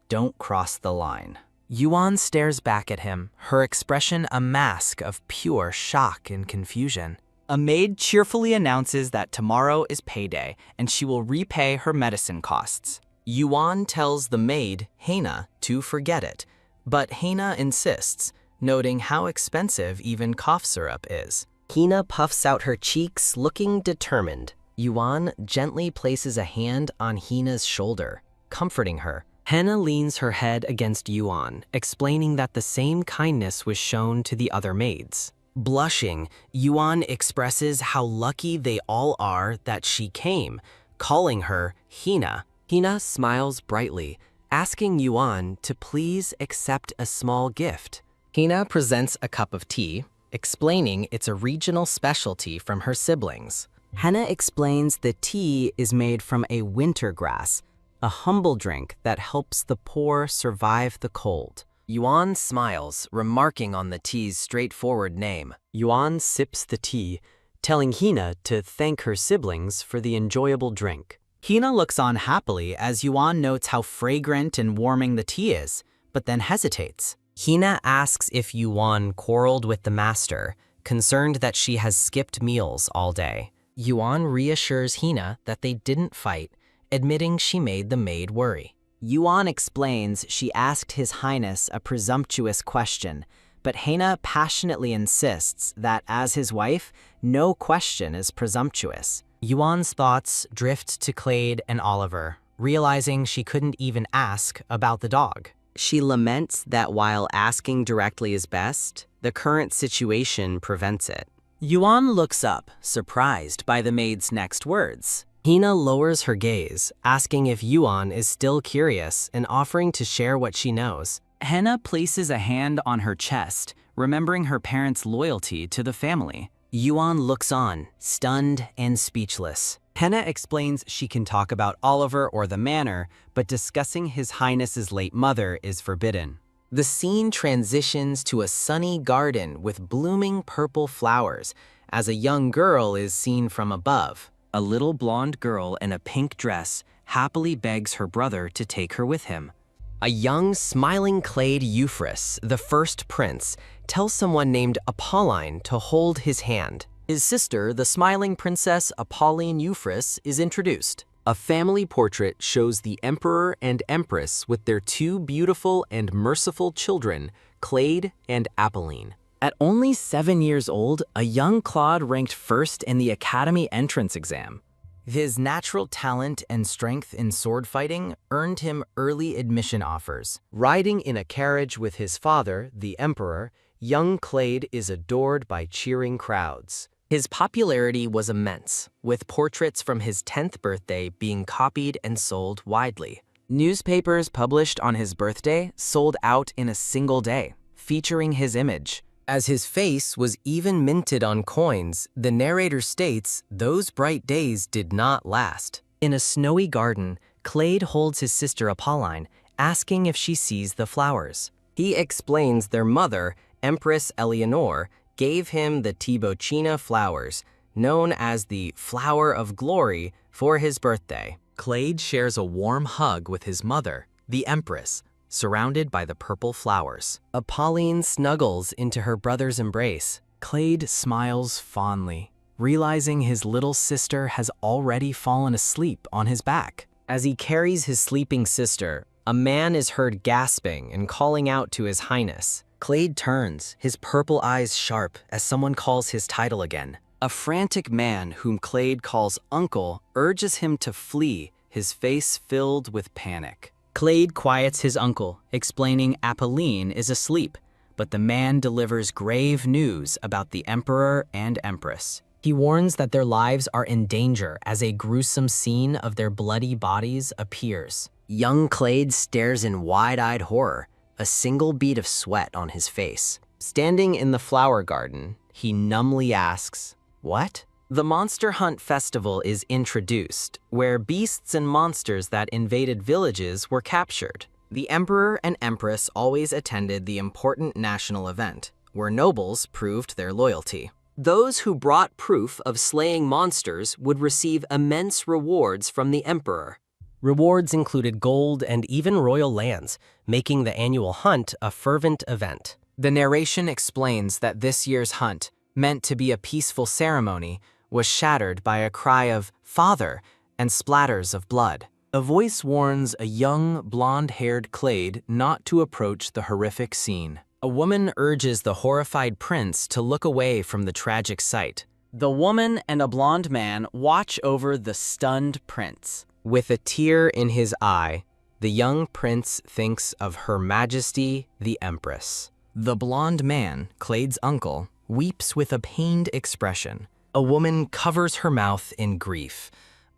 Don't cross the line. Yuan stares back at him, her expression a mask of pure shock and confusion. A maid cheerfully announces that tomorrow is payday and she will repay her medicine costs. Yuan tells the maid, Hana, to forget it, but Hana insists, noting how expensive even cough syrup is. Hina puffs out her cheeks, looking determined. Yuan gently places a hand on Hina's shoulder, comforting her. Hana leans her head against Yuan, explaining that the same kindness was shown to the other maids. Blushing, Yuan expresses how lucky they all are that she came, calling her Hina. Hina smiles brightly, asking Yuan to please accept a small gift. Hina presents a cup of tea, explaining it's a regional specialty from her siblings. Hana explains the tea is made from a winter grass, a humble drink that helps the poor survive the cold. Yuan smiles, remarking on the tea's straightforward name. Yuan sips the tea, telling Hina to thank her siblings for the enjoyable drink. Hina looks on happily as Yuan notes how fragrant and warming the tea is, but then hesitates. Hina asks if Yuan quarreled with the master, concerned that she has skipped meals all day. Yuan reassures Hina that they didn't fight, admitting she made the maid worry. Yuan explains she asked His Highness a presumptuous question, but Hana passionately insists that as his wife, no question is presumptuous. Yuan's thoughts drift to Clade and Oliver, realizing she couldn't even ask about the dog. She laments that while asking directly is best, the current situation prevents it. Yuan looks up, surprised by the maid's next words. Hina lowers her gaze, asking if Yuan is still curious and offering to share what she knows. Hana places a hand on her chest, remembering her parents' loyalty to the family. Yuan looks on, stunned and speechless. Hana explains she can talk about Oliver or the manor, but discussing His Highness's late mother is forbidden. The scene transitions to a sunny garden with blooming purple flowers, as a young girl is seen from above. A little blonde girl in a pink dress happily begs her brother to take her with him. A young, smiling Clade Euphrates, the first prince, tells someone named Apolline to hold his hand. His sister, the smiling princess Apolline Euphrates, is introduced. A family portrait shows the emperor and empress with their 2 beautiful and merciful children, Clade and Apolline. At only 7 years old, a young Claude ranked first in the Academy entrance exam. His natural talent and strength in sword fighting earned him early admission offers. Riding in a carriage with his father, the emperor, young Clade is adored by cheering crowds. His popularity was immense, with portraits from his 10th birthday being copied and sold widely. Newspapers published on his birthday sold out in a single day, featuring his image. As his face was even minted on coins, the narrator states those bright days did not last. In a snowy garden, Clade holds his sister Apolline, asking if she sees the flowers. He explains their mother, Empress Eleanor, gave him the Tibocina flowers, known as the Flower of Glory, for his birthday. Clade shares a warm hug with his mother, the Empress, surrounded by the purple flowers. Apolline snuggles into her brother's embrace. Clade smiles fondly, realizing his little sister has already fallen asleep on his back. As he carries his sleeping sister, a man is heard gasping and calling out to his highness. Clade turns, his purple eyes sharp as someone calls his title again. A frantic man whom Clade calls uncle urges him to flee, his face filled with panic. Clade quiets his uncle, explaining Apolline is asleep, but the man delivers grave news about the Emperor and Empress. He warns that their lives are in danger as a gruesome scene of their bloody bodies appears. Young Clade stares in wide-eyed horror, a single bead of sweat on his face. Standing in the flower garden, he numbly asks, "What?" The Monster Hunt Festival is introduced, where beasts and monsters that invaded villages were captured. The Emperor and Empress always attended the important national event, where nobles proved their loyalty. Those who brought proof of slaying monsters would receive immense rewards from the Emperor. Rewards included gold and even royal lands, making the annual hunt a fervent event. The narration explains that this year's hunt, meant to be a peaceful ceremony, was shattered by a cry of "Father" and splatters of blood. A voice warns a young, blonde-haired Clade not to approach the horrific scene. A woman urges the horrified prince to look away from the tragic sight. The woman and a blonde man watch over the stunned prince. With a tear in his eye, the young prince thinks of Her Majesty the Empress. The blonde man, Clade's uncle, weeps with a pained expression. A woman covers her mouth in grief,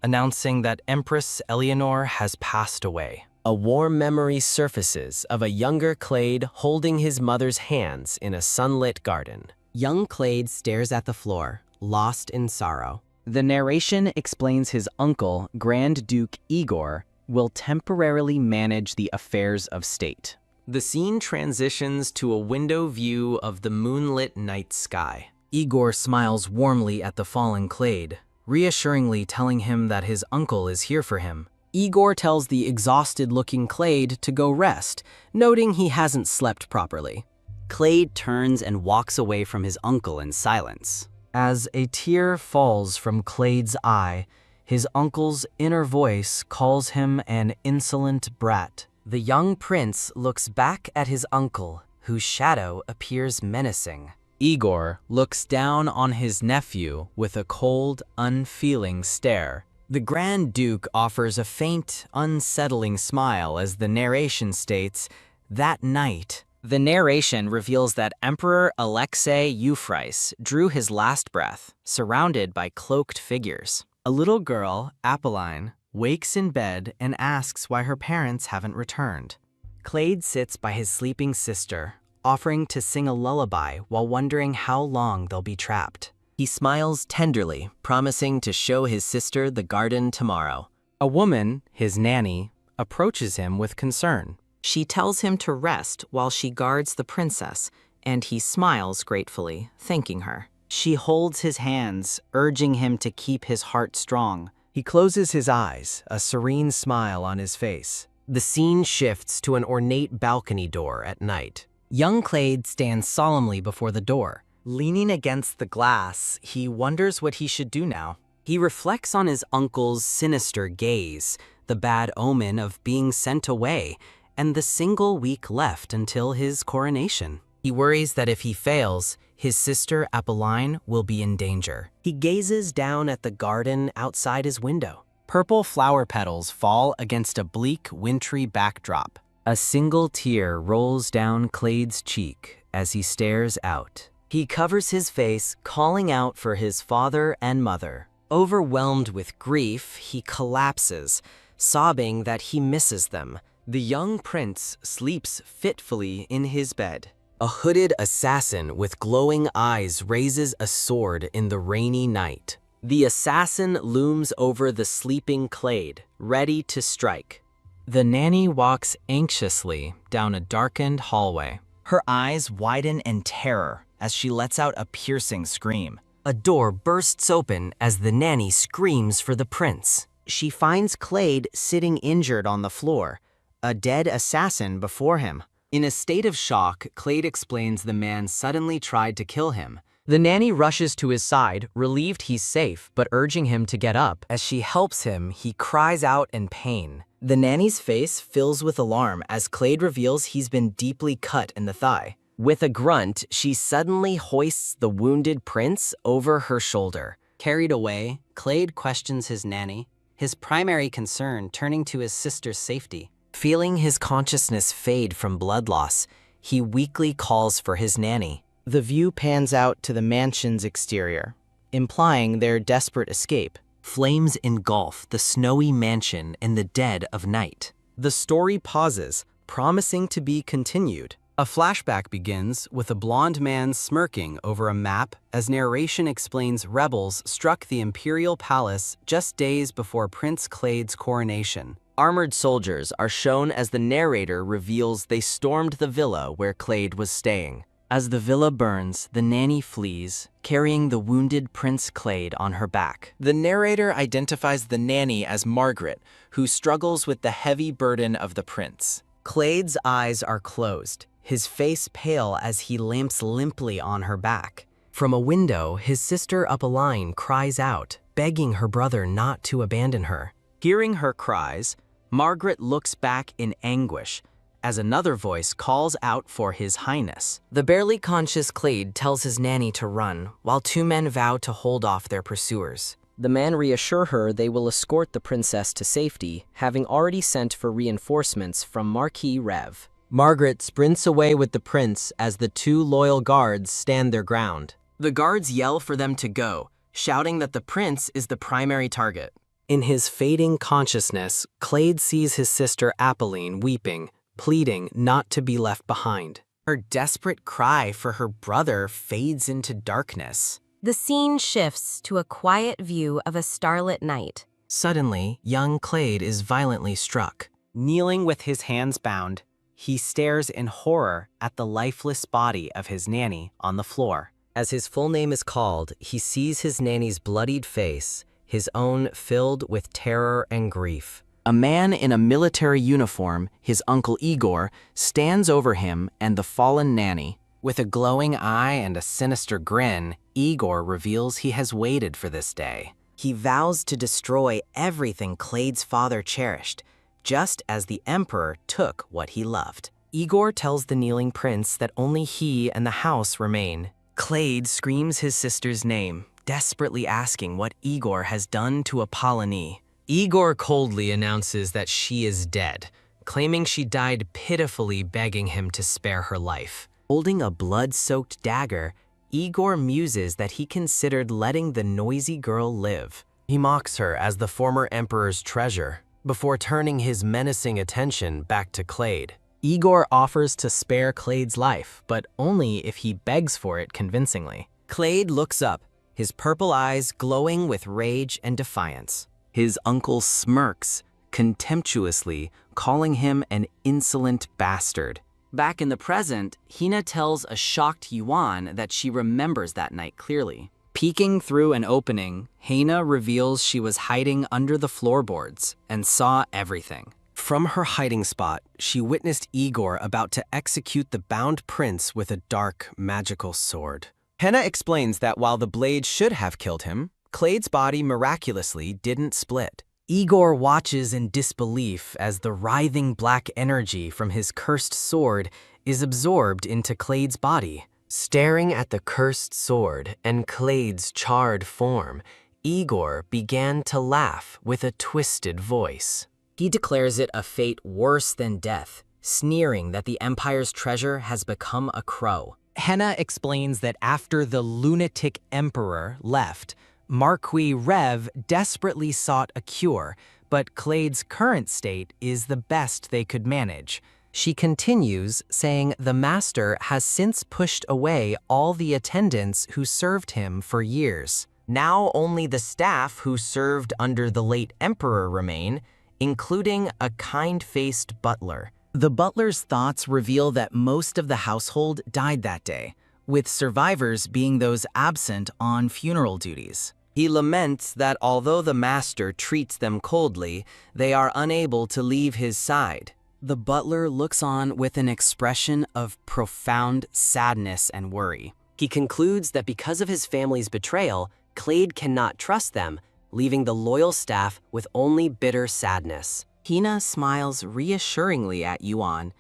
announcing that Empress Eleanor has passed away. A warm memory surfaces of a younger Clade holding his mother's hands in a sunlit garden. Young Clade stares at the floor, lost in sorrow. The narration explains his uncle, Grand Duke Igor, will temporarily manage the affairs of state. The scene transitions to a window view of the moonlit night sky. Igor smiles warmly at the fallen Clade, reassuringly telling him that his uncle is here for him. Igor tells the exhausted-looking Clade to go rest, noting he hasn't slept properly. Clade turns and walks away from his uncle in silence. As a tear falls from Clade's eye, his uncle's inner voice calls him an insolent brat. The young prince looks back at his uncle, whose shadow appears menacing. Igor looks down on his nephew with a cold, unfeeling stare. The Grand Duke offers a faint, unsettling smile as the narration states, "That night." The narration reveals that Emperor Alexei Euphrates drew his last breath, surrounded by cloaked figures. A little girl, Apolline, wakes in bed and asks why her parents haven't returned. Clade sits by his sleeping sister, offering to sing a lullaby while wondering how long they'll be trapped. He smiles tenderly, promising to show his sister the garden tomorrow. A woman, his nanny, approaches him with concern. She tells him to rest while she guards the princess, and he smiles gratefully, thanking her. She holds his hands, urging him to keep his heart strong. He closes his eyes, a serene smile on his face. The scene shifts to an ornate balcony door at night. Young Clade stands solemnly before the door. Leaning against the glass, he wonders what he should do now. He reflects on his uncle's sinister gaze, the bad omen of being sent away, and the single week left until his coronation. He worries that if he fails, his sister Apolline will be in danger. He gazes down at the garden outside his window. Purple flower petals fall against a bleak, wintry backdrop. A single tear rolls down Clade's cheek as he stares out. He covers his face, calling out for his father and mother. Overwhelmed with grief, he collapses, sobbing that he misses them. The young prince sleeps fitfully in his bed. A hooded assassin with glowing eyes raises a sword in the rainy night. The assassin looms over the sleeping Clade, ready to strike. The nanny walks anxiously down a darkened hallway. Her eyes widen in terror as she lets out a piercing scream. A door bursts open as the nanny screams for the prince. She finds Clade sitting injured on the floor, a dead assassin before him. In a state of shock, Clade explains the man suddenly tried to kill him. The nanny rushes to his side, relieved he's safe, but urging him to get up. As she helps him, he cries out in pain. The nanny's face fills with alarm as Clade reveals he's been deeply cut in the thigh. With a grunt, she suddenly hoists the wounded prince over her shoulder. Carried away, Clade questions his nanny, his primary concern turning to his sister's safety. Feeling his consciousness fade from blood loss, he weakly calls for his nanny. The view pans out to the mansion's exterior, implying their desperate escape. Flames engulf the snowy mansion in the dead of night. The story pauses, promising to be continued. A flashback begins with a blonde man smirking over a map as narration explains rebels struck the Imperial Palace just days before Prince Clade's coronation. Armored soldiers are shown as the narrator reveals they stormed the villa where Clade was staying. As the villa burns, the nanny flees, carrying the wounded Prince Clade on her back. The narrator identifies the nanny as Margaret, who struggles with the heavy burden of the prince. Clade's eyes are closed, his face pale as he limps limply on her back. From a window, his sister up a line cries out, begging her brother not to abandon her. Hearing her cries, Margaret looks back in anguish, as another voice calls out for His Highness. The barely conscious Clade tells his nanny to run, while two men vow to hold off their pursuers. The men reassure her they will escort the princess to safety, having already sent for reinforcements from Marquis Rev. Margaret sprints away with the prince as the two loyal guards stand their ground. The guards yell for them to go, shouting that the prince is the primary target. In his fading consciousness, Clade sees his sister Apolline weeping, pleading not to be left behind. Her desperate cry for her brother fades into darkness. The scene shifts to a quiet view of a starlit night. Suddenly, young Clade is violently struck. Kneeling with his hands bound, he stares in horror at the lifeless body of his nanny on the floor. As his full name is called, he sees his nanny's bloodied face, his own filled with terror and grief. A man in a military uniform, his uncle Igor, stands over him and the fallen nanny. With a glowing eye and a sinister grin, Igor reveals he has waited for this day. He vows to destroy everything Clade's father cherished, just as the emperor took what he loved. Igor tells the kneeling prince that only he and the house remain. Clade screams his sister's name, desperately asking what Igor has done to Apolline. Igor coldly announces that she is dead, claiming she died pitifully, begging him to spare her life. Holding a blood-soaked dagger, Igor muses that he considered letting the noisy girl live. He mocks her as the former emperor's treasure, before turning his menacing attention back to Clade. Igor offers to spare Clade's life, but only if he begs for it convincingly. Clade looks up, his purple eyes glowing with rage and defiance. His uncle smirks, contemptuously, calling him an insolent bastard. Back in the present, Hina tells a shocked Yuan that she remembers that night clearly. Peeking through an opening, Hina reveals she was hiding under the floorboards and saw everything. From her hiding spot, she witnessed Igor about to execute the bound prince with a dark, magical sword. Henna explains that while the blade should have killed him, Clade's body miraculously didn't split. Igor watches in disbelief as the writhing black energy from his cursed sword is absorbed into Clade's body. Staring at the cursed sword and Clade's charred form, Igor began to laugh with a twisted voice. He declares it a fate worse than death, sneering that the Empire's treasure has become a crow. Henna explains that after the lunatic emperor left, Marquis Rev desperately sought a cure, but Clade's current state is the best they could manage. She continues, saying the master has since pushed away all the attendants who served him for years. Now only the staff who served under the late emperor remain, including a kind-faced butler. The butler's thoughts reveal that most of the household died that day, with survivors being those absent on funeral duties. He laments that although the master treats them coldly, they are unable to leave his side. The butler looks on with an expression of profound sadness and worry. He concludes that because of his family's betrayal, Clade cannot trust them, leaving the loyal staff with only bitter sadness. Hina smiles reassuringly at Yuan,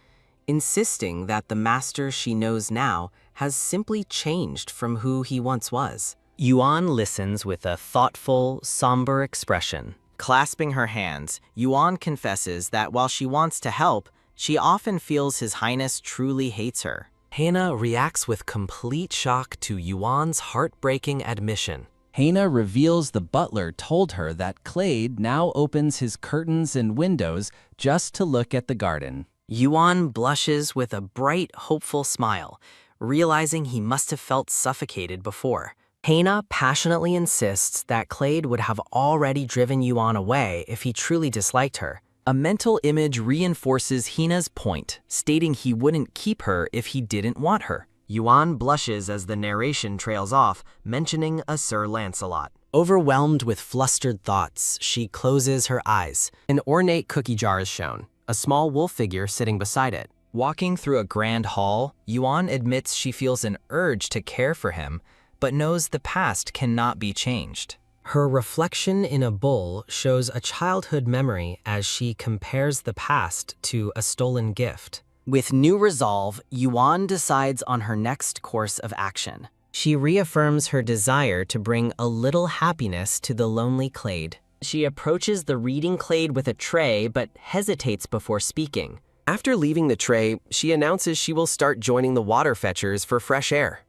insisting that the master she knows now has simply changed from who he once was. Yuan listens with a thoughtful, somber expression. Clasping her hands, Yuan confesses that while she wants to help, she often feels His Highness truly hates her. Hina reacts with complete shock to Yuan's heartbreaking admission. Hina reveals the butler told her that Clade now opens his curtains and windows just to look at the garden. Yuan blushes with a bright, hopeful smile, realizing he must have felt suffocated before. Hina passionately insists that Clade would have already driven Yuan away if he truly disliked her. A mental image reinforces Hina's point, stating he wouldn't keep her if he didn't want her. Yuan blushes as the narration trails off, mentioning a Sir Lancelot. Overwhelmed with flustered thoughts, she closes her eyes. An ornate cookie jar is shown, a small wolf figure sitting beside it. Walking through a grand hall, Yuan admits she feels an urge to care for him, but knows the past cannot be changed. Her reflection in a bowl shows a childhood memory as she compares the past to a stolen gift. With new resolve, Yuan decides on her next course of action. She reaffirms her desire to bring a little happiness to the lonely Clade. She approaches the reading Clade with a tray but hesitates before speaking. After leaving the tray, she announces she will start joining the water fetchers for fresh air.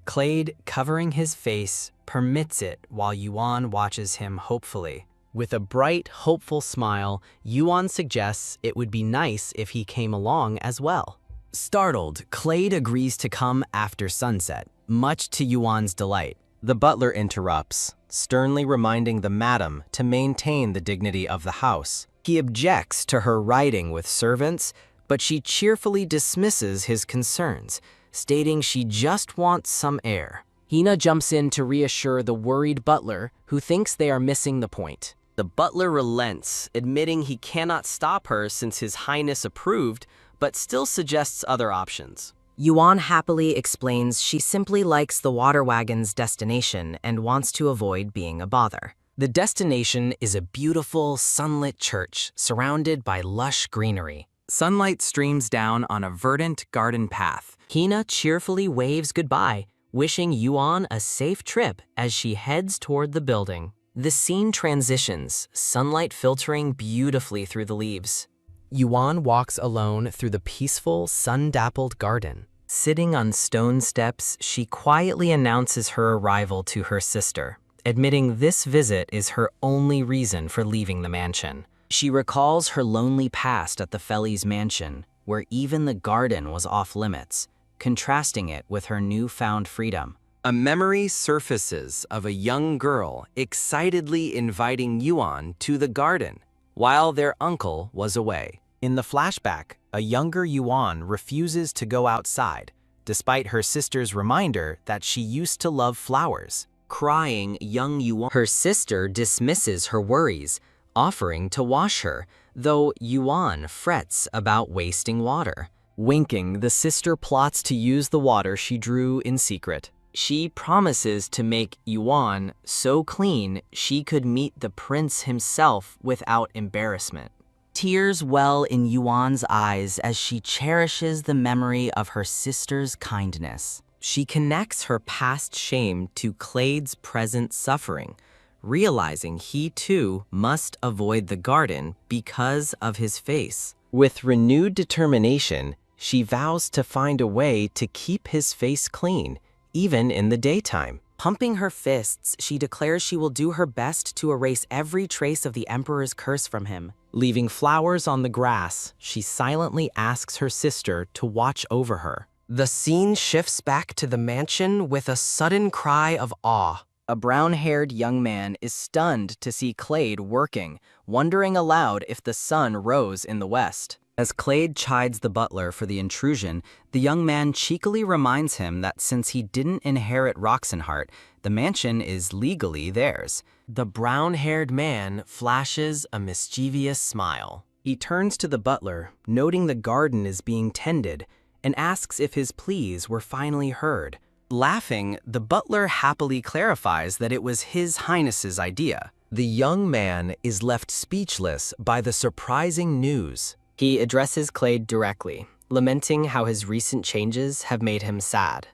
Clade, covering his face, permits it while Yuan watches him hopefully. With a bright, hopeful smile, Yuan suggests it would be nice if he came along as well. Startled, Clade agrees to come after sunset, much to Yuan's delight. The butler interrupts, sternly reminding the madam to maintain the dignity of the house. He objects to her riding with servants, but she cheerfully dismisses his concerns, stating she just wants some air. Hina jumps in to reassure the worried butler, who thinks they are missing the point. The butler relents, admitting he cannot stop her since His Highness approved, but still suggests other options. Yuan happily explains she simply likes the water wagon's destination and wants to avoid being a bother. The destination is a beautiful, sunlit church surrounded by lush greenery. Sunlight streams down on a verdant garden path. Hina cheerfully waves goodbye, wishing Yuan a safe trip as she heads toward the building. The scene transitions, sunlight filtering beautifully through the leaves. Yuan walks alone through the peaceful, sun-dappled garden. Sitting on stone steps, she quietly announces her arrival to her sister, admitting this visit is her only reason for leaving the mansion. She recalls her lonely past at the Feli's mansion, where even the garden was off-limits, contrasting it with her newfound freedom. A memory surfaces of a young girl excitedly inviting Yuan to the garden while their uncle was away. In the flashback, a younger Yuan refuses to go outside, despite her sister's reminder that she used to love flowers. Crying young Yuan, her sister dismisses her worries, offering to wash her, though Yuan frets about wasting water. Winking, the sister plots to use the water she drew in secret. She promises to make Yuan so clean she could meet the prince himself without embarrassment. Tears well in Yuan's eyes as she cherishes the memory of her sister's kindness. She connects her past shame to Clade's present suffering, realizing he too must avoid the garden because of his face. With renewed determination, she vows to find a way to keep his face clean, even in the daytime. Pumping her fists, she declares she will do her best to erase every trace of the Emperor's curse from him. Leaving flowers on the grass, she silently asks her sister to watch over her. The scene shifts back to the mansion with a sudden cry of awe. A brown-haired young man is stunned to see Clade working, wondering aloud if the sun rose in the west. As Clade chides the butler for the intrusion, the young man cheekily reminds him that since he didn't inherit Roxenhart, the mansion is legally theirs. The brown-haired man flashes a mischievous smile. He turns to the butler, noting the garden is being tended, and asks if his pleas were finally heard. Laughing, the butler happily clarifies that it was His Highness's idea. The young man is left speechless by the surprising news. He addresses Clade directly, lamenting how his recent changes have made him sad.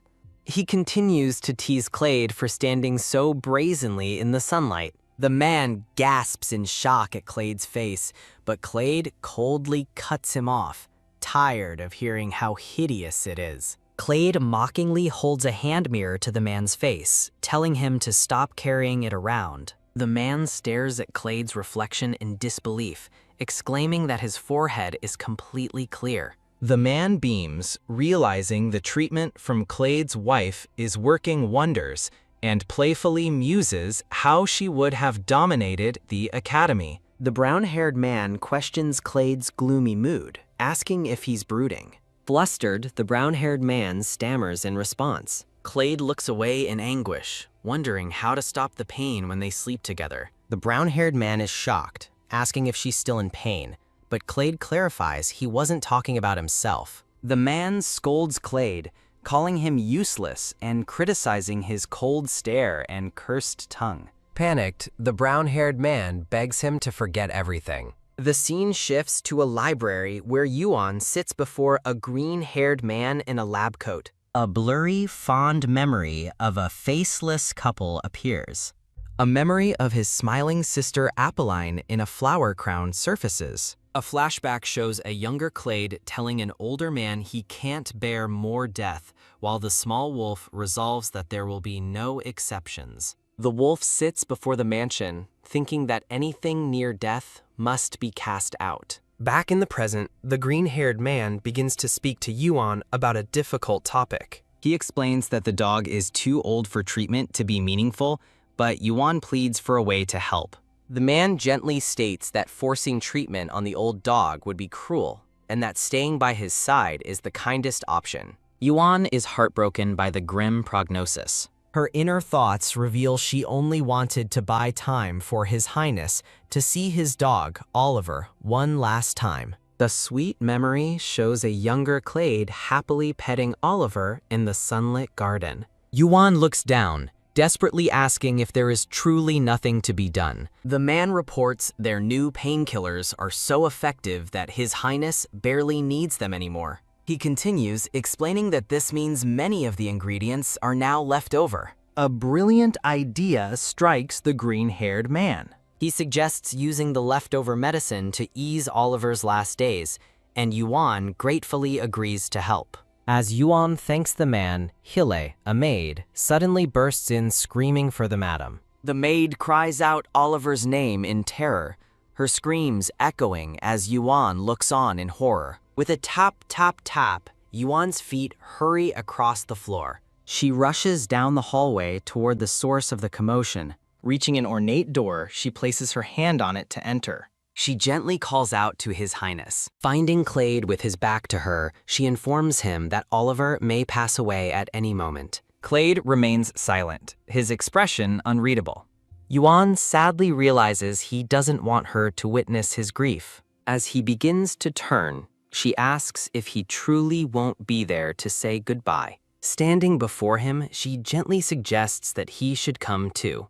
He continues to tease Clade for standing so brazenly in the sunlight. The man gasps in shock at Clade's face, but Clade coldly cuts him off, tired of hearing how hideous it is. Clade mockingly holds a hand mirror to the man's face, telling him to stop carrying it around. The man stares at Clade's reflection in disbelief, exclaiming that his forehead is completely clear. The man beams, realizing the treatment from Clade's wife is working wonders, and playfully muses how she would have dominated the academy. The brown-haired man questions Clade's gloomy mood, asking if he's brooding. Flustered, the brown-haired man stammers in response. Clade looks away in anguish, wondering how to stop the pain when they sleep together. The brown-haired man is shocked, asking if she's still in pain, but Clade clarifies he wasn't talking about himself. The man scolds Clade, calling him useless and criticizing his cold stare and cursed tongue. Panicked, the brown-haired man begs him to forget everything. The scene shifts to a library where Yuan sits before a green-haired man in a lab coat. A blurry, fond memory of a faceless couple appears. A memory of his smiling sister Apolline in a flower crown surfaces. A flashback shows a younger Clade telling an older man he can't bear more death, while the small wolf resolves that there will be no exceptions. The wolf sits before the mansion, thinking that anything near death must be cast out. Back in the present, the green-haired man begins to speak to Yuan about a difficult topic. He explains that the dog is too old for treatment to be meaningful, but Yuan pleads for a way to help. The man gently states that forcing treatment on the old dog would be cruel, and that staying by his side is the kindest option. Yuan is heartbroken by the grim prognosis. Her inner thoughts reveal she only wanted to buy time for His Highness to see his dog, Oliver, one last time. The sweet memory shows a younger Clade happily petting Oliver in the sunlit garden. Yuan looks down, desperately asking if there is truly nothing to be done. The man reports their new painkillers are so effective that His Highness barely needs them anymore. He continues, explaining that this means many of the ingredients are now left over. A brilliant idea strikes the green-haired man. He suggests using the leftover medicine to ease Oliver's last days, and Yuan gratefully agrees to help. As Yuan thanks the man, Hile, a maid, suddenly bursts in screaming for the madam. The maid cries out Oliver's name in terror, her screams echoing as Yuan looks on in horror. With a tap, tap, tap, Yuan's feet hurry across the floor. She rushes down the hallway toward the source of the commotion. Reaching an ornate door, she places her hand on it to enter. She gently calls out to His Highness. Finding Clade with his back to her, she informs him that Oliver may pass away at any moment. Clade remains silent, his expression unreadable. Yuan sadly realizes he doesn't want her to witness his grief. As he begins to turn, she asks if he truly won't be there to say goodbye. Standing before him, she gently suggests that he should come too.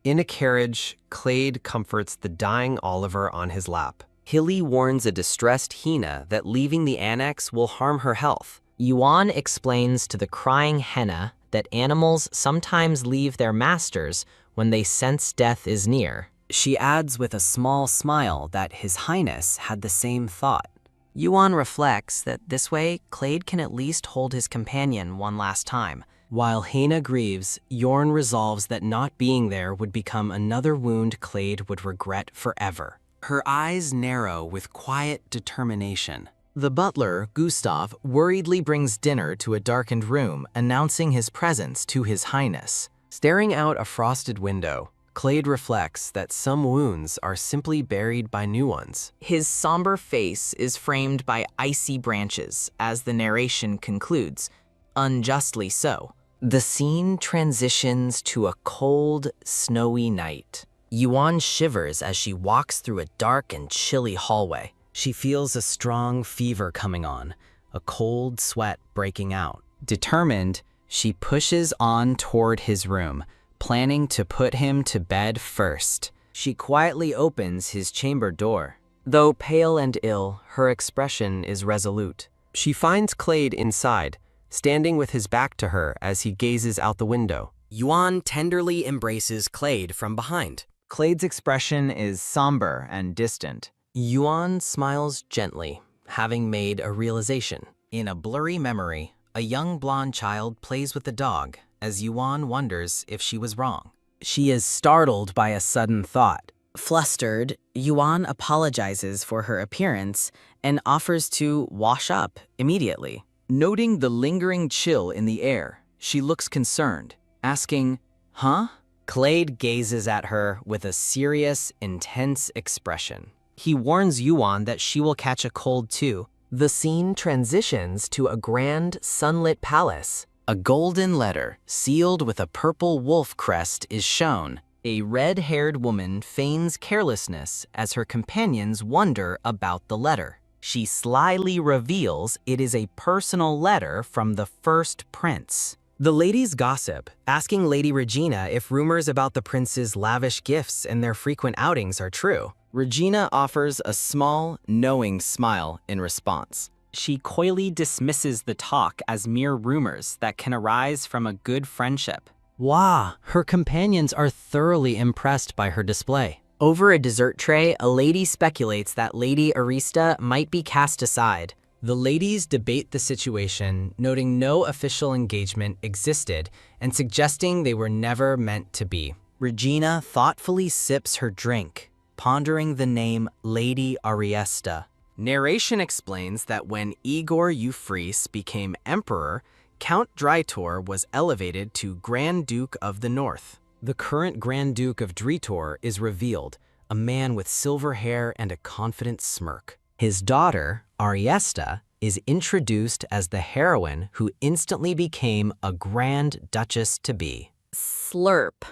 In a carriage, Clade comforts the dying Oliver on his lap. Hilly warns a distressed Hina that leaving the annex will harm her health. Yuan explains to the crying Henna that animals sometimes leave their masters when they sense death is near. She adds with a small smile that His Highness had the same thought. Yuan reflects that this way, Clade can at least hold his companion one last time. While Hina grieves, Yorn resolves that not being there would become another wound Clade would regret forever. Her eyes narrow with quiet determination. The butler, Gustav, worriedly brings dinner to a darkened room, announcing his presence to His Highness. Staring out a frosted window, Clade reflects that some wounds are simply buried by new ones. His somber face is framed by icy branches as the narration concludes, unjustly so. The scene transitions to a cold, snowy night. Yuan shivers as she walks through a dark and chilly hallway. She feels a strong fever coming on, a cold sweat breaking out. Determined, she pushes on toward his room, planning to put him to bed first. She quietly opens his chamber door. Though pale and ill, her expression is resolute. She finds Clade inside, standing with his back to her as he gazes out the window. Yuan tenderly embraces Clade from behind. Clade's expression is somber and distant. Yuan smiles gently, having made a realization. In a blurry memory, a young blonde child plays with the dog as Yuan wonders if she was wrong. She is startled by a sudden thought. Flustered, Yuan apologizes for her appearance and offers to wash up immediately. Noting the lingering chill in the air, she looks concerned, asking, "Huh?" Clade gazes at her with a serious, intense expression. He warns Yuan that she will catch a cold too. The scene transitions to a grand, sunlit palace. A golden letter, sealed with a purple wolf crest, is shown. A red-haired woman feigns carelessness as her companions wonder about the letter. She slyly reveals it is a personal letter from the first prince. The ladies gossip, asking Lady Regina if rumors about the prince's lavish gifts and their frequent outings are true. Regina offers a small, knowing smile in response. She coyly dismisses the talk as mere rumors that can arise from a good friendship. Wow, her companions are thoroughly impressed by her display. Over a dessert tray, a lady speculates that Lady Arista might be cast aside. The ladies debate the situation, noting no official engagement existed and suggesting they were never meant to be. Regina thoughtfully sips her drink, pondering the name Lady Ariesta. Narration explains that when Igor Euphrates became emperor, Count Drytor was elevated to Grand Duke of the North. The current Grand Duke of Drytor is revealed, a man with silver hair and a confident smirk. His daughter, Ariesta, is introduced as the heroine who instantly became a Grand Duchess-to-be. Slurp.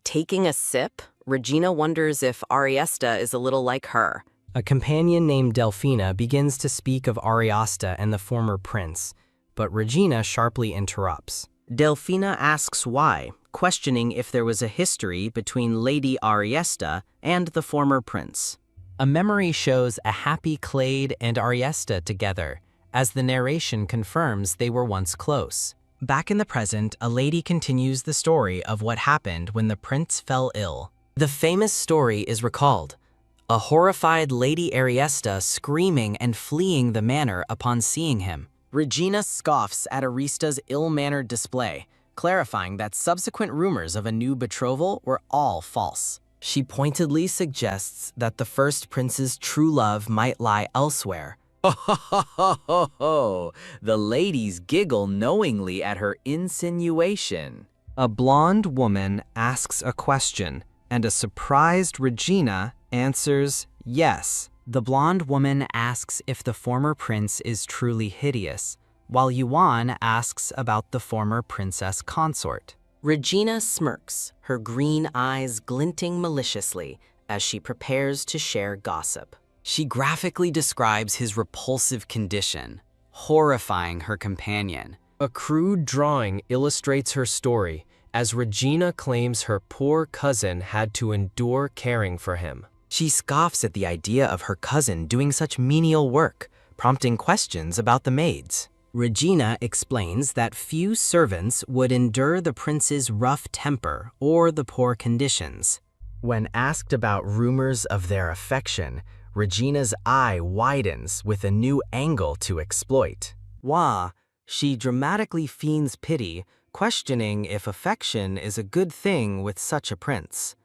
Taking a sip, Regina wonders if Ariesta is a little like her. A companion named Delphina begins to speak of Ariosta and the former prince, but Regina sharply interrupts. Delphina asks why, questioning if there was a history between Lady Ariesta and the former prince. A memory shows a happy Clade and Ariesta together, as the narration confirms they were once close. Back in the present, a lady continues the story of what happened when the prince fell ill. The famous story is recalled. A horrified Lady Ariesta screaming and fleeing the manor upon seeing him. Regina scoffs at Arista's ill-mannered display, clarifying that subsequent rumors of a new betrothal were all false. She pointedly suggests that the first prince's true love might lie elsewhere. Ho ho ho ho ho ho! The ladies giggle knowingly at her insinuation. A blonde woman asks a question, and a surprised Regina answers yes. The blonde woman asks if the former prince is truly hideous, while Yuan asks about the former princess consort. Regina smirks, her green eyes glinting maliciously as she prepares to share gossip. She graphically describes his repulsive condition, horrifying her companion. A crude drawing illustrates her story, as Regina claims her poor cousin had to endure caring for him. She scoffs at the idea of her cousin doing such menial work, prompting questions about the maids. Regina explains that few servants would endure the prince's rough temper or the poor conditions. When asked about rumors of their affection, Regina's eye widens with a new angle to exploit. Wah, she dramatically feigns pity, questioning if affection is a good thing with such a prince.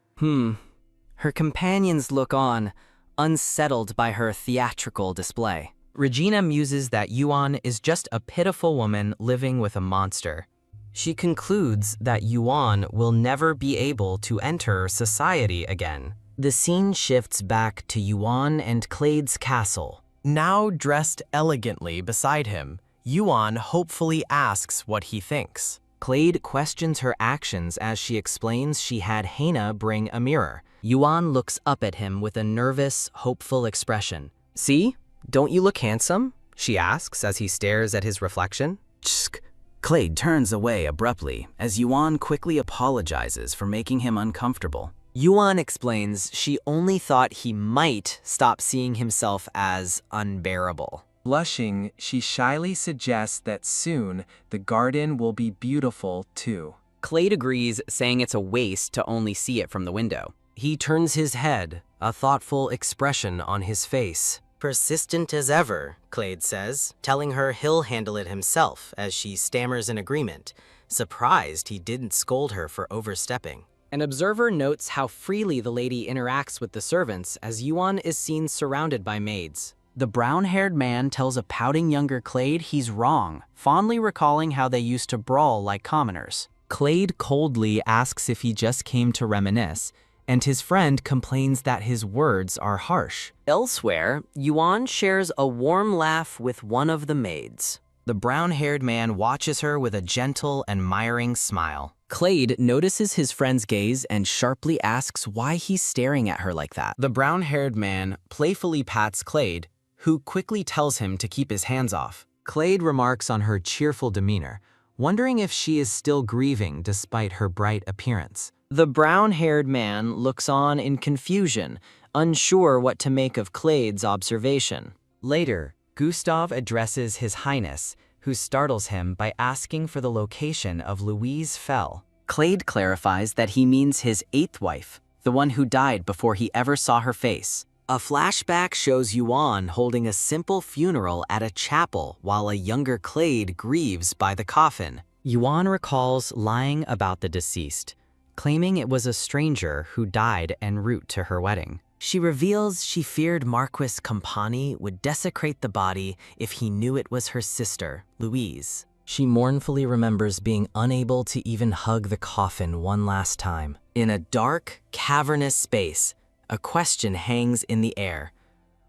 Her companions look on, unsettled by her theatrical display. Regina muses that Yuan is just a pitiful woman living with a monster. She concludes that Yuan will never be able to enter society again. The scene shifts back to Yuan and Clade's castle. Now dressed elegantly beside him, Yuan hopefully asks what he thinks. Clade questions her actions as she explains she had Hana bring a mirror. Yuan looks up at him with a nervous, hopeful expression. See? Don't you look handsome? She asks as he stares at his reflection. Tsk. Clade turns away abruptly as Yuan quickly apologizes for making him uncomfortable. Yuan explains she only thought he might stop seeing himself as unbearable. Blushing, she shyly suggests that soon the garden will be beautiful too. Clade agrees, saying it's a waste to only see it from the window. He turns his head, a thoughtful expression on his face. Persistent as ever, Clade says, telling her he'll handle it himself as she stammers in agreement, surprised he didn't scold her for overstepping. An observer notes how freely the lady interacts with the servants as Yuan is seen surrounded by maids. The brown-haired man tells a pouting younger Clade he's wrong, fondly recalling how they used to brawl like commoners. Clade coldly asks if he just came to reminisce, and his friend complains that his words are harsh. Elsewhere, Yuan shares a warm laugh with one of the maids. The brown-haired man watches her with a gentle, admiring smile. Clade notices his friend's gaze and sharply asks why he's staring at her like that. The brown-haired man playfully pats Clade, who quickly tells him to keep his hands off. Clade remarks on her cheerful demeanor, wondering if she is still grieving despite her bright appearance. The brown-haired man looks on in confusion, unsure what to make of Clade's observation. Later, Gustav addresses His Highness, who startles him by asking for the location of Louise Fell. Clade clarifies that he means his 8th wife, the one who died before he ever saw her face. A flashback shows Yuan holding a simple funeral at a chapel while a younger Clade grieves by the coffin. Yuan recalls lying about the deceased, claiming it was a stranger who died en route to her wedding. She reveals she feared Marquis Campani would desecrate the body if he knew it was her sister, Louise. She mournfully remembers being unable to even hug the coffin one last time. In a dark, cavernous space, a question hangs in the air.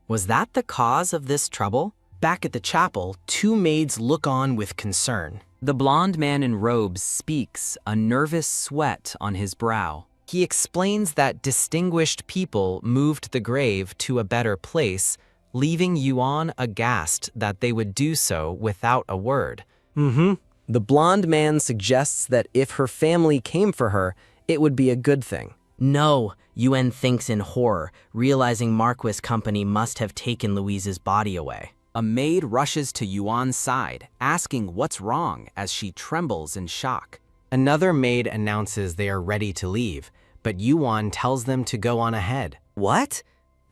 Was that the cause of this trouble? Back at the chapel, 2 maids look on with concern. The blonde man in robes speaks, a nervous sweat on his brow. He explains that distinguished people moved the grave to a better place, leaving Yuan aghast that they would do so without a word. The blonde man suggests that if her family came for her, it would be a good thing. No, Yuan thinks in horror, realizing Marquis Company must have taken Louise's body away. A maid rushes to Yuan's side, asking what's wrong as she trembles in shock. Another maid announces they are ready to leave, but Yuan tells them to go on ahead. What?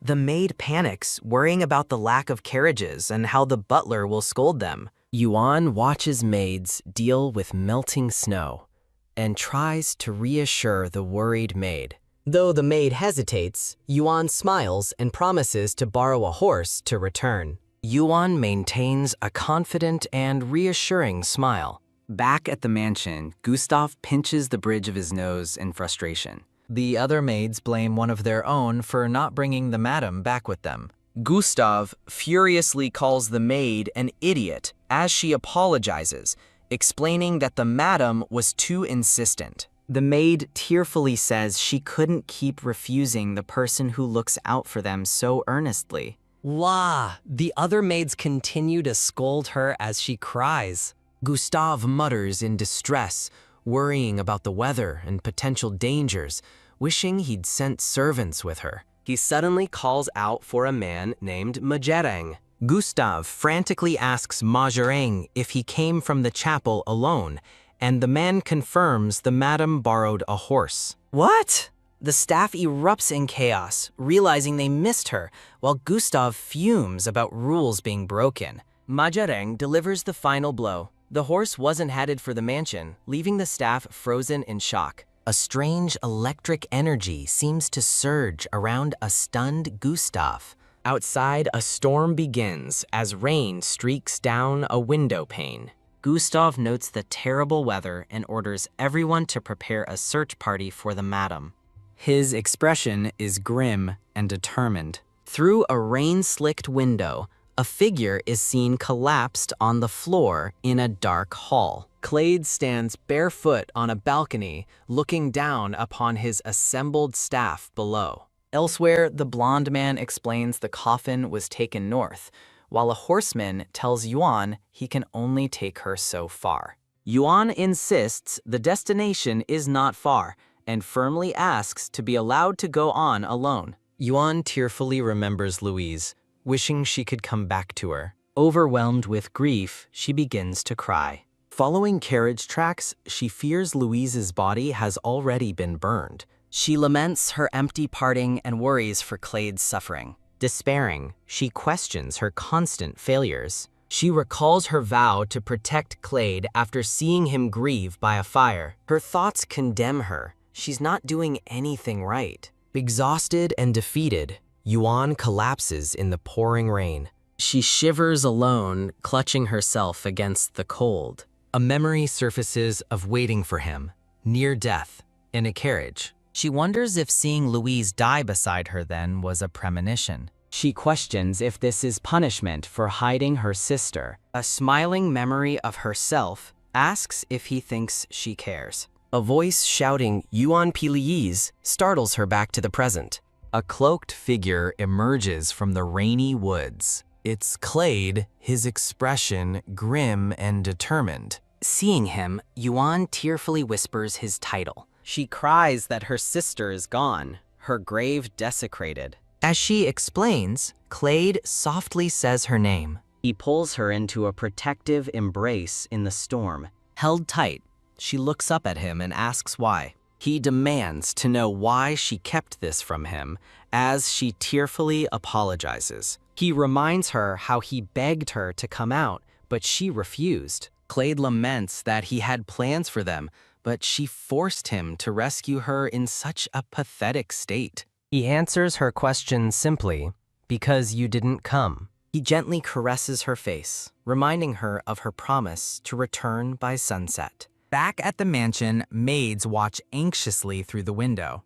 The maid panics, worrying about the lack of carriages and how the butler will scold them. Yuan watches maids deal with melting snow and tries to reassure the worried maid. Though the maid hesitates, Yuan smiles and promises to borrow a horse to return. Yuan maintains a confident and reassuring smile. Back at the mansion, Gustav pinches the bridge of his nose in frustration. The other maids blame one of their own for not bringing the madam back with them. Gustav furiously calls the maid an idiot as she apologizes, explaining that the madam was too insistent. The maid tearfully says she couldn't keep refusing the person who looks out for them so earnestly. La! The other maids continue to scold her as she cries. Gustav mutters in distress, worrying about the weather and potential dangers, wishing he'd sent servants with her. He suddenly calls out for a man named Majerang. Gustav frantically asks Majerang if he came from the chapel alone, and the man confirms the madam borrowed a horse. What? The staff erupts in chaos, realizing they missed her, while Gustav fumes about rules being broken. Majerang delivers the final blow. The horse wasn't headed for the mansion, leaving the staff frozen in shock. A strange electric energy seems to surge around a stunned Gustav. Outside, a storm begins as rain streaks down a window pane. Gustav notes the terrible weather and orders everyone to prepare a search party for the madam. His expression is grim and determined. Through a rain-slicked window, a figure is seen collapsed on the floor in a dark hall. Clade stands barefoot on a balcony, looking down upon his assembled staff below. Elsewhere, the blonde man explains the coffin was taken north, while a horseman tells Yuan he can only take her so far. Yuan insists the destination is not far and firmly asks to be allowed to go on alone. Yuan tearfully remembers Louise, wishing she could come back to her. Overwhelmed with grief, she begins to cry. Following carriage tracks, she fears Louise's body has already been burned. She laments her empty parting and worries for Clade's suffering. Despairing, she questions her constant failures. She recalls her vow to protect Clade after seeing him grieve by a fire. Her thoughts condemn her. She's not doing anything right. Exhausted and defeated, Yuan collapses in the pouring rain. She shivers alone, clutching herself against the cold. A memory surfaces of waiting for him, near death, in a carriage. She wonders if seeing Louise die beside her then was a premonition. She questions if this is punishment for hiding her sister. A smiling memory of herself asks if he thinks she cares. A voice shouting Yuan Pilies startles her back to the present. A cloaked figure emerges from the rainy woods. It's Clade, his expression grim and determined. Seeing him, Yuan tearfully whispers his title. She cries that her sister is gone, her grave desecrated. As she explains, Clade softly says her name. He pulls her into a protective embrace in the storm. Held tight, she looks up at him and asks why. He demands to know why she kept this from him, as she tearfully apologizes. He reminds her how he begged her to come out, but she refused. Clade laments that he had plans for them, but she forced him to rescue her in such a pathetic state. He answers her question simply, because you didn't come. He gently caresses her face, reminding her of her promise to return by sunset. Back at the mansion, maids watch anxiously through the window.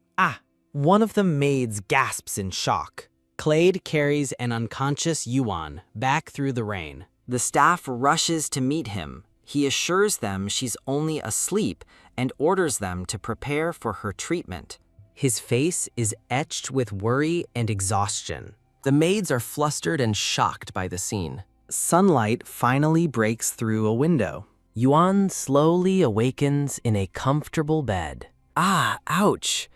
One of the maids gasps in shock. Clade carries an unconscious Yuan back through the rain. The staff rushes to meet him. He assures them she's only asleep and orders them to prepare for her treatment. His face is etched with worry and exhaustion. The maids are flustered and shocked by the scene. Sunlight finally breaks through a window. Yuan slowly awakens in a comfortable bed. Ouch!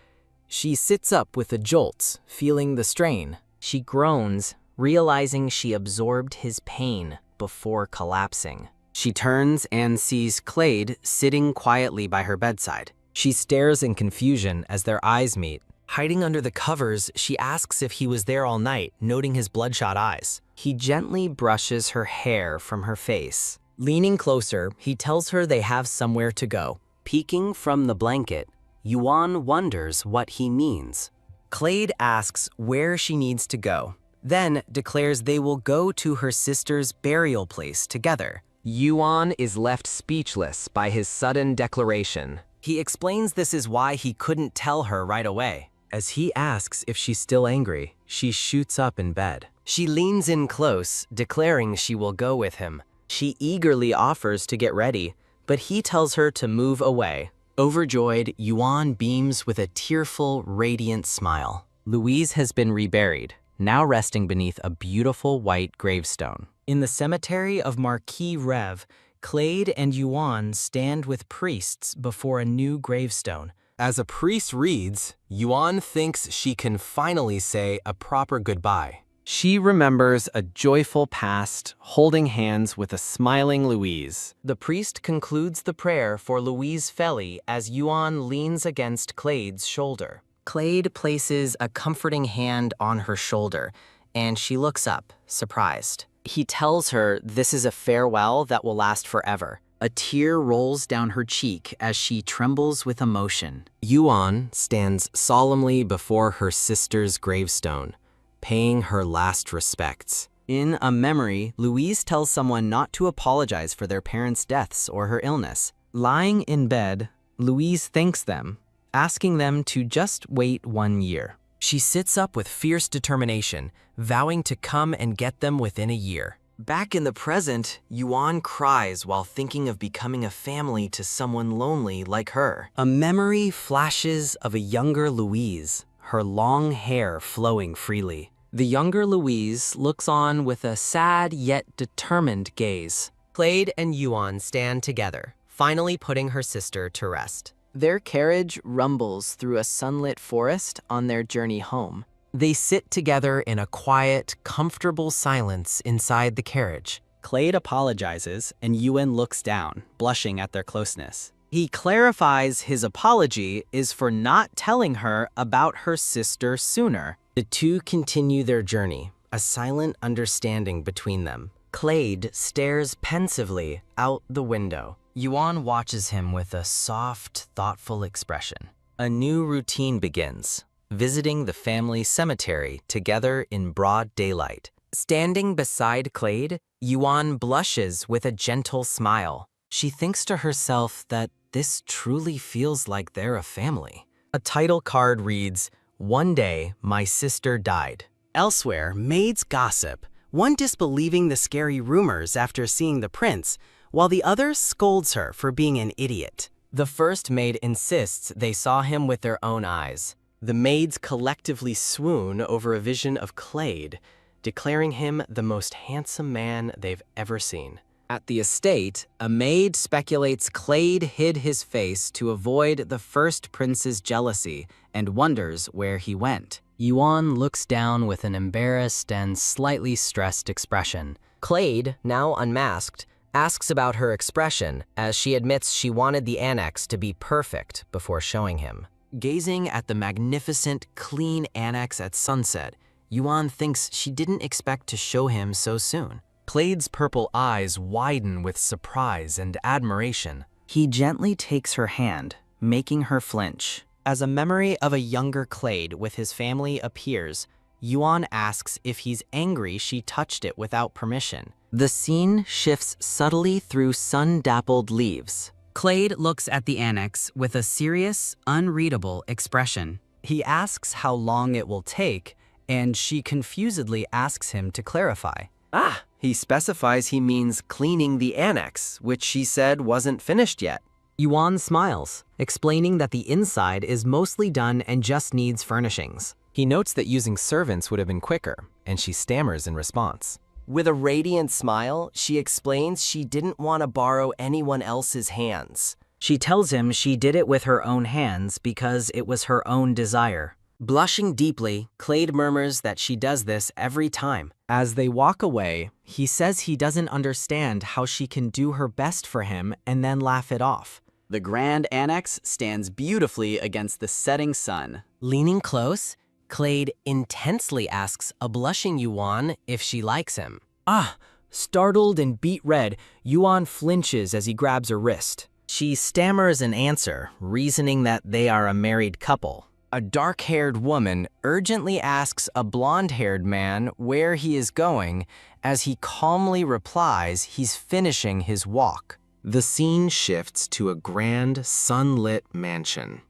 She sits up with a jolt, feeling the strain. She groans, realizing she absorbed his pain before collapsing. She turns and sees Clade sitting quietly by her bedside. She stares in confusion as their eyes meet. Hiding under the covers, she asks if he was there all night, noting his bloodshot eyes. He gently brushes her hair from her face. Leaning closer, he tells her they have somewhere to go. Peeking from the blanket, Yuan wonders what he means. Clade asks where she needs to go, then declares they will go to her sister's burial place together. Yuan is left speechless by his sudden declaration. He explains this is why he couldn't tell her right away. As he asks if she's still angry, she shoots up in bed. She leans in close, declaring she will go with him. She eagerly offers to get ready, but he tells her to move away. Overjoyed, Yuan beams with a tearful, radiant smile. Louise has been reburied, now resting beneath a beautiful white gravestone. In the cemetery of Marquis Rev, Clade and Yuan stand with priests before a new gravestone. As a priest reads, Yuan thinks she can finally say a proper goodbye. She remembers a joyful past, holding hands with a smiling Louise. The priest concludes the prayer for Louise Feli as Yuan leans against Clade's shoulder. Clade places a comforting hand on her shoulder, and she looks up, surprised. He tells her this is a farewell that will last forever. A tear rolls down her cheek as she trembles with emotion. Yuan stands solemnly before her sister's gravestone, paying her last respects. In a memory, Louise tells someone not to apologize for their parents' deaths or her illness. Lying in bed, Louise thanks them, asking them to just wait 1 year. She sits up with fierce determination, vowing to come and get them within a year. Back in the present, Yuan cries while thinking of becoming a family to someone lonely like her. A memory flashes of a younger Louise, her long hair flowing freely. The younger Louise looks on with a sad yet determined gaze. Clade and Yuan stand together, finally putting her sister to rest. Their carriage rumbles through a sunlit forest on their journey home. They sit together in a quiet, comfortable silence inside the carriage. Clade apologizes, and Yuan looks down, blushing at their closeness. He clarifies his apology is for not telling her about her sister sooner. The two continue their journey, a silent understanding between them. Clade stares pensively out the window. Yuan watches him with a soft, thoughtful expression. A new routine begins, visiting the family cemetery together in broad daylight. Standing beside Clade, Yuan blushes with a gentle smile. She thinks to herself that this truly feels like they're a family. A title card reads, "One day, my sister died." Elsewhere, maids gossip, one disbelieving the scary rumors after seeing the prince, while the other scolds her for being an idiot. The first maid insists they saw him with their own eyes. The maids collectively swoon over a vision of Clade, declaring him the most handsome man they've ever seen. At the estate, a maid speculates Clade hid his face to avoid the first prince's jealousy and wonders where he went. Yuan looks down with an embarrassed and slightly stressed expression. Clade, now unmasked, asks about her expression as she admits she wanted the annex to be perfect before showing him. Gazing at the magnificent, clean annex at sunset, Yuan thinks she didn't expect to show him so soon. Clade's purple eyes widen with surprise and admiration. He gently takes her hand, making her flinch. As a memory of a younger Clade with his family appears, Yuan asks if he's angry she touched it without permission. The scene shifts subtly through sun-dappled leaves. Clade looks at the annex with a serious, unreadable expression. He asks how long it will take, and she confusedly asks him to clarify. He specifies he means cleaning the annex, which she said wasn't finished yet. Yuan smiles, explaining that the inside is mostly done and just needs furnishings. He notes that using servants would have been quicker, and she stammers in response. With a radiant smile, she explains she didn't want to borrow anyone else's hands. She tells him she did it with her own hands because it was her own desire. Blushing deeply, Clade murmurs that she does this every time. As they walk away, he says he doesn't understand how she can do her best for him and then laugh it off. The grand annex stands beautifully against the setting sun. Leaning close, Clade intensely asks a blushing Yuan if she likes him. Startled and beet red, Yuan flinches as he grabs her wrist. She stammers an answer, reasoning that they are a married couple. A dark-haired woman urgently asks a blonde-haired man where he is going, as he calmly replies he's finishing his walk. The scene shifts to a grand, sunlit mansion.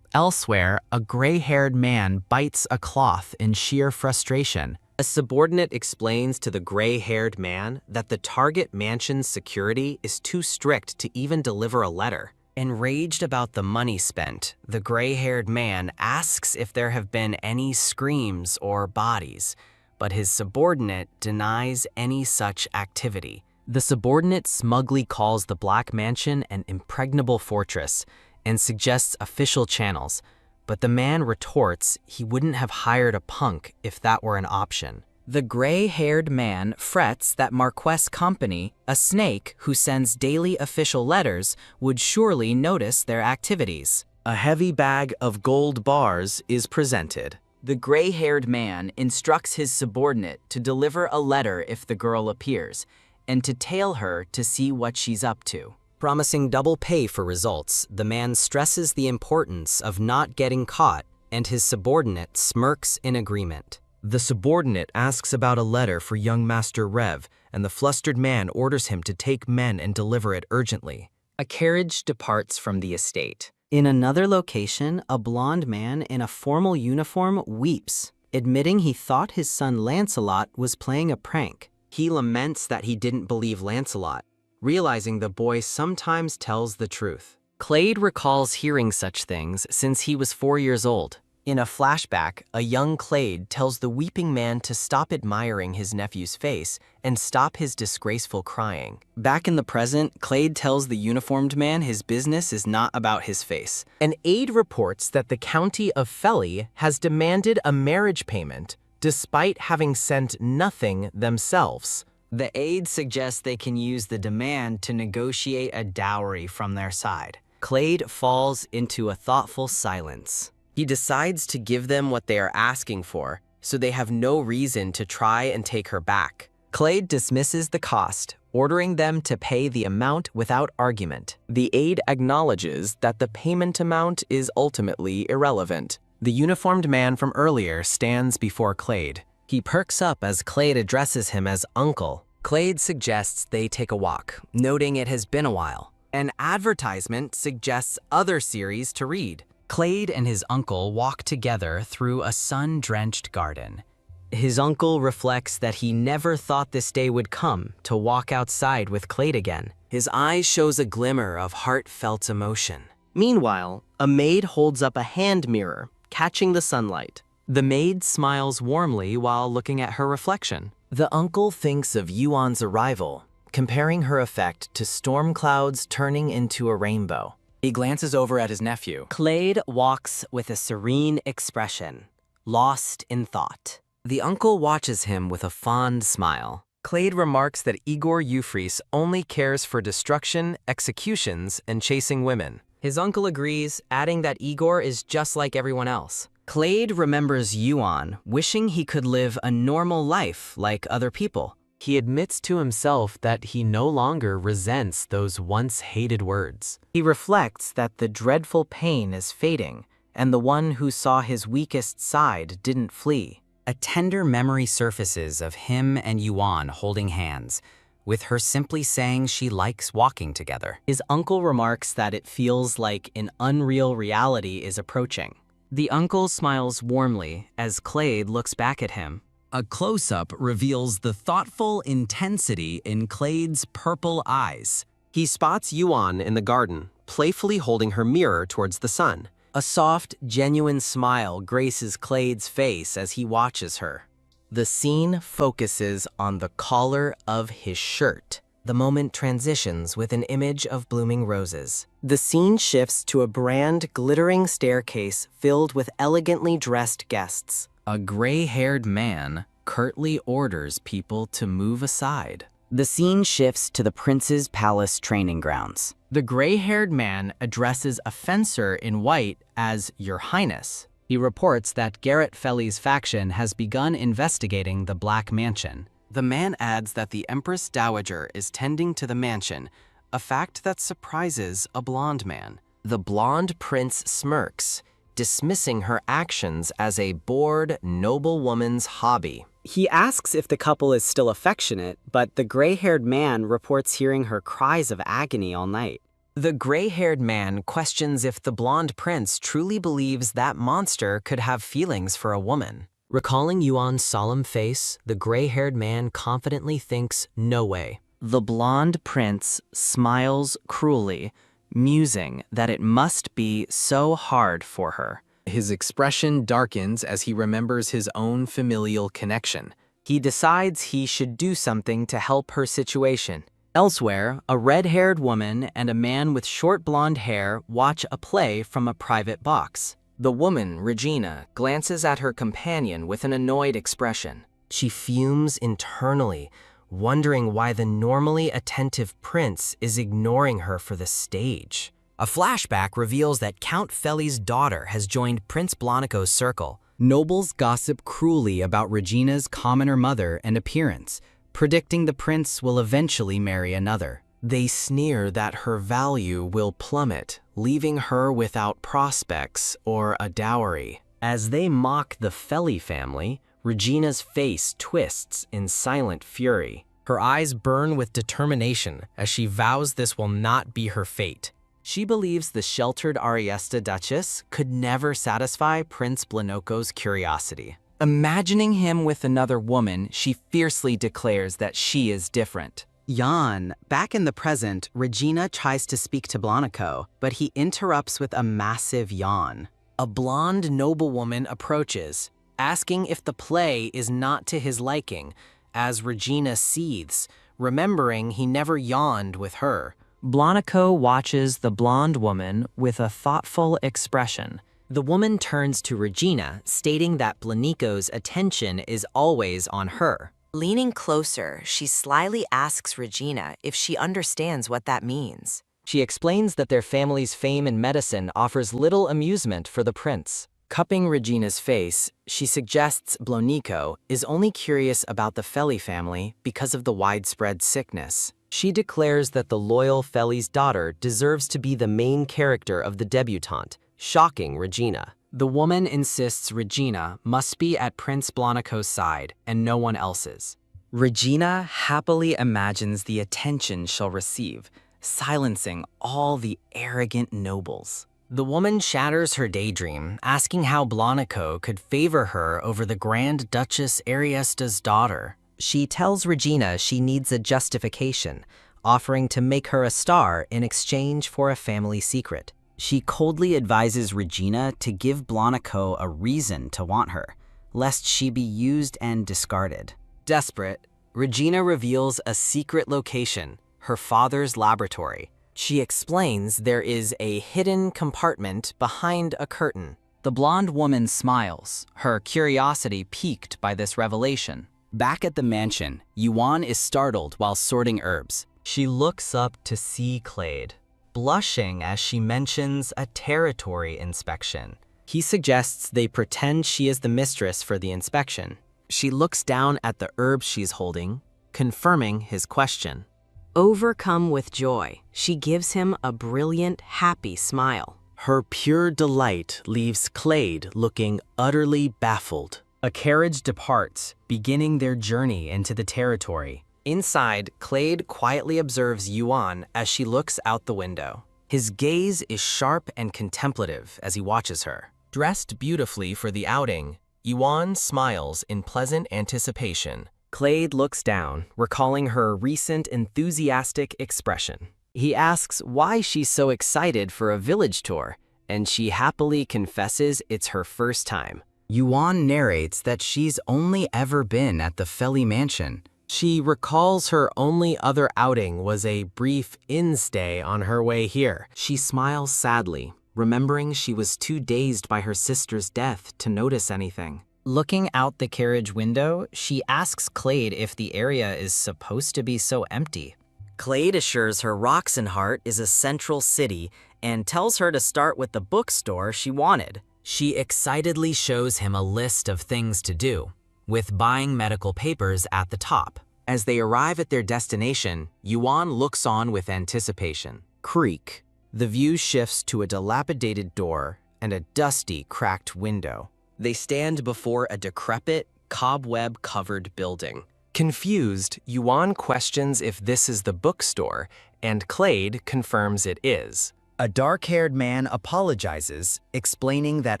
Elsewhere, a gray-haired man bites a cloth in sheer frustration. A subordinate explains to the gray-haired man that the target mansion's security is too strict to even deliver a letter. Enraged about the money spent, the gray-haired man asks if there have been any screams or bodies, but his subordinate denies any such activity. The subordinate smugly calls the Black Mansion an impregnable fortress and suggests official channels, but the man retorts he wouldn't have hired a punk if that were an option. The gray-haired man frets that Marquess Company, a snake who sends daily official letters, would surely notice their activities. A heavy bag of gold bars is presented. The gray-haired man instructs his subordinate to deliver a letter if the girl appears, and to tail her to see what she's up to. Promising double pay for results, the man stresses the importance of not getting caught, and his subordinate smirks in agreement. The subordinate asks about a letter for young Master Rev, and the flustered man orders him to take men and deliver it urgently. A carriage departs from the estate. In another location, a blond man in a formal uniform weeps, admitting he thought his son Lancelot was playing a prank. He laments that he didn't believe Lancelot, realizing the boy sometimes tells the truth. Clade recalls hearing such things since he was 4 years old. In a flashback, a young Clade tells the weeping man to stop admiring his nephew's face and stop his disgraceful crying. Back in the present, Clade tells the uniformed man his business is not about his face. An aide reports that the county of Feli has demanded a marriage payment despite having sent nothing themselves. The aide suggests they can use the demand to negotiate a dowry from their side. Clade falls into a thoughtful silence. He decides to give them what they are asking for, so they have no reason to try and take her back. Clade dismisses the cost, ordering them to pay the amount without argument. The aide acknowledges that the payment amount is ultimately irrelevant. The uniformed man from earlier stands before Clade. He perks up as Clade addresses him as uncle. Clade suggests they take a walk, noting it has been a while. An advertisement suggests other series to read. Clade and his uncle walk together through a sun-drenched garden. His uncle reflects that he never thought this day would come to walk outside with Clade again. His eyes shows a glimmer of heartfelt emotion. Meanwhile, a maid holds up a hand mirror, catching the sunlight. The maid smiles warmly while looking at her reflection. The uncle thinks of Yuan's arrival, comparing her effect to storm clouds turning into a rainbow. He glances over at his nephew. Clade walks with a serene expression, lost in thought. The uncle watches him with a fond smile. Clade remarks that Igor Euphrates only cares for destruction, executions, and chasing women. His uncle agrees, adding that Igor is just like everyone else. Clade remembers Yuan, wishing he could live a normal life like other people. He admits to himself that he no longer resents those once hated words. He reflects that the dreadful pain is fading, and the one who saw his weakest side didn't flee. A tender memory surfaces of him and Yuan holding hands, with her simply saying she likes walking together. His uncle remarks that it feels like an unreal reality is approaching. The uncle smiles warmly as Clade looks back at him. A close-up reveals the thoughtful intensity in Clade's purple eyes. He spots Yuan in the garden, playfully holding her mirror towards the sun. A soft, genuine smile graces Clade's face as he watches her. The scene focuses on the collar of his shirt. The moment transitions with an image of blooming roses. The scene shifts to a grand, glittering staircase filled with elegantly dressed guests. A gray-haired man curtly orders people to move aside. The scene shifts to the prince's palace training grounds. The gray-haired man addresses a fencer in white as Your Highness. He reports that Garrett Feli's faction has begun investigating the Black Mansion. The man adds that the Empress Dowager is tending to the mansion, a fact that surprises a blonde man. The blonde prince smirks, dismissing her actions as a bored, noble woman's hobby. He asks if the couple is still affectionate, but the gray-haired man reports hearing her cries of agony all night. The gray-haired man questions if the blonde prince truly believes that monster could have feelings for a woman. Recalling Yuan's solemn face, the gray-haired man confidently thinks, no way. The blonde prince smiles cruelly, musing that it must be so hard for her. His expression darkens as he remembers his own familial connection. He decides he should do something to help her situation. Elsewhere, a red-haired woman and a man with short blonde hair watch a play from a private box. The woman, Regina, glances at her companion with an annoyed expression. She fumes internally, wondering why the normally attentive prince is ignoring her for the stage. A flashback reveals that Count Feli's daughter has joined Prince Blanico's circle. Nobles gossip cruelly about Regina's commoner mother and appearance, predicting the prince will eventually marry another. They sneer that her value will plummet, leaving her without prospects or a dowry. As they mock the Feli family, Regina's face twists in silent fury. Her eyes burn with determination as she vows this will not be her fate. She believes the sheltered Ariesta Duchess could never satisfy Prince Blanoko's curiosity. Imagining him with another woman, she fiercely declares that she is different. Jan, back in the present, Regina tries to speak to Blanco, but he interrupts with a massive yawn. A blonde noblewoman approaches, asking if the play is not to his liking, as Regina seethes, remembering he never yawned with her. Blanco watches the blonde woman with a thoughtful expression. The woman turns to Regina, stating that Blanico's attention is always on her. Leaning closer, she slyly asks Regina if she understands what that means. She explains that their family's fame in medicine offers little amusement for the prince. Cupping Regina's face, she suggests Blanico is only curious about the Feli family because of the widespread sickness. She declares that the loyal Feli's daughter deserves to be the main character of the debutante, shocking Regina. The woman insists Regina must be at Prince Blanico's side and no one else's. Regina happily imagines the attention she'll receive, silencing all the arrogant nobles. The woman shatters her daydream, asking how Blanico could favor her over the Grand Duchess Ariesta's daughter. She tells Regina she needs a justification, offering to make her a star in exchange for a family secret. She coldly advises Regina to give Blanco a reason to want her, lest she be used and discarded. Desperate, Regina reveals a secret location, her father's laboratory. She explains there is a hidden compartment behind a curtain. The blonde woman smiles, her curiosity piqued by this revelation. Back at the mansion, Yuan is startled while sorting herbs. She looks up to see Clade, blushing as she mentions a territory inspection. He suggests they pretend she is the mistress for the inspection. She looks down at the herbs she's holding, confirming his question. Overcome with joy, she gives him a brilliant, happy smile. Her pure delight leaves Clade looking utterly baffled. A carriage departs, beginning their journey into the territory. Inside, Clade quietly observes Yuan as she looks out the window. His gaze is sharp and contemplative as he watches her. Dressed beautifully for the outing, Yuan smiles in pleasant anticipation. Clade looks down, recalling her recent enthusiastic expression. He asks why she's so excited for a village tour, and she happily confesses it's her first time. Yuan narrates that she's only ever been at the Feli mansion. She recalls her only other outing was a brief inn-stay on her way here. She smiles sadly, remembering she was too dazed by her sister's death to notice anything. Looking out the carriage window, she asks Clade if the area is supposed to be so empty. Clade assures her Roxenheart is a central city and tells her to start with the bookstore she wanted. She excitedly shows him a list of things to do, with buying medical papers at the top. As they arrive at their destination, Yuan looks on with anticipation. Creak. The view shifts to a dilapidated door and a dusty, cracked window. They stand before a decrepit, cobweb-covered building. Confused, Yuan questions if this is the bookstore, and Clade confirms it is. A dark-haired man apologizes, explaining that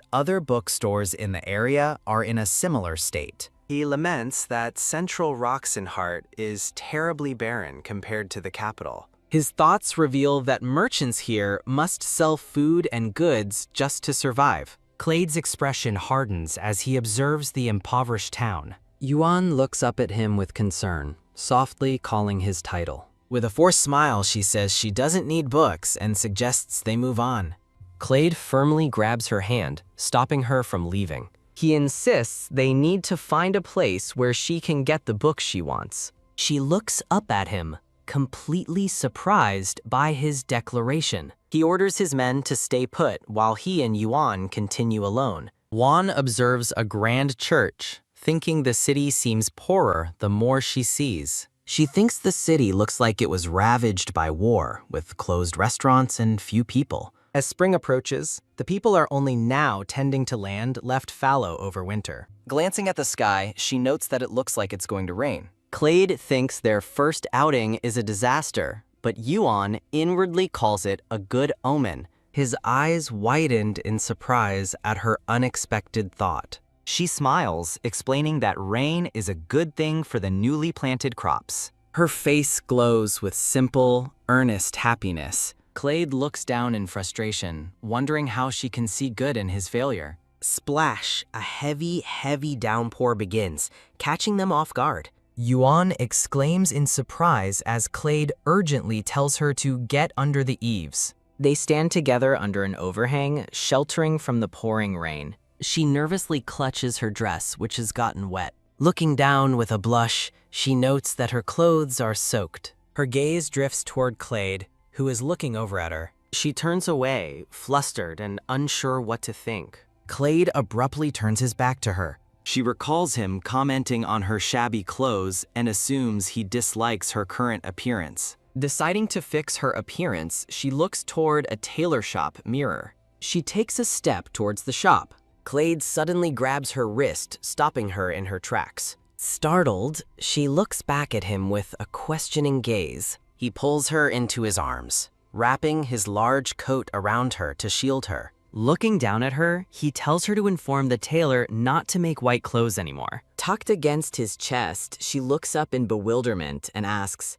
other bookstores in the area are in a similar state. He laments that central Roxenheart is terribly barren compared to the capital. His thoughts reveal that merchants here must sell food and goods just to survive. Clade's expression hardens as he observes the impoverished town. Yuan looks up at him with concern, softly calling his title. With a forced smile, she says she doesn't need books and suggests they move on. Clade firmly grabs her hand, stopping her from leaving. He insists they need to find a place where she can get the book she wants. She looks up at him, completely surprised by his declaration. He orders his men to stay put while he and Yuan continue alone. Yuan observes a grand church, thinking the city seems poorer the more she sees. She thinks the city looks like it was ravaged by war, with closed restaurants and few people. As spring approaches, the people are only now tending to land left fallow over winter. Glancing at the sky, she notes that it looks like it's going to rain. Clade thinks their first outing is a disaster, but Yuan inwardly calls it a good omen. His eyes widened in surprise at her unexpected thought. She smiles, explaining that rain is a good thing for the newly planted crops. Her face glows with simple, earnest happiness. Clade looks down in frustration, wondering how she can see good in his failure. Splash, a heavy, heavy downpour begins, catching them off guard. Yuan exclaims in surprise as Clade urgently tells her to get under the eaves. They stand together under an overhang, sheltering from the pouring rain. She nervously clutches her dress, which has gotten wet. Looking down with a blush, she notes that her clothes are soaked. Her gaze drifts toward Clade, who is looking over at her. She turns away, flustered and unsure what to think. Clade abruptly turns his back to her. She recalls him commenting on her shabby clothes and assumes he dislikes her current appearance. Deciding to fix her appearance, she looks toward a tailor shop mirror. She takes a step towards the shop. Clade suddenly grabs her wrist, stopping her in her tracks. Startled, she looks back at him with a questioning gaze. He pulls her into his arms, wrapping his large coat around her to shield her. Looking down at her, he tells her to inform the tailor not to make white clothes anymore. Tucked against his chest, she looks up in bewilderment and asks,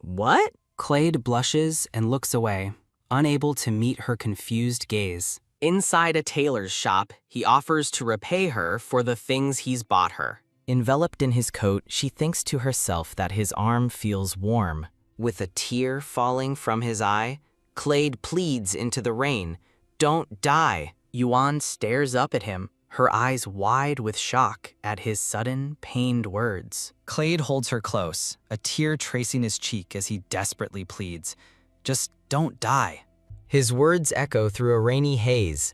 "What?" Clade blushes and looks away, unable to meet her confused gaze. Inside a tailor's shop, he offers to repay her for the things he's bought her. Enveloped in his coat, she thinks to herself that his arm feels warm. With a tear falling from his eye, Clade pleads into the rain, "Don't die." Yuan stares up at him, her eyes wide with shock at his sudden, pained words. Clade holds her close, a tear tracing his cheek as he desperately pleads, "Just don't die." His words echo through a rainy haze.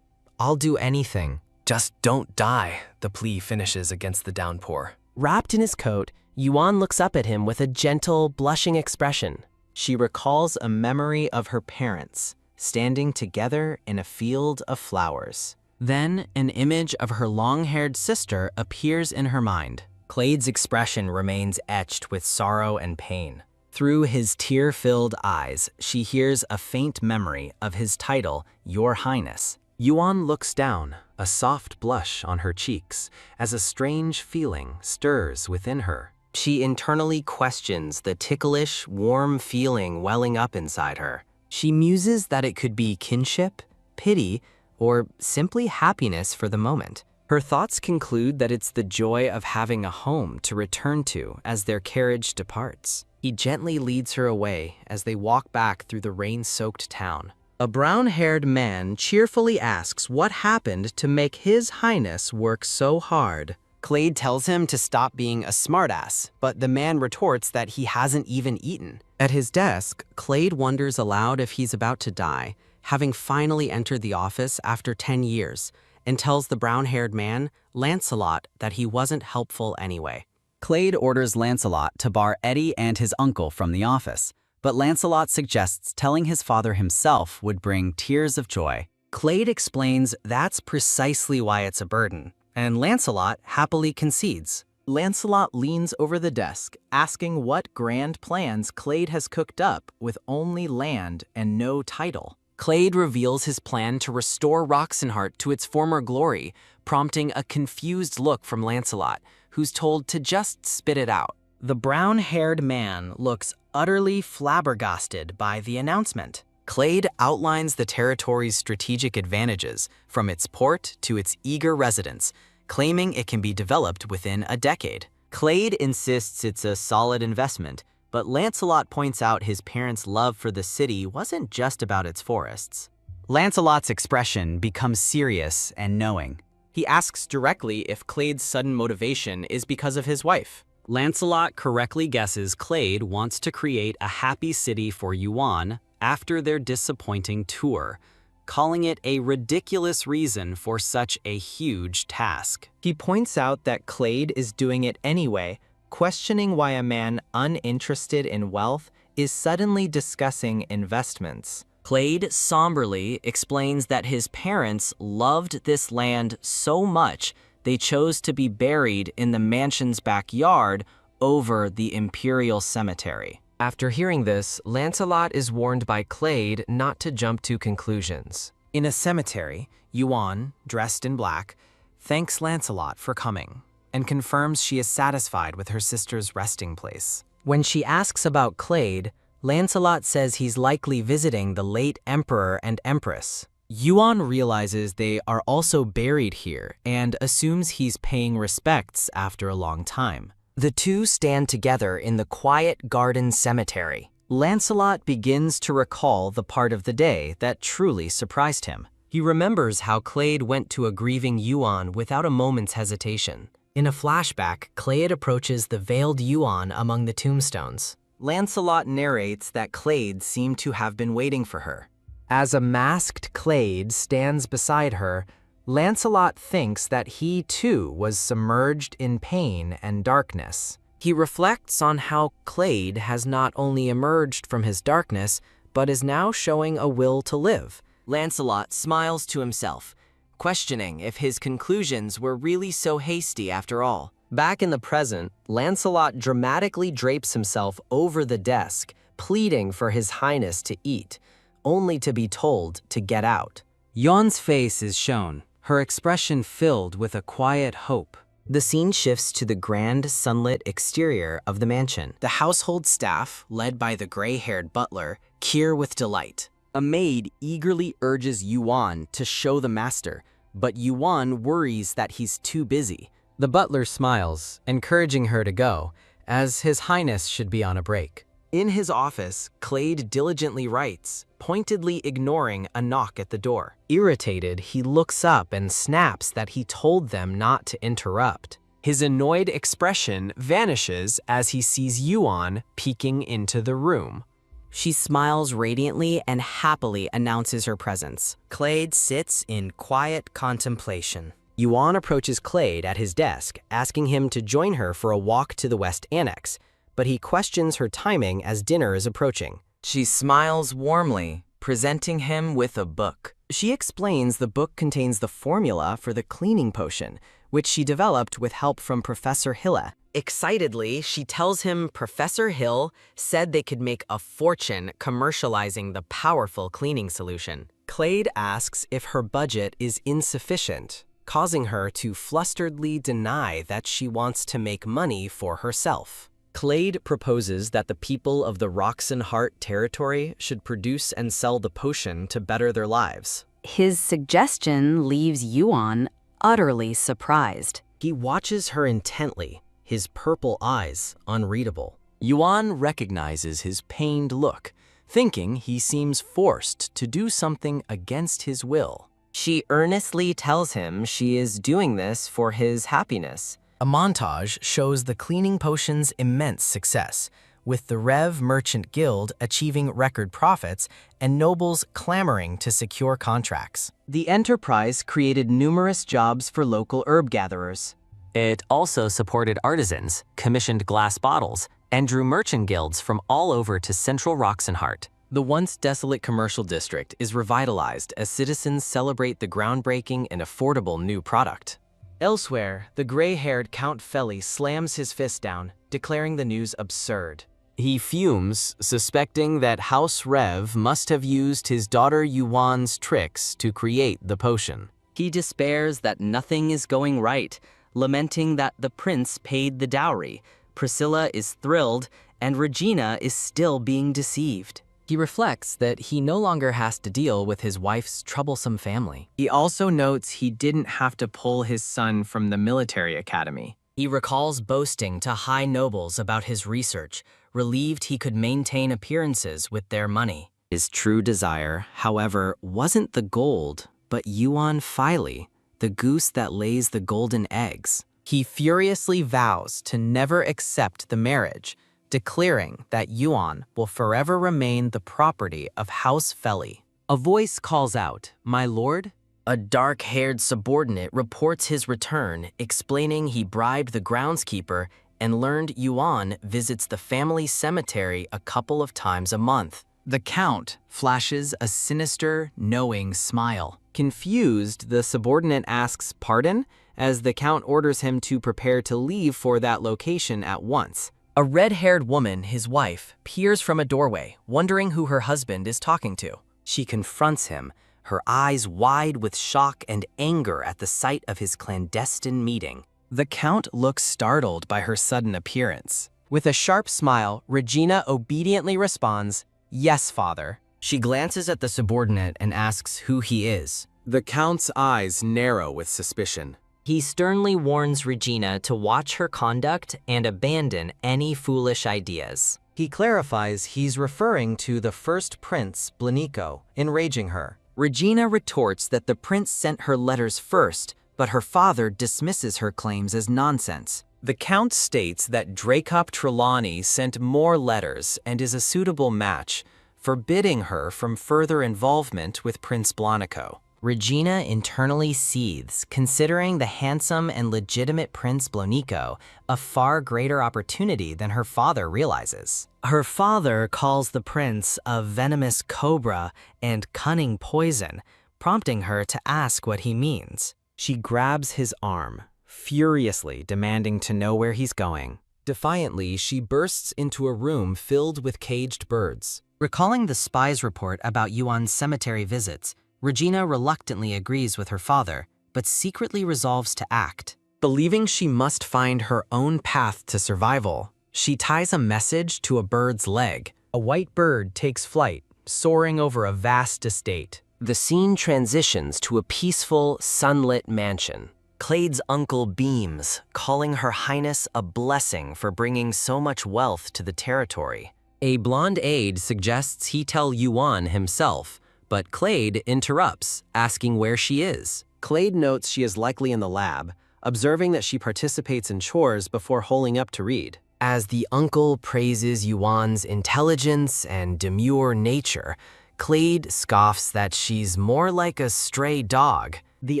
"I'll do anything. Just don't die," the plea finishes against the downpour. Wrapped in his coat, Yuan looks up at him with a gentle, blushing expression. She recalls a memory of her parents, standing together in a field of flowers. Then, an image of her long-haired sister appears in her mind. Clade's expression remains etched with sorrow and pain. Through his tear-filled eyes, she hears a faint memory of his title, Your Highness. Yuan looks down, a soft blush on her cheeks, as a strange feeling stirs within her. She internally questions the ticklish, warm feeling welling up inside her. She muses that it could be kinship, pity, or simply happiness for the moment. Her thoughts conclude that it's the joy of having a home to return to as their carriage departs. He gently leads her away as they walk back through the rain-soaked town. A brown-haired man cheerfully asks what happened to make His Highness work so hard. Clade tells him to stop being a smartass, but the man retorts that he hasn't even eaten. At his desk, Clade wonders aloud if he's about to die, having finally entered the office after 10 years, and tells the brown-haired man, Lancelot, that he wasn't helpful anyway. Clade orders Lancelot to bar Eddie and his uncle from the office, but Lancelot suggests telling his father himself would bring tears of joy. Clade explains that's precisely why it's a burden, and Lancelot happily concedes. Lancelot leans over the desk, asking what grand plans Clade has cooked up with only land and no title. Clade reveals his plan to restore Roxenheart to its former glory, prompting a confused look from Lancelot, who's told to just spit it out. The brown-haired man looks utterly flabbergasted by the announcement. Clade outlines the territory's strategic advantages, from its port to its eager residents, claiming it can be developed within a decade. Clade insists it's a solid investment, but Lancelot points out his parents' love for the city wasn't just about its forests. Lancelot's expression becomes serious and knowing. He asks directly if Clade's sudden motivation is because of his wife. Lancelot correctly guesses Clade wants to create a happy city for Yuan after their disappointing tour, calling it a ridiculous reason for such a huge task. He points out that Clade is doing it anyway, questioning why a man uninterested in wealth is suddenly discussing investments. Clade somberly explains that his parents loved this land so much they chose to be buried in the mansion's backyard over the imperial cemetery. After hearing this, Lancelot is warned by Clade not to jump to conclusions. In a cemetery, Yuan, dressed in black, thanks Lancelot for coming and confirms she is satisfied with her sister's resting place. When she asks about Clade, Lancelot says he's likely visiting the late emperor and empress. Yuan realizes they are also buried here and assumes he's paying respects after a long time. The two stand together in the quiet garden cemetery. Lancelot begins to recall the part of the day that truly surprised him. He remembers how Clade went to a grieving Yuan without a moment's hesitation. In a flashback, Clade approaches the veiled Yuan among the tombstones. Lancelot narrates that Clade seemed to have been waiting for her. As a masked Clade stands beside her, Lancelot thinks that he too was submerged in pain and darkness. He reflects on how Clade has not only emerged from his darkness, but is now showing a will to live. Lancelot smiles to himself, questioning if his conclusions were really so hasty after all. Back in the present, Lancelot dramatically drapes himself over the desk, pleading for His Highness to eat, only to be told to get out. Yuan's face is shown, her expression filled with a quiet hope. The scene shifts to the grand, sunlit exterior of the mansion. The household staff, led by the gray-haired butler, cheer with delight. A maid eagerly urges Yuan to show the master, but Yuan worries that he's too busy. The butler smiles, encouraging her to go, as His Highness should be on a break. In his office, Clade diligently writes, pointedly ignoring a knock at the door. Irritated, he looks up and snaps that he told them not to interrupt. His annoyed expression vanishes as he sees Yuan peeking into the room. She smiles radiantly and happily announces her presence. Clade sits in quiet contemplation. Yuan approaches Clade at his desk, asking him to join her for a walk to the West Annex, but he questions her timing as dinner is approaching. She smiles warmly, presenting him with a book. She explains the book contains the formula for the cleaning potion, which she developed with help from Professor Hille. Excitedly, she tells him Professor Hill said they could make a fortune commercializing the powerful cleaning solution. Clade asks if her budget is insufficient, causing her to flusteredly deny that she wants to make money for herself. Clade proposes that the people of the Roxenheart territory should produce and sell the potion to better their lives. His suggestion leaves Yuan utterly surprised. He watches her intently, his purple eyes unreadable. Yuan recognizes his pained look, thinking he seems forced to do something against his will. She earnestly tells him she is doing this for his happiness. A montage shows the cleaning potion's immense success, with the Rev Merchant Guild achieving record profits and nobles clamoring to secure contracts. The enterprise created numerous jobs for local herb gatherers. It also supported artisans, commissioned glass bottles, and drew merchant guilds from all over to central Roxenheart. The once desolate commercial district is revitalized as citizens celebrate the groundbreaking and affordable new product. Elsewhere, the gray-haired Count Feli slams his fist down, declaring the news absurd. He fumes, suspecting that House Rev must have used his daughter Yuan's tricks to create the potion. He despairs that nothing is going right, lamenting that the prince paid the dowry, Priscilla is thrilled, and Regina is still being deceived. He reflects that he no longer has to deal with his wife's troublesome family. He also notes he didn't have to pull his son from the military academy. He recalls boasting to high nobles about his research, relieved he could maintain appearances with their money. His true desire, however, wasn't the gold, but Yuan Filey, the goose that lays the golden eggs. He furiously vows to never accept the marriage, declaring that Yuan will forever remain the property of House Feli. A voice calls out, "My lord?" A dark-haired subordinate reports his return, explaining he bribed the groundskeeper and learned Yuan visits the family cemetery a couple of times a month. The Count flashes a sinister, knowing smile. Confused, the subordinate asks pardon as the Count orders him to prepare to leave for that location at once. A red-haired woman, his wife, peers from a doorway, wondering who her husband is talking to. She confronts him, her eyes wide with shock and anger at the sight of his clandestine meeting. The Count looks startled by her sudden appearance. With a sharp smile, Regina obediently responds, "Yes, father." She glances at the subordinate and asks who he is. The Count's eyes narrow with suspicion. He sternly warns Regina to watch her conduct and abandon any foolish ideas. He clarifies he's referring to the first prince, Blanico, enraging her. Regina retorts that the prince sent her letters first, but her father dismisses her claims as nonsense. The Count states that Dracop Trelawney sent more letters and is a suitable match, forbidding her from further involvement with Prince Blanico. Regina internally seethes, considering the handsome and legitimate Prince Blanico a far greater opportunity than her father realizes. Her father calls the prince a venomous cobra and cunning poison, prompting her to ask what he means. She grabs his arm, furiously demanding to know where he's going. Defiantly, she bursts into a room filled with caged birds. Recalling the spy's report about Yuan's cemetery visits, Regina reluctantly agrees with her father, but secretly resolves to act. Believing she must find her own path to survival, she ties a message to a bird's leg. A white bird takes flight, soaring over a vast estate. The scene transitions to a peaceful, sunlit mansion. Clade's uncle beams, calling Her Highness a blessing for bringing so much wealth to the territory. A blonde aide suggests he tell Yuan himself, but Clade interrupts, asking where she is. Clade notes she is likely in the lab, observing that she participates in chores before holding up to read. As the uncle praises Yuan's intelligence and demure nature, Clade scoffs that she's more like a stray dog. The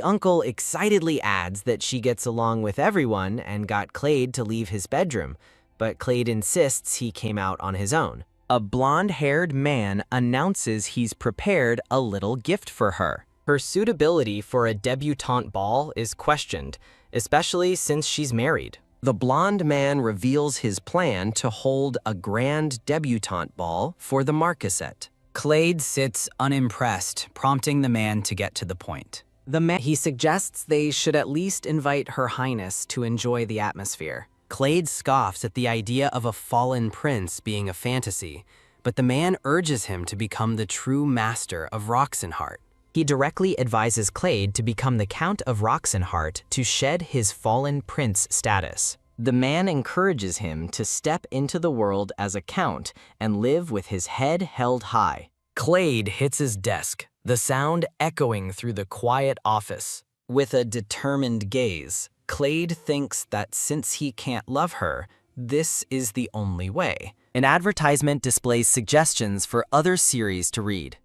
uncle excitedly adds that she gets along with everyone and got Clade to leave his bedroom, but Clade insists he came out on his own. A blonde-haired man announces he's prepared a little gift for her. Her suitability for a debutante ball is questioned, especially since she's married. The blonde man reveals his plan to hold a grand debutante ball for the marquisate. Clade sits unimpressed, prompting the man to get to the point. He suggests they should at least invite Her Highness to enjoy the atmosphere. Clade scoffs at the idea of a fallen prince being a fantasy, but the man urges him to become the true master of Roxenheart. He directly advises Clade to become the Count of Roxenheart to shed his fallen prince status. The man encourages him to step into the world as a count and live with his head held high. Clade hits his desk, the sound echoing through the quiet office. With a determined gaze, Clade thinks that since he can't love her, this is the only way. An advertisement displays suggestions for other series to read.